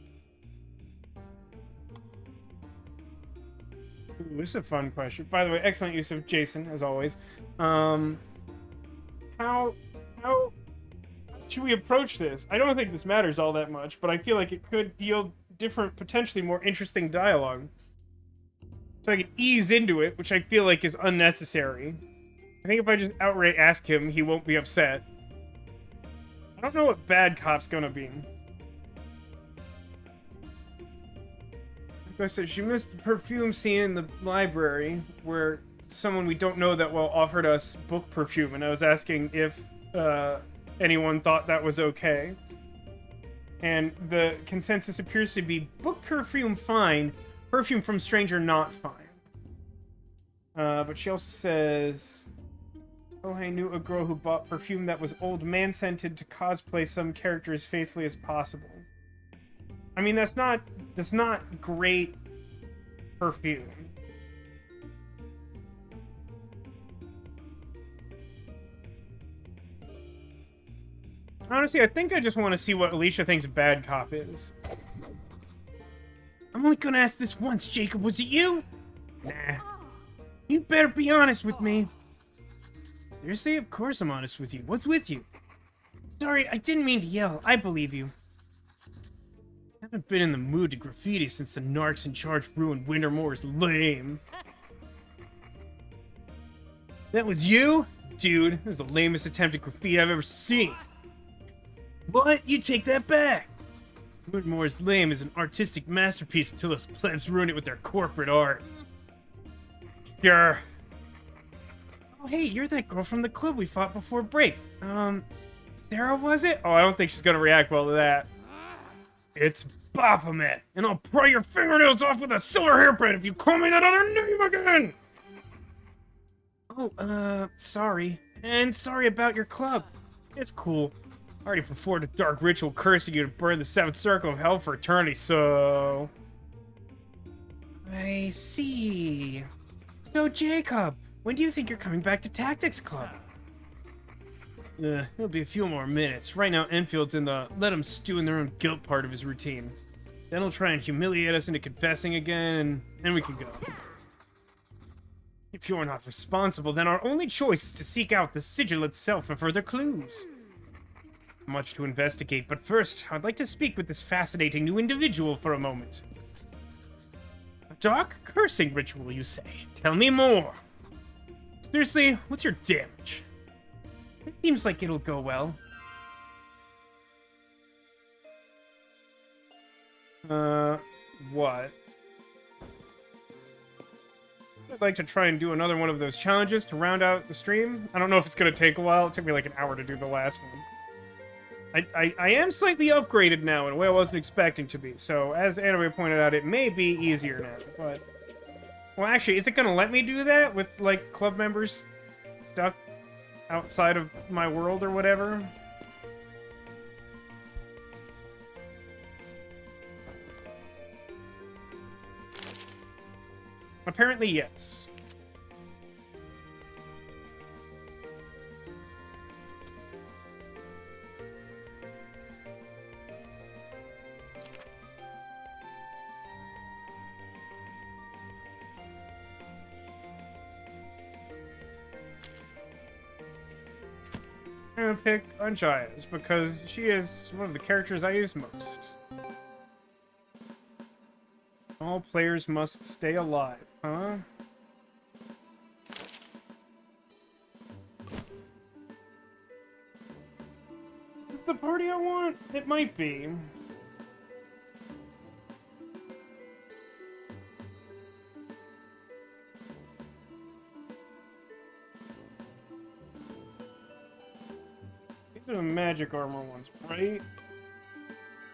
Speaker 1: Ooh, this is a fun question. By the way, excellent use of Jason, as always. How should we approach this? I don't think this matters all that much, but I feel like it could yield different, potentially more interesting dialogue. So I can ease into it, which I feel like is unnecessary. I think if I just outright ask him, he won't be upset. I don't know what bad cop's gonna be. Like I said, she missed the perfume scene in the library, where someone we don't know that well offered us book perfume, and I was asking if, anyone thought that was okay. And the consensus appears to be book perfume fine, perfume from stranger not fine. But she also says, oh, I knew a girl who bought perfume that was old man scented to cosplay some character as faithfully as possible. I mean, that's not great perfume. Honestly, I think I just want to see what Alicia thinks bad cop is.
Speaker 3: I'm only gonna ask this once, Jacob. Was it you? Nah. You better be honest with me.
Speaker 1: Seriously? Of course I'm honest with you. What's with you?
Speaker 3: Sorry, I didn't mean to yell. I believe you.
Speaker 1: I haven't been in the mood to graffiti since the narcs in charge ruined Wintermoor is lame. That was you? Dude, this is the lamest attempt at graffiti I've ever seen.
Speaker 3: What? You take that back.
Speaker 1: Wintermoor's lame is an artistic masterpiece until those plebs ruin it with their corporate art. Sure.
Speaker 3: Oh, hey, you're that girl from the club we fought before break. Sarah, was it?
Speaker 1: Oh, I don't think she's gonna react well to that. It's Baphomet, and I'll pry your fingernails off with a silver hairpin if you call me that other name again!
Speaker 3: Oh, sorry. And sorry about your club.
Speaker 1: It's cool. I already performed a dark ritual cursing you to burn the seventh circle of hell for eternity, so...
Speaker 3: I see. So, Jacob, when do you think you're coming back to Tactics Club?
Speaker 1: It'll be a few more minutes. Right now, Enfield's in the let them stew in their own guilt part of his routine. Then he'll try and humiliate us into confessing again, and then we can go. If you're not responsible, then our only choice is to seek out the sigil itself for further clues. Much to investigate, but first, I'd like to speak with this fascinating new individual for a moment. A dark cursing ritual, you say? Tell me more. Seriously, what's your damage?
Speaker 3: It seems like it'll go well.
Speaker 1: What? I'd like to try and do another one of those challenges to round out the stream. I don't know if it's gonna take a while. It took me like an hour to do the last one. I am slightly upgraded now in a way I wasn't expecting to be. So, as Anime pointed out, it may be easier now. But, well, actually, is it gonna let me do that with, like, club members stuck outside of my world or whatever? Apparently, yes. I'm gonna pick Untitled because she is one of the characters I use most. All players must stay alive, huh? Is this the party I want? It might be. These are the magic armor ones, right?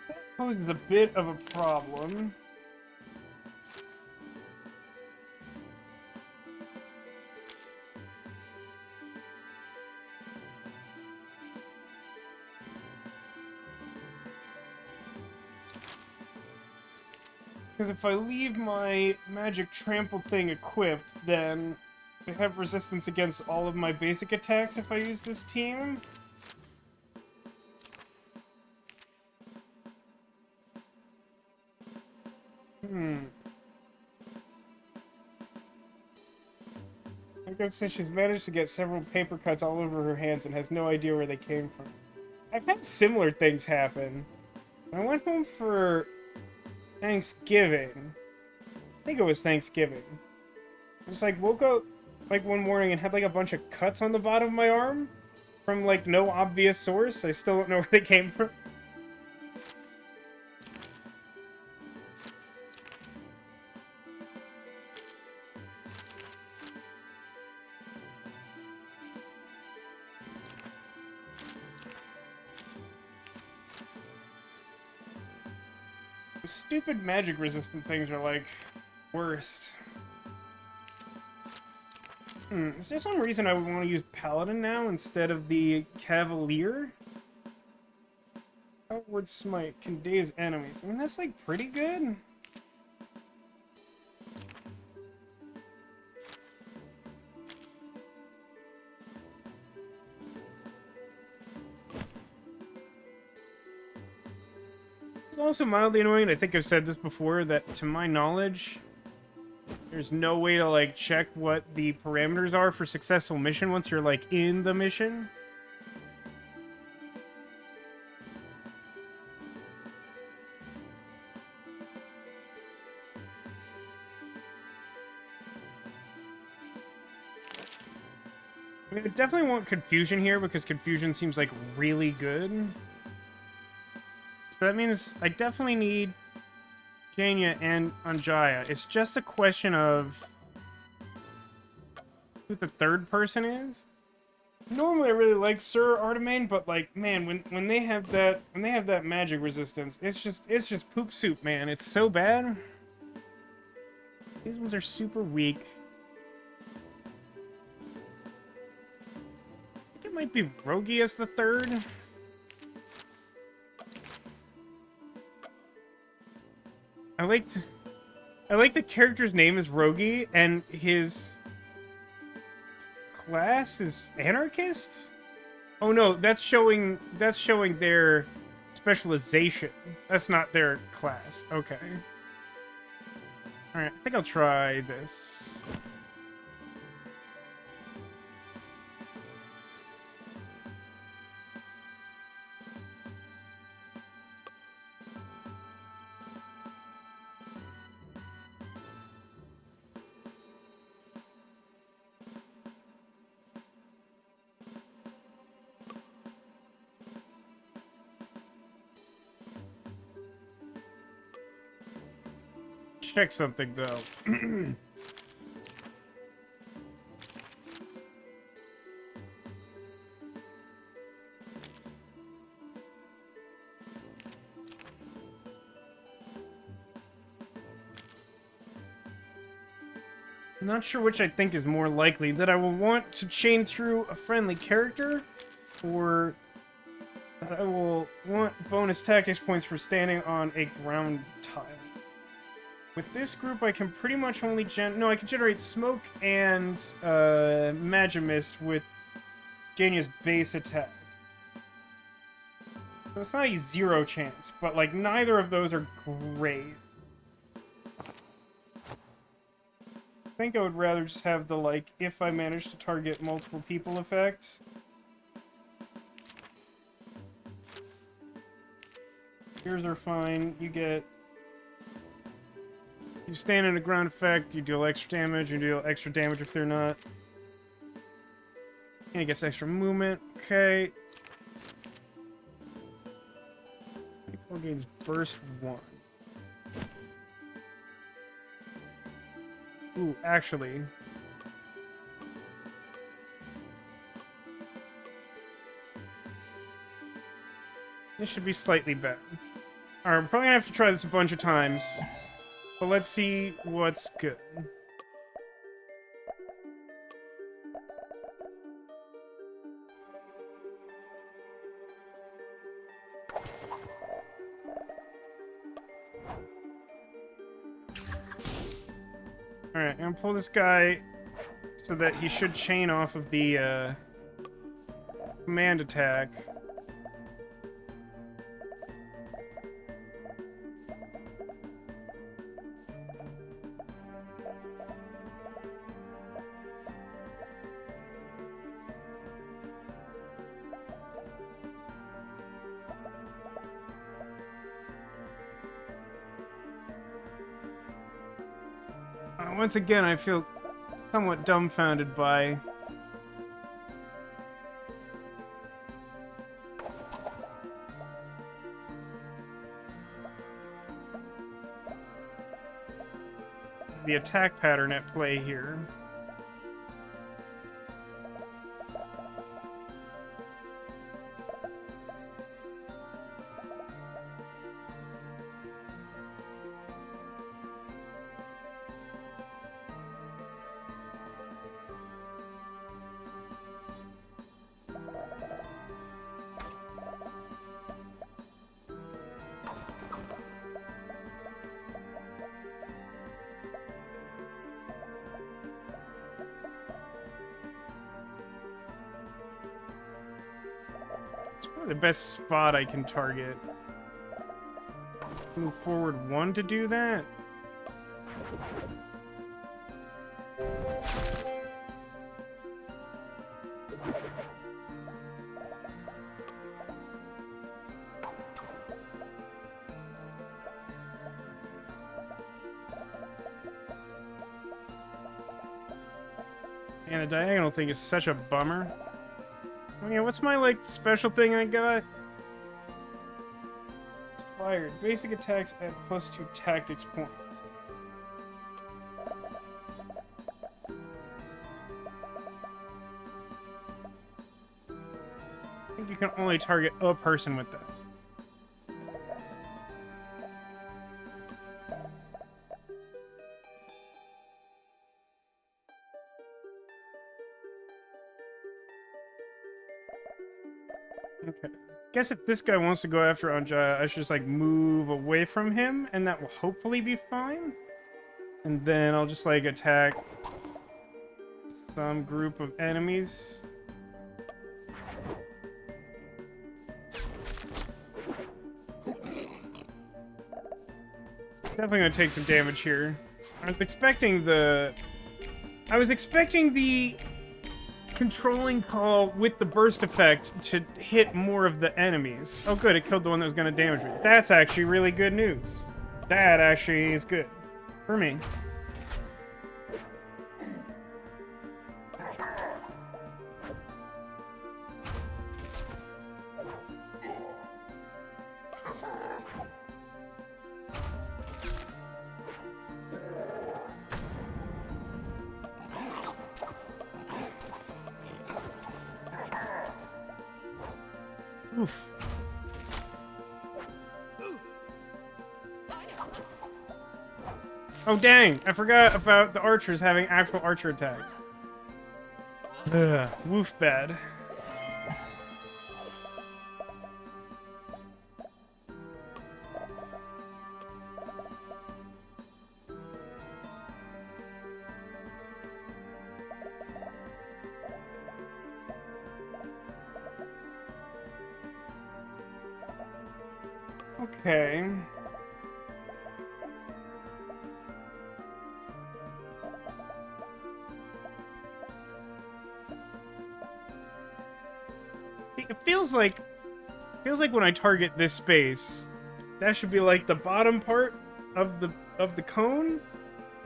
Speaker 1: That poses a bit of a problem. Because if I leave my magic trample thing equipped, then I have resistance against all of my basic attacks if I use this team. I'm gonna say she's managed to get several paper cuts all over her hands and has no idea where they came from. I've had similar things happen. I went home for Thanksgiving. I think it was Thanksgiving. I just like woke up like one morning and had like a bunch of cuts on the bottom of my arm from like no obvious source. I still don't know where they came from. Stupid magic resistant things are like worst. Is there some reason I would want to use Paladin now instead of the Cavalier? Outward Smite can daze enemies. I mean, that's like pretty good. It's also mildly annoying. I think I've said this before, that to my knowledge, there's no way to like check what the parameters are for successful mission once you're like in the mission. I mean, I definitely want confusion here because confusion seems like really good. So that means I definitely need Janya and Anjaya. It's just a question of who the third person is. Normally I really like Sir Artemain, but like, man, when they have that magic resistance, it's just poop soup, man. It's so bad. These ones are super weak. it might be Rogi as the third. I like the character's name is Rogi, and his class is Anarchist? Oh no, that's showing their specialization. That's not their class. Okay. Alright, I think I'll try this. Check something though. I'm not sure which I think is more likely, that I will want to chain through a friendly character, or that I will want bonus tactics points for standing on a ground tile. With this group, I can pretty much only I can generate smoke and Magimist with Jania's base attack. So it's not a 0 chance, but like neither of those are great. I think I would rather just have the like, if I manage to target multiple people effect. Yours are fine. You stand in a ground effect, you deal extra damage, you deal extra damage if they're not. And it gets extra movement. Okay. It gains burst 1. Ooh, actually. This should be slightly better. Alright, we're probably gonna have to try this a bunch of times. But let's see what's good. Alright, I'm gonna pull this guy so that he should chain off of the command attack. Once again, I feel somewhat dumbfounded by the attack pattern at play here. It's probably the best spot I can target. Move forward 1 to do that. And the diagonal thing is such a bummer. Oh yeah, what's my, like, special thing I got? Inspired. Basic attacks at +2 tactics points. I think you can only target a person with that. Okay. Guess if this guy wants to go after Anja, I should just like move away from him, and that will hopefully be fine. And then I'll just like attack some group of enemies. Definitely gonna take some damage here. I was expecting the controlling call with the burst effect to hit more of the enemies. Oh good, it killed the one that was gonna damage me. That's actually really good news. That actually is good. For me. Oof. Oh dang, I forgot about the archers having actual archer attacks. Ugh, woof bad. Okay. See, it feels like when I target this space, that should be like the bottom part of the cone,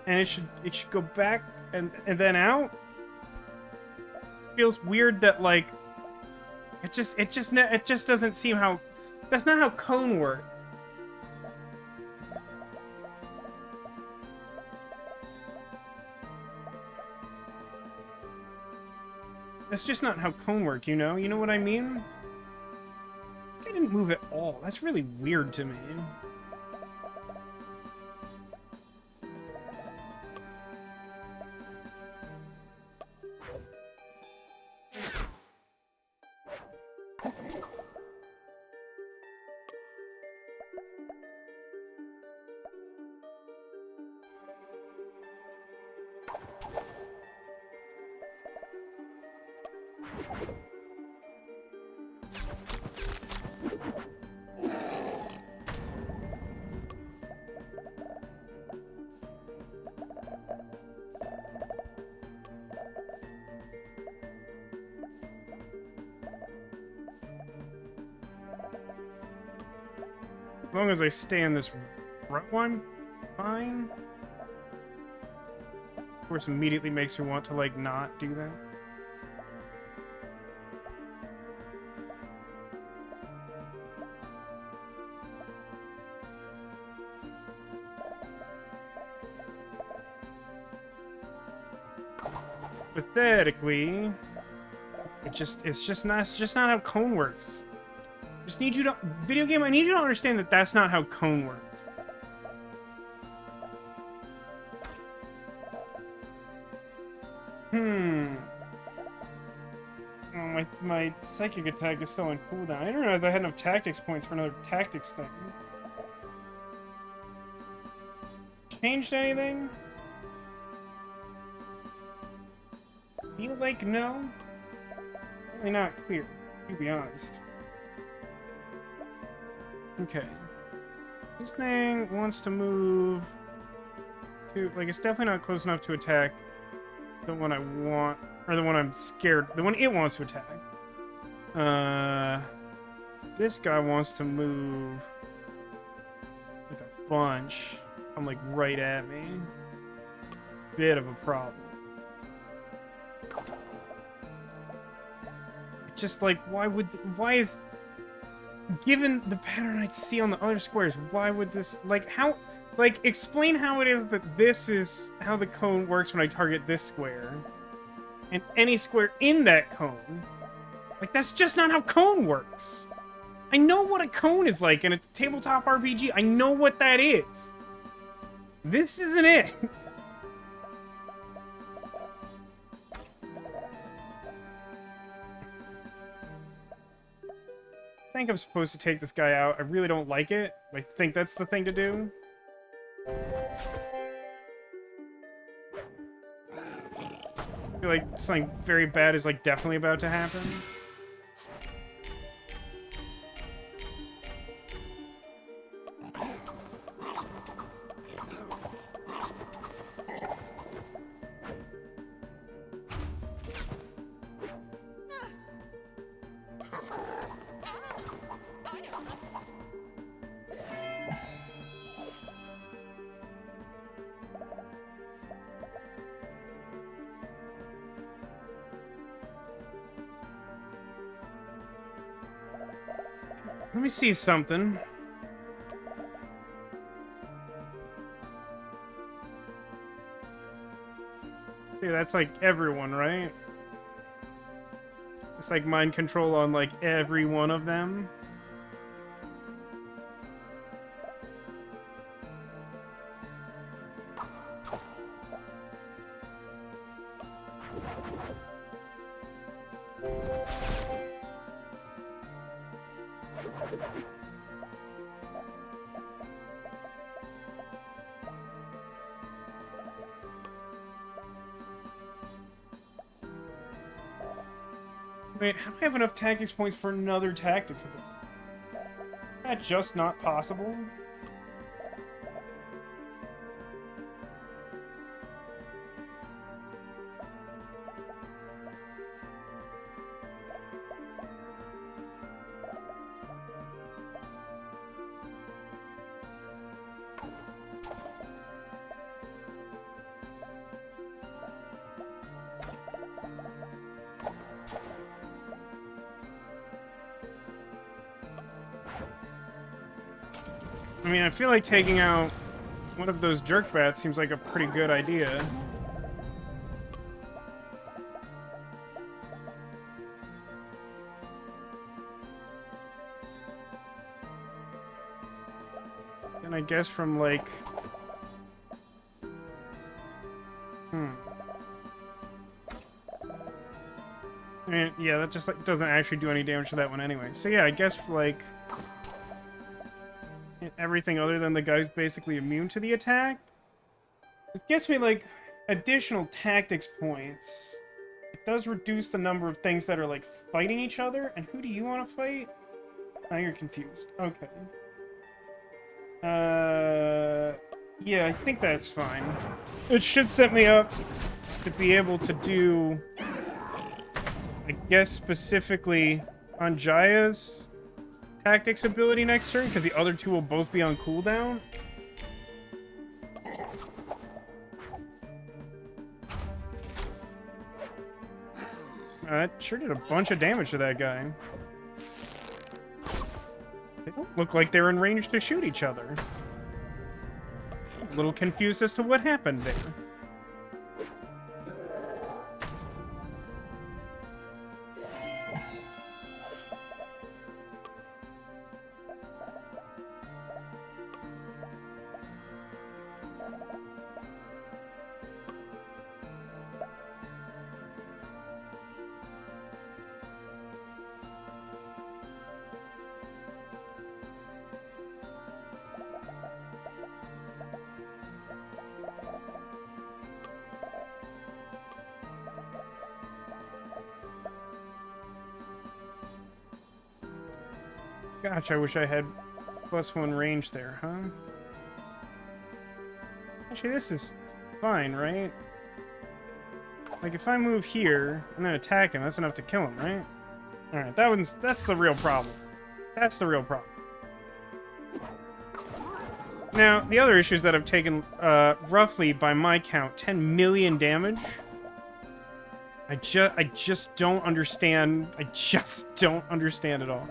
Speaker 1: and it should go back and then out. Feels weird that like it just doesn't seem how. That's not how cone works. That's just not how cone work, you know? You know what I mean? This guy didn't move at all. That's really weird to me. As long as I stay in this row, I'm fine. Of course, immediately makes me want to, like, not do that. Pathetically, it's just not how cone works. Just need you to video game. I need you to understand that that's not how cone works. Oh, my psychic attack is still on cooldown. I didn't realize I had enough tactics points for another tactics thing. Changed anything? Feel like no? Really not clear, to be honest. Okay. This thing wants to move to, like, it's definitely not close enough to attack the one I want, or the one I'm scared, the one it wants to attack. This guy wants to move like a bunch. I'm like right at me. Bit of a problem. Just like, why is, given the pattern I see on the other squares, why would this, like, how, like, explain how it is that this is how the cone works when I target this square, and any square in that cone. Like, that's just not how cone works. I know what a cone is like in a tabletop RPG. I know what that is. This isn't it. I think I'm supposed to take this guy out. I really don't like it. I think that's the thing to do. I feel like something very bad is like definitely about to happen. Let me see something. See, that's like everyone, right? It's like mind control on like every one of them. Wait, how do I have enough tactics points for another tactics? Is that just not possible? I mean, I feel like taking out one of those jerk bats seems like a pretty good idea. And I guess from like... I mean, yeah, that just like doesn't actually do any damage to that one anyway. So yeah, I guess like... everything other than the guy who's basically immune to the attack. It gives me, like, additional tactics points. It does reduce the number of things that are, like, fighting each other. And who do you want to fight? Now you're confused. Okay. Yeah, I think that's fine. It should set me up to be able to do, I guess, specifically on Jaya's tactics ability next turn, because the other two will both be on cooldown. That sure did a bunch of damage to that guy. They don't look like they're in range to shoot each other. A little confused as to what happened there. Gosh, I wish I had +1 range there, huh? Actually, this is fine, right? Like, if I move here and then attack him, that's enough to kill him, right? Alright, that's the real problem. That's the real problem. Now, the other issue is that I've taken, roughly, by my count, 10 million damage. I just don't understand. I just don't understand at all.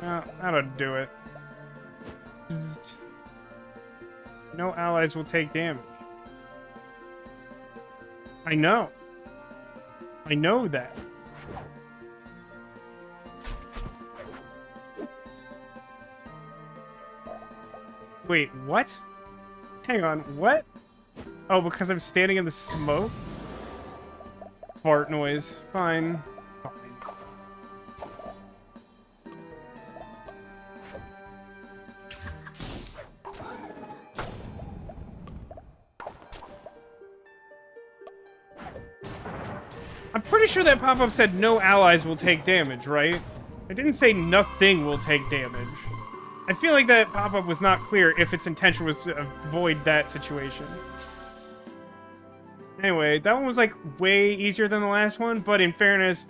Speaker 1: That ought to do it. No allies will take damage. I know. I know that. Wait, what? Hang on, what? Oh, because I'm standing in the smoke? fart noise. Fine. Fine. I'm pretty sure that pop-up said no allies will take damage, right? It didn't say nothing will take damage. I feel like that pop-up was not clear if its intention was to avoid that situation. Anyway, that one was, like, way easier than the last one, but in fairness,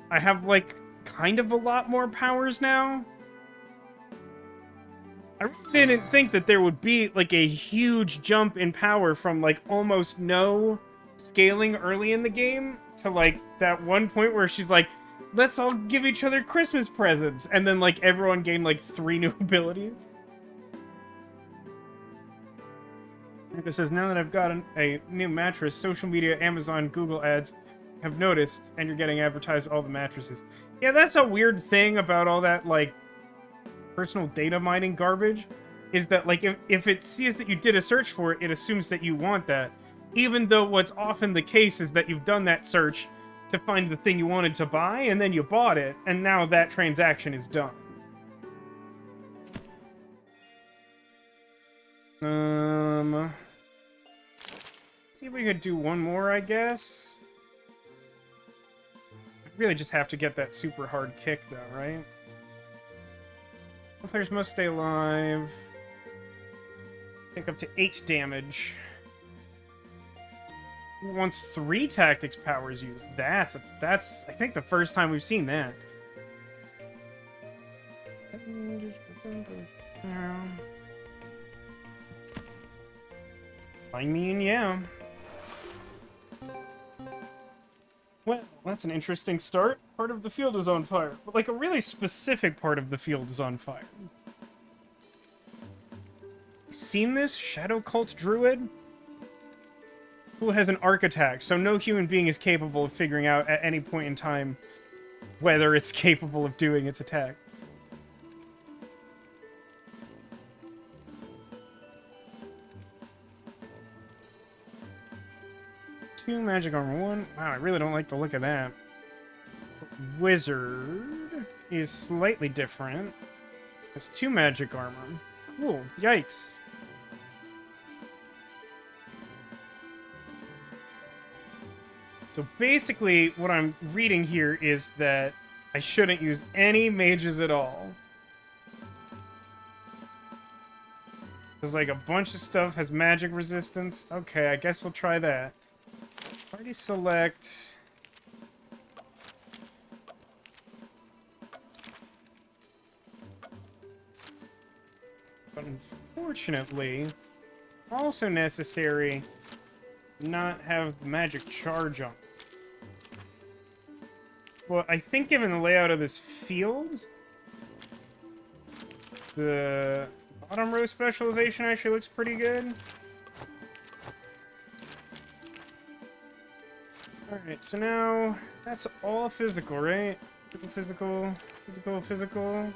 Speaker 1: I have, like, kind of a lot more powers now. I really didn't think that there would be, like, a huge jump in power from, like, almost no scaling early in the game to, like, that one point where she's like, let's all give each other Christmas presents, and then, like, everyone gained, like, 3 new abilities. It says, now that I've got a new mattress, social media, Amazon, Google ads have noticed, and you're getting advertised all the mattresses. Yeah, that's a weird thing about all that, like, personal data mining garbage, is that, like, if it sees that you did a search for it, it assumes that you want that. Even though what's often the case is that you've done that search to find the thing you wanted to buy, and then you bought it, and now that transaction is done. See if we could do one more, I guess. I really just have to get that super hard kick, though, right? All players must stay alive. Take up to 8 damage. Once 3 tactics powers used. That's I think the first time we've seen that. I mean, yeah. Well, that's an interesting start. Part of the field is on fire. But, like, a really specific part of the field is on fire. Seen this? Shadow Cult Druid? Who has an arc attack, so no human being is capable of figuring out at any point in time whether it's capable of doing its attack. Two magic armor, 1. Wow, I really don't like the look of that. Wizard is slightly different. Has 2 magic armor. Cool. Yikes. So basically, what I'm reading here is that I shouldn't use any mages at all. Because, like, a bunch of stuff has magic resistance. Okay, I guess we'll try that. Party select. But unfortunately, it's also necessary to not have the magic charge on. Well, I think given the layout of this field, the bottom row specialization actually looks pretty good. Alright, so now that's all physical, right? Physical, physical, physical.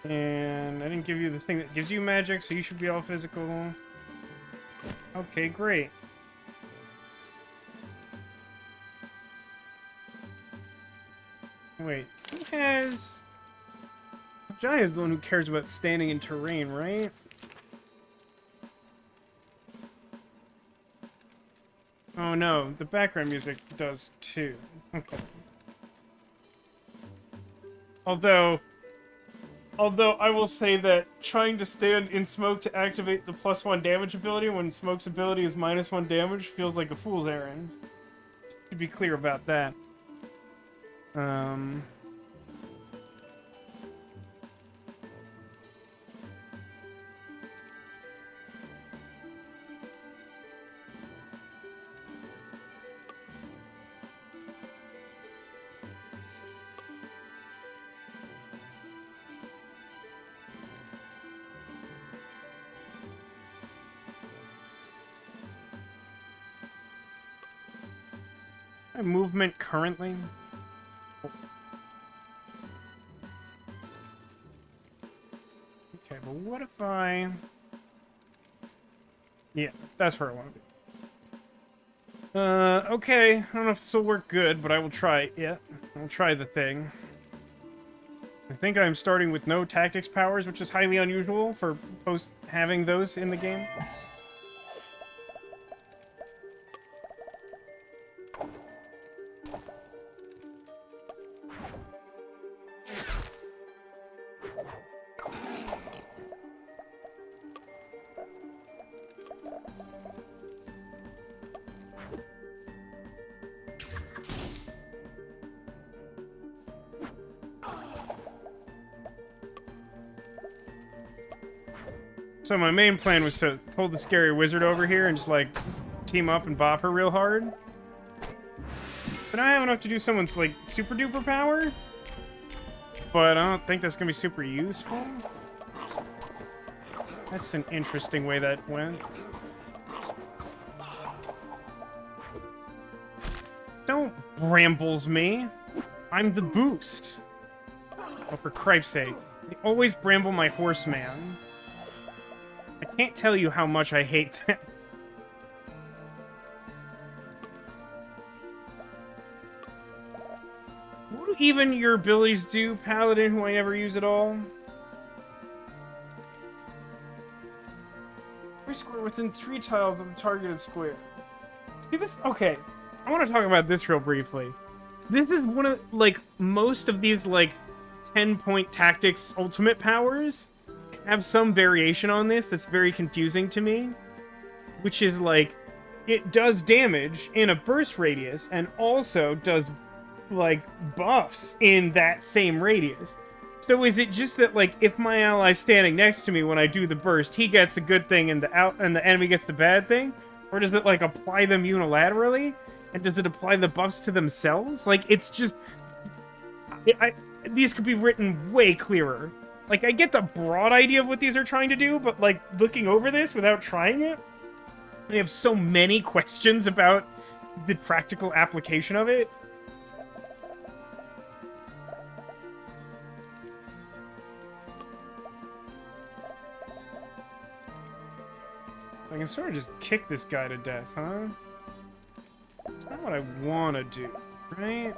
Speaker 1: And I didn't give you this thing that gives you magic, so you should be all physical. Okay, great. Wait, who has... Jai is the one who cares about standing in terrain, right? Oh no, the background music does too. Okay. Although I will say that trying to stand in smoke to activate the +1 damage ability when smoke's ability is -1 damage feels like a fool's errand. To be clear about that. Movement currently? Okay, but what if I... Yeah, that's where I want to be. Okay. I don't know if this will work good, but I will try. Yeah, I'll try the thing. I think I'm starting with no tactics powers, which is highly unusual for post having those in the game. So my main plan was to pull the scary wizard over here and just, like, team up and bop her real hard. So now I have enough to do someone's, like, super duper power. But I don't think that's gonna be super useful. That's an interesting way that went. Don't brambles me. I'm the boost. Oh, for Cripe's sake. They always bramble my horseman. I can't tell you how much I hate that. What do even your abilities do, Paladin, who I never use at all? Every square within 3 tiles of the targeted square. See this? Okay, I want to talk about this real briefly. This is one of, like, most of these, like, 10-point tactics ultimate powers have some variation on this that's very confusing to me. Which is, like, it does damage in a burst radius and also does, like, buffs in that same radius. So is it just that, like, if my ally's standing next to me when I do the burst, he gets a good thing and the enemy gets the bad thing? Or does it, like, apply them unilaterally? And does it apply the buffs to themselves? Like, it's just... these could be written way clearer. Like, I get the broad idea of what these are trying to do, but, like, looking over this without trying it, I have so many questions about the practical application of it. I can sort of just kick this guy to death, huh? That's not what I want to do, right?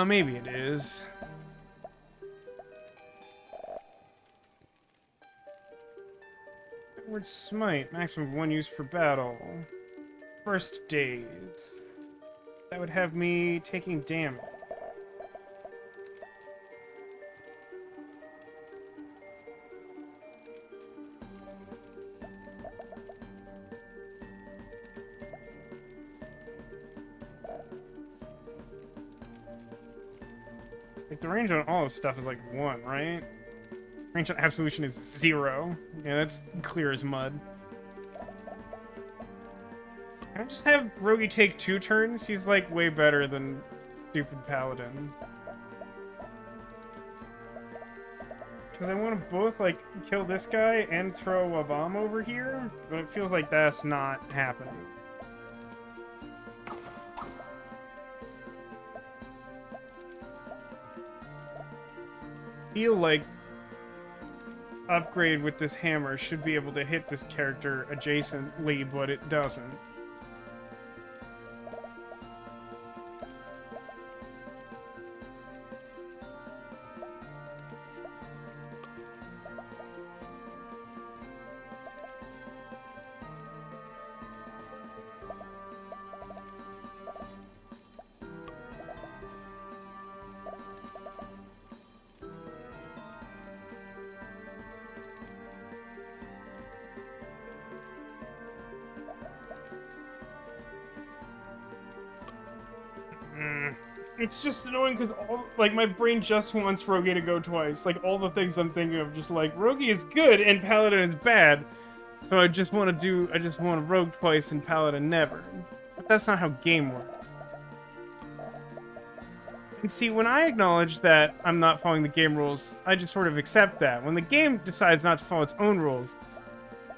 Speaker 1: Maybe it is. Word smite, maximum of 1 use per battle. First days. That would have me taking damage. Like, the range on all this stuff is like 1, right? Range on Absolution is 0. Yeah, that's clear as mud. Can I just have Rogi take 2 turns? He's, like, way better than stupid Paladin. Because I want to both, like, kill this guy and throw a bomb over here, but it feels like that's not happening. Feel like upgrade with this hammer should be able to hit this character adjacently, but it doesn't. It's just annoying because all, like, my brain just wants Rogi to go twice. Like, all the things I'm thinking of, just like, Rogi is good and Paladin is bad. So I just want to Rogue twice and Paladin never. But that's not how game works. And see, when I acknowledge that I'm not following the game rules, I just sort of accept that. When the game decides not to follow its own rules,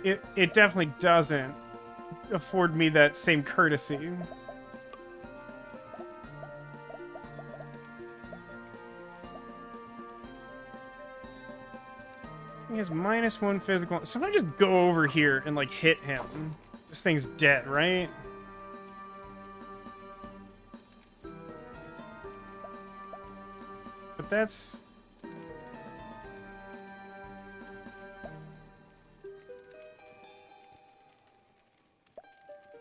Speaker 1: it definitely doesn't afford me that same courtesy. He has -1 physical. So if I just go over here and, like, hit him, this thing's dead, right? But that's...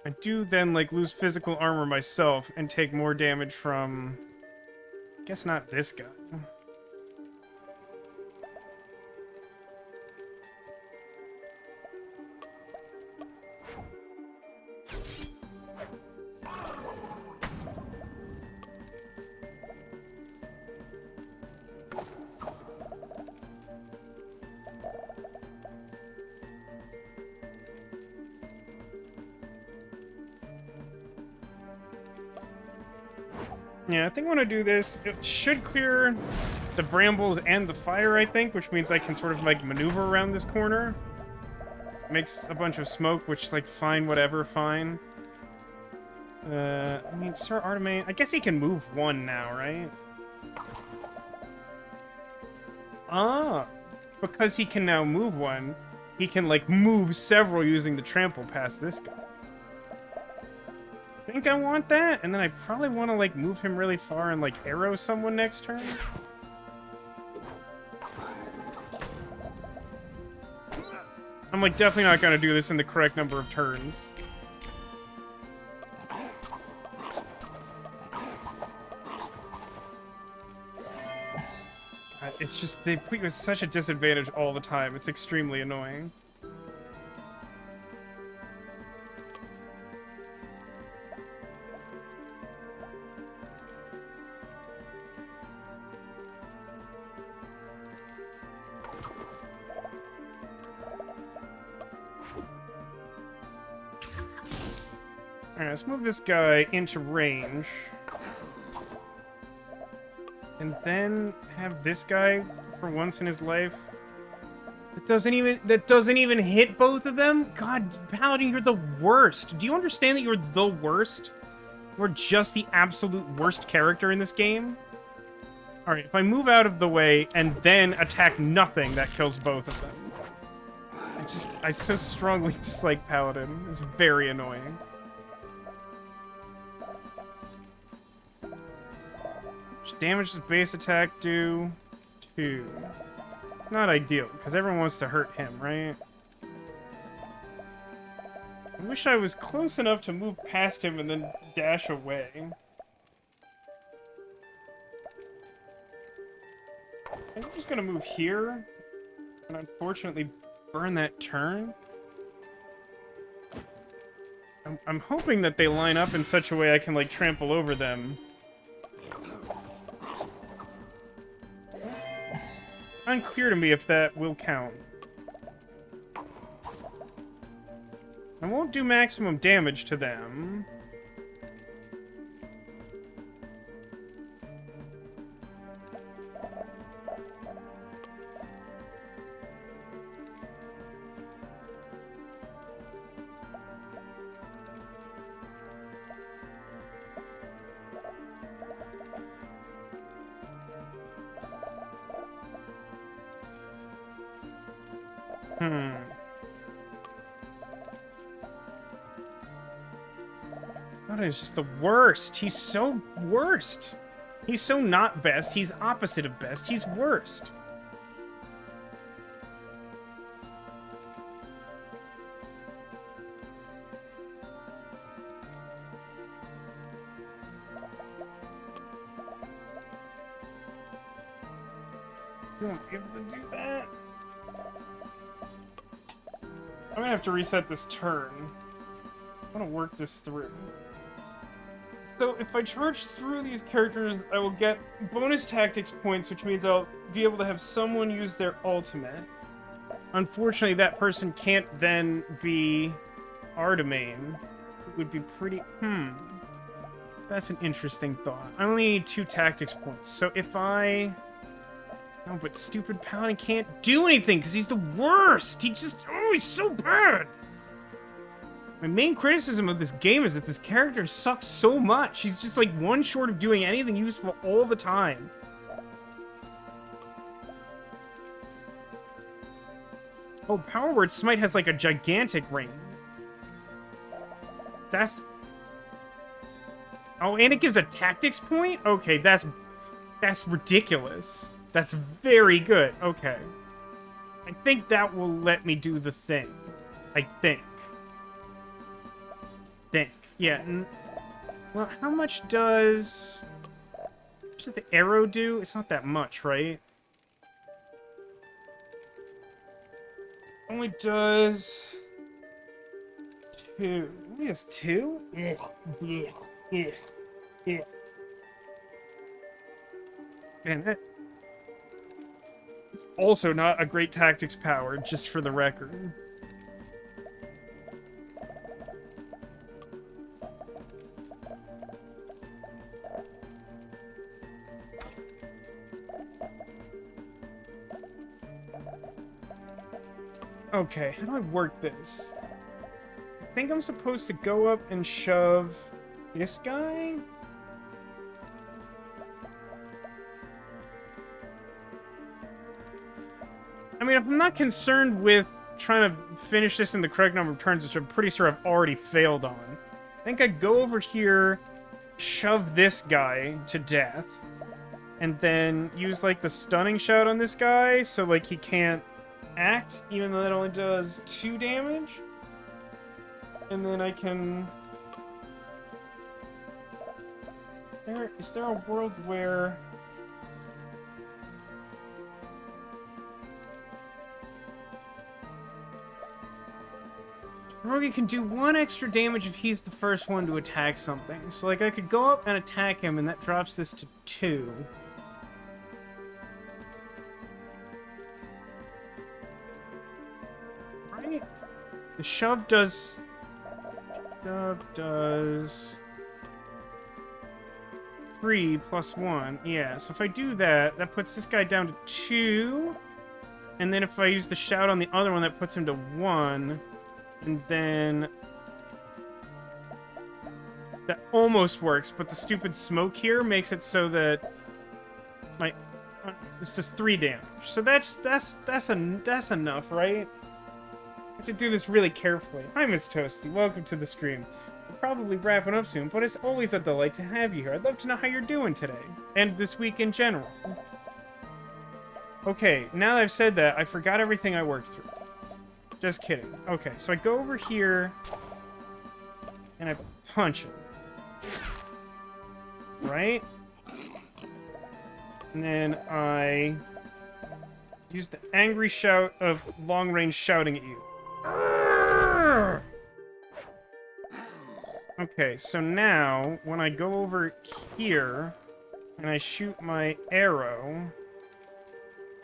Speaker 1: I do then, like, lose physical armor myself and take more damage from... I guess not this guy. Yeah, I think when I do this, it should clear the brambles and the fire, I think, which means I can sort of, like, maneuver around this corner. It makes a bunch of smoke, which, like, fine, whatever, fine. I mean, Sir Artemain, I guess he can move 1 now, right? Ah, because he can now move 1, he can, like, move several using the trample past this guy. I think I want that, and then I probably want to, like, move him really far and, like, arrow someone next turn. I'm, like, definitely not gonna do this in the correct number of turns. God, it's just, they put you at such a disadvantage all the time. It's extremely annoying. Alright, let's move this guy into range. And then have this guy, for once in his life... That doesn't even hit both of them? God, Paladin, you're the worst. Do you understand that you're the worst? You're just the absolute worst character in this game? Alright, if I move out of the way and then attack nothing, that kills both of them. I so strongly dislike Paladin. It's very annoying. Damage does base attack do? 2. It's not ideal, because everyone wants to hurt him, right? I wish I was close enough to move past him and then dash away. I'm just gonna move here, and unfortunately burn that turn. I'm hoping that they line up in such a way I can, like, trample over them. Unclear to me if that will count. I won't do maximum damage to them. God, he's just the worst. He's so worst. He's so not best. He's opposite of best. He's worst. I won't be able to do that. I'm gonna have to reset this turn. I'm gonna work this through. So if I charge through these characters, I will get bonus tactics points, which means I'll be able to have someone use their ultimate. Unfortunately, that person can't then be Artemain. It would be pretty... That's an interesting thought. I only need 2 tactics points. So if I... No, but stupid Paladin can't do anything because he's the worst! He just... Oh, he's so bad! My main criticism of this game is that this character sucks so much. He's just, like, one short of doing anything useful all the time. Oh, Power Word Smite has like a gigantic range. That's... Oh, and it gives a tactics point? Okay, that's ridiculous. That's very good. Okay. I think that will let me do the thing. I think. Yeah. Well, how much does the arrow do? It's not that much, right? Only does 2. Only has 2? Yeah. Man, it's also not a great tactics power, just for the record. Okay, how do I work this? I think I'm supposed to go up and shove this guy? I mean, if I'm not concerned with trying to finish this in the correct number of turns, which I'm pretty sure I've already failed on, I think I go over here, shove this guy to death, and then use, like, the stunning shout on this guy, so, like, he can't act, even though that only does 2 damage. And then I can... Is there a world where... Rogue can do 1 extra damage if he's the first one to attack something. So, like, I could go up and attack him, and that drops this to 2. Right? The shove does... Shove does... 3 plus 1. Yeah, so if I do that, that puts this guy down to 2. And then if I use the shout on the other one, that puts him to 1. And then... That almost works, but the stupid smoke here makes it so that... Like... It's just 3 damage. So that's enough, right? I have to do this really carefully. Hi, Miss Toasty. Welcome to the stream. We're probably wrapping up soon, but it's always a delight to have you here. I'd love to know how you're doing today. And this week in general. Okay, now that I've said that, I forgot everything I worked through. Just kidding. Okay, so I go over here, and I punch him. Right? And then I use the angry shout of long-range shouting at you. Okay, so now, when I go over here, and I shoot my arrow...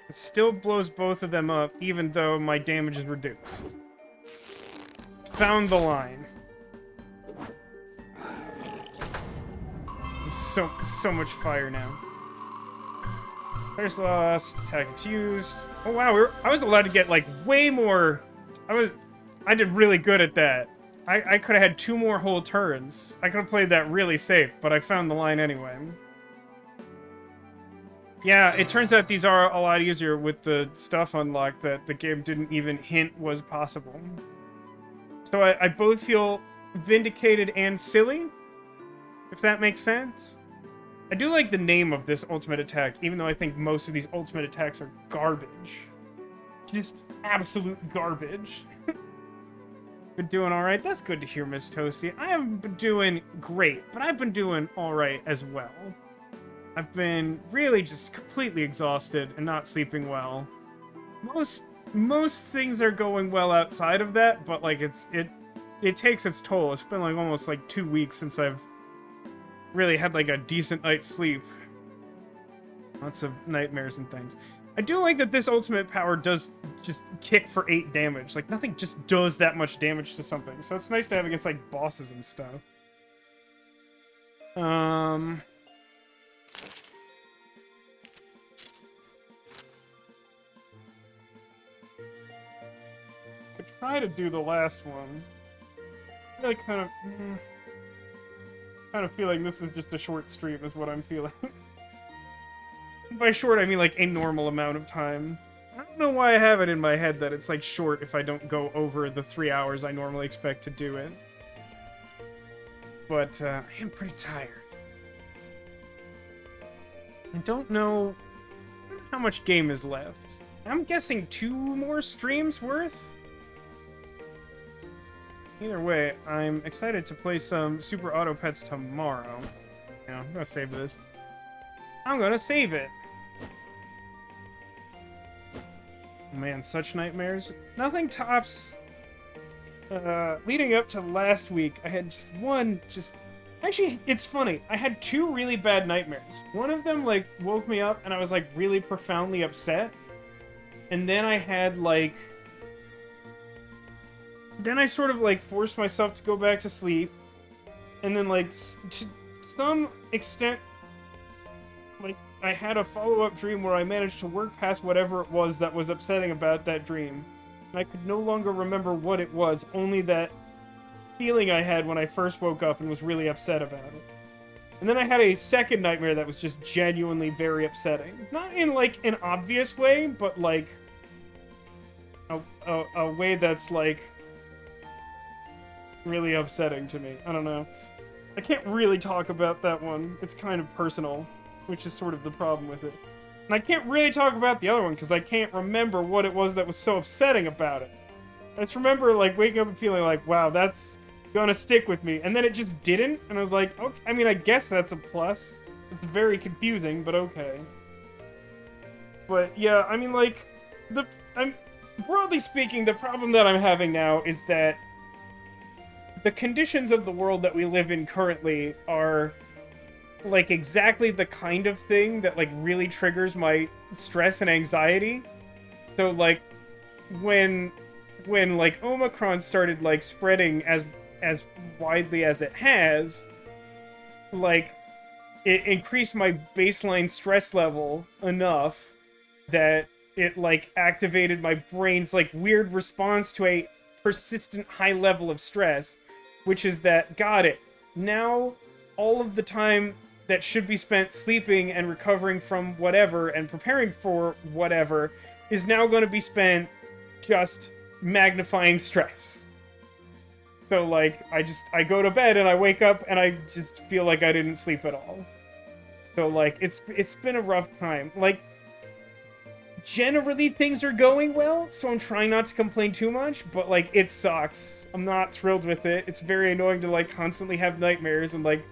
Speaker 1: It still blows both of them up, even though my damage is reduced. Found the line. So much fire now. Fire's lost. Attack it's used. Oh wow, I was allowed to get like way more. I did really good at that. I could have had 2 more whole turns. I could have played that really safe, but I found the line anyway. Yeah, it turns out these are a lot easier with the stuff unlocked that the game didn't even hint was possible. So I both feel vindicated and silly, if that makes sense. I do like the name of this ultimate attack, even though I think most of these ultimate attacks are garbage. Just absolute garbage. Been doing alright? That's good to hear, Miss Toasty. I haven't been doing great, but I've been doing alright as well. I've been really just completely exhausted and not sleeping well. Most things are going well outside of that, but like it takes its toll. It's been like almost like 2 weeks since I've really had like a decent night's sleep. Lots of nightmares and things. I do like that this ultimate power does just kick for 8 damage. Like nothing just does that much damage to something. So it's nice to have against like bosses and stuff. Could try to do the last one. I really kind of feel like this is just a short stream is what I'm feeling. By short, I mean like a normal amount of time. don't know why I have it in my head that it's like short if I don't go over the 3 hours I normally expect to do it. But I am pretty tired. I don't know how much game is left. I'm guessing 2 more streams worth? Either way, I'm excited to play some Super Auto Pets tomorrow. Yeah, I'm gonna save this. I'm gonna save it! Man, such nightmares. Nothing tops... leading up to last week, I had just one, Actually, it's funny. I had 2 really bad nightmares. One of them, like, woke me up and I was, like, really profoundly upset. And then I had, like... Then I sort of, like, forced myself to go back to sleep. And then, like, to some extent... Like, I had a follow-up dream where I managed to work past whatever it was that was upsetting about that dream. And I could no longer remember what it was, only that feeling I had when I first woke up and was really upset about it. And then I had a second nightmare that was just genuinely very upsetting. Not in, like, an obvious way, but, like, a way that's, like, really upsetting to me. I don't know. I can't really talk about that one. It's kind of personal, which is sort of the problem with it. And I can't really talk about the other one because I can't remember what it was that was so upsetting about it. I just remember, like, waking up and feeling like, wow, that's gonna stick with me. And then it just didn't, and I was like, okay, I mean, I guess that's a plus. It's very confusing, but okay. But, yeah, I mean, like, broadly speaking, the problem that I'm having now is that the conditions of the world that we live in currently are, like, exactly the kind of thing that, like, really triggers my stress and anxiety. So, like, when like, Omicron started, like, spreading as widely as it has, like, it increased my baseline stress level enough that it, like, activated my brain's, like, weird response to a persistent high level of stress, which is that, got it, now all of the time that should be spent sleeping and recovering from whatever and preparing for whatever is now going to be spent just magnifying stress. So, like, I go to bed and I wake up and I just feel like I didn't sleep at all. So, like, it's been a rough time. Like, generally things are going well, so I'm trying not to complain too much, but, like, it sucks. I'm not thrilled with it. It's very annoying to, like, constantly have nightmares and, like,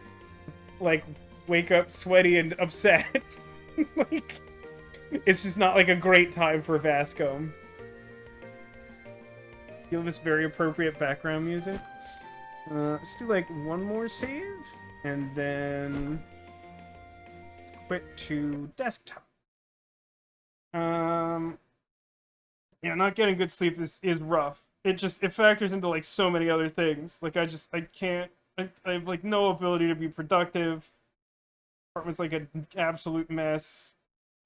Speaker 1: wake up sweaty and upset. Like, it's just not, like, a great time for Vasco. Feel this very appropriate background music. Let's do, like, one more save, and then quit to desktop. Yeah, not getting good sleep is rough. It factors into, like, so many other things. Like, I can't, I have, like, no ability to be productive. Apartment's, like, an absolute mess.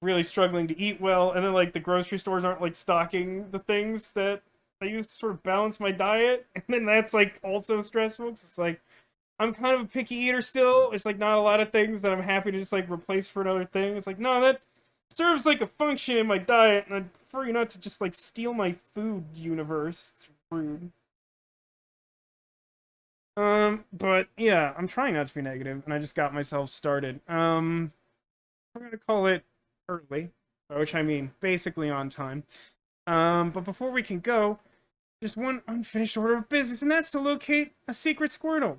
Speaker 1: Really struggling to eat well, and then, like, the grocery stores aren't, like, stocking the things that I use to sort of balance my diet, and then that's, like, also stressful, because it's, like, I'm kind of a picky eater still. It's, like, not a lot of things that I'm happy to just, like, replace for another thing. It's like, no, that serves, like, a function in my diet, and I'd prefer you not to just, like, steal my food, universe. It's rude. But, yeah, I'm trying not to be negative, and I just got myself started. We're gonna call it early, by which I mean basically on time. But before we can go, there's one unfinished order of business, and that's to locate a secret Squirtle.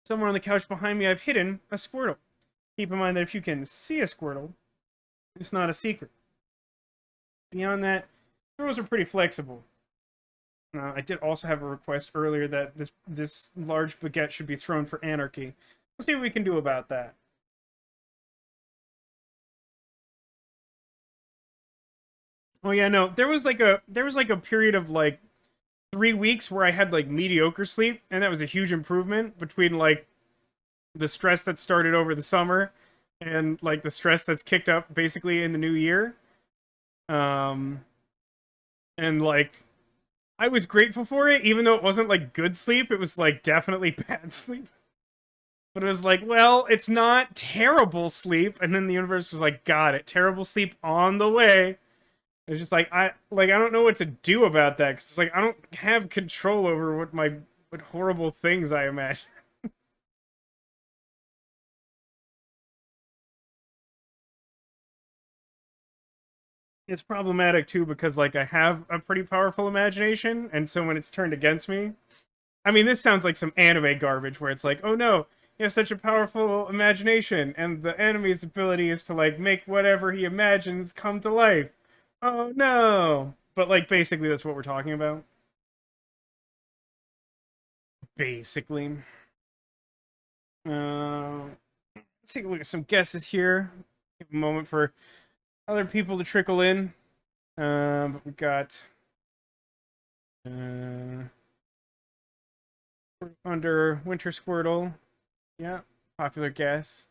Speaker 1: Somewhere on the couch behind me, I've hidden a Squirtle. Keep in mind that if you can see a Squirtle, it's not a secret. Beyond that, the rules are pretty flexible. I did also have a request earlier that this large baguette should be thrown for anarchy. We'll see what we can do about that. Oh yeah, no, there was like a period of like 3 weeks where I had like mediocre sleep, and that was a huge improvement between like the stress that started over the summer and like the stress that's kicked up basically in the new year. And like I was grateful for it, even though it wasn't like good sleep, it was like definitely bad sleep. But it was like, well, it's not terrible sleep. And then the universe was like, got it. Terrible sleep on the way. It's just like I don't know what to do about that, because it's like I don't have control over what horrible things I imagine. It's problematic too because like I have a pretty powerful imagination, and so when it's turned against me, I mean, this sounds like some anime garbage where it's like, oh no, he has such a powerful imagination, and the enemy's ability is to like make whatever he imagines come to life. Oh no! But like basically that's what we're talking about. Basically. Let's take a look at some guesses here. Give a moment for other people to trickle in. But we got under Winter Squirtle. Yeah, popular guess.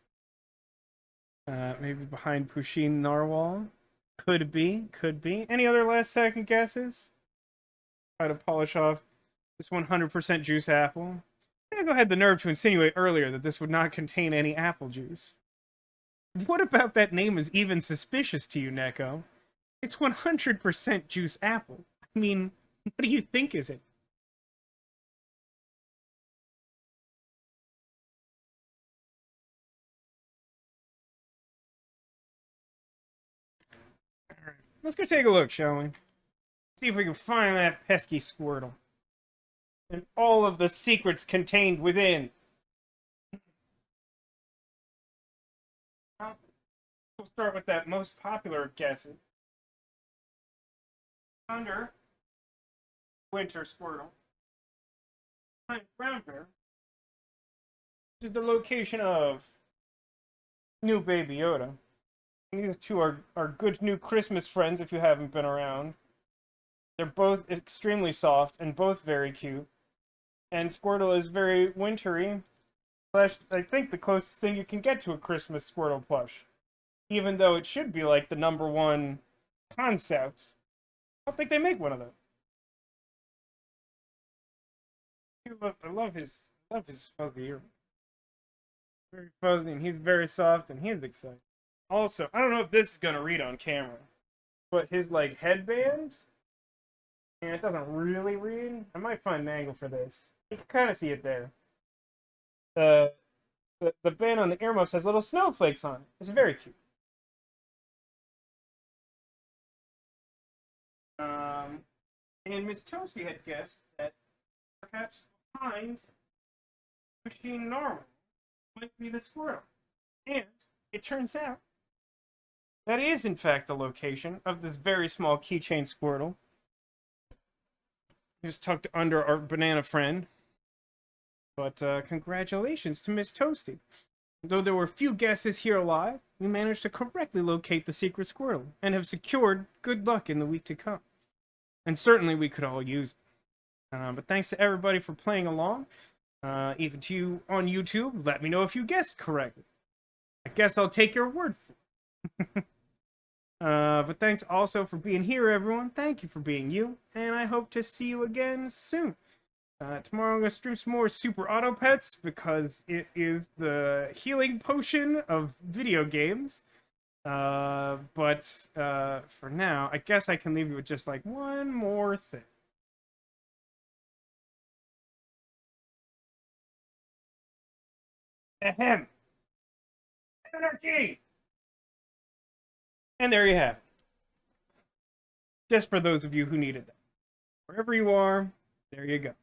Speaker 1: Maybe behind Pusheen Narwhal. Could be, could be. Any other last second guesses? Try to polish off this 100% juice apple. Go had the nerve to insinuate earlier that this would not contain any apple juice. What about that name is even suspicious to you, Neko? It's 100% juice apple. I mean, what do you think is it? Alright, let's go take a look, shall we? See if we can find that pesky Squirtle. And all of the secrets contained within. We'll start with that most popular of guesses. Under Winter Squirtle. Behind Brown Bear. Which is the location of new Baby Yoda. And these two are good new Christmas friends if you haven't been around. They're both extremely soft and both very cute. And Squirtle is very wintry. Slash, I think the closest thing you can get to a Christmas Squirtle plush. Even though it should be like the #1 concept. I don't think they make one of those. I love his fuzzy ear. Very fuzzy, and he's very soft, and he's excited. Also, I don't know if this is gonna read on camera, but his like headband, and it doesn't really read. I might find an angle for this. You can kind of see it there. The band on the earmuffs has little snowflakes on it. It's very cute. And Miss Toasty had guessed that perhaps behind Machine Normal might be the squirrel. And it turns out that is, in fact, the location of this very small keychain Squirtle. Who's tucked under our banana friend. But congratulations to Miss Toasty. Though there were few guesses here alive, we managed to correctly locate the secret Squirtle and have secured good luck in the week to come. And certainly we could all use it. But thanks to everybody for playing along. Even to you on YouTube, let me know if you guessed correctly. I guess I'll take your word for it. But thanks also for being here, everyone. Thank you for being you. And I hope to see you again soon. Tomorrow I'm going to stream some more Super Auto Pets because it is the healing potion of video games. But for now, I guess I can leave you with just like one more thing. Ahem. Anarchy! And there you have it. Just for those of you who needed that. Wherever you are, there you go.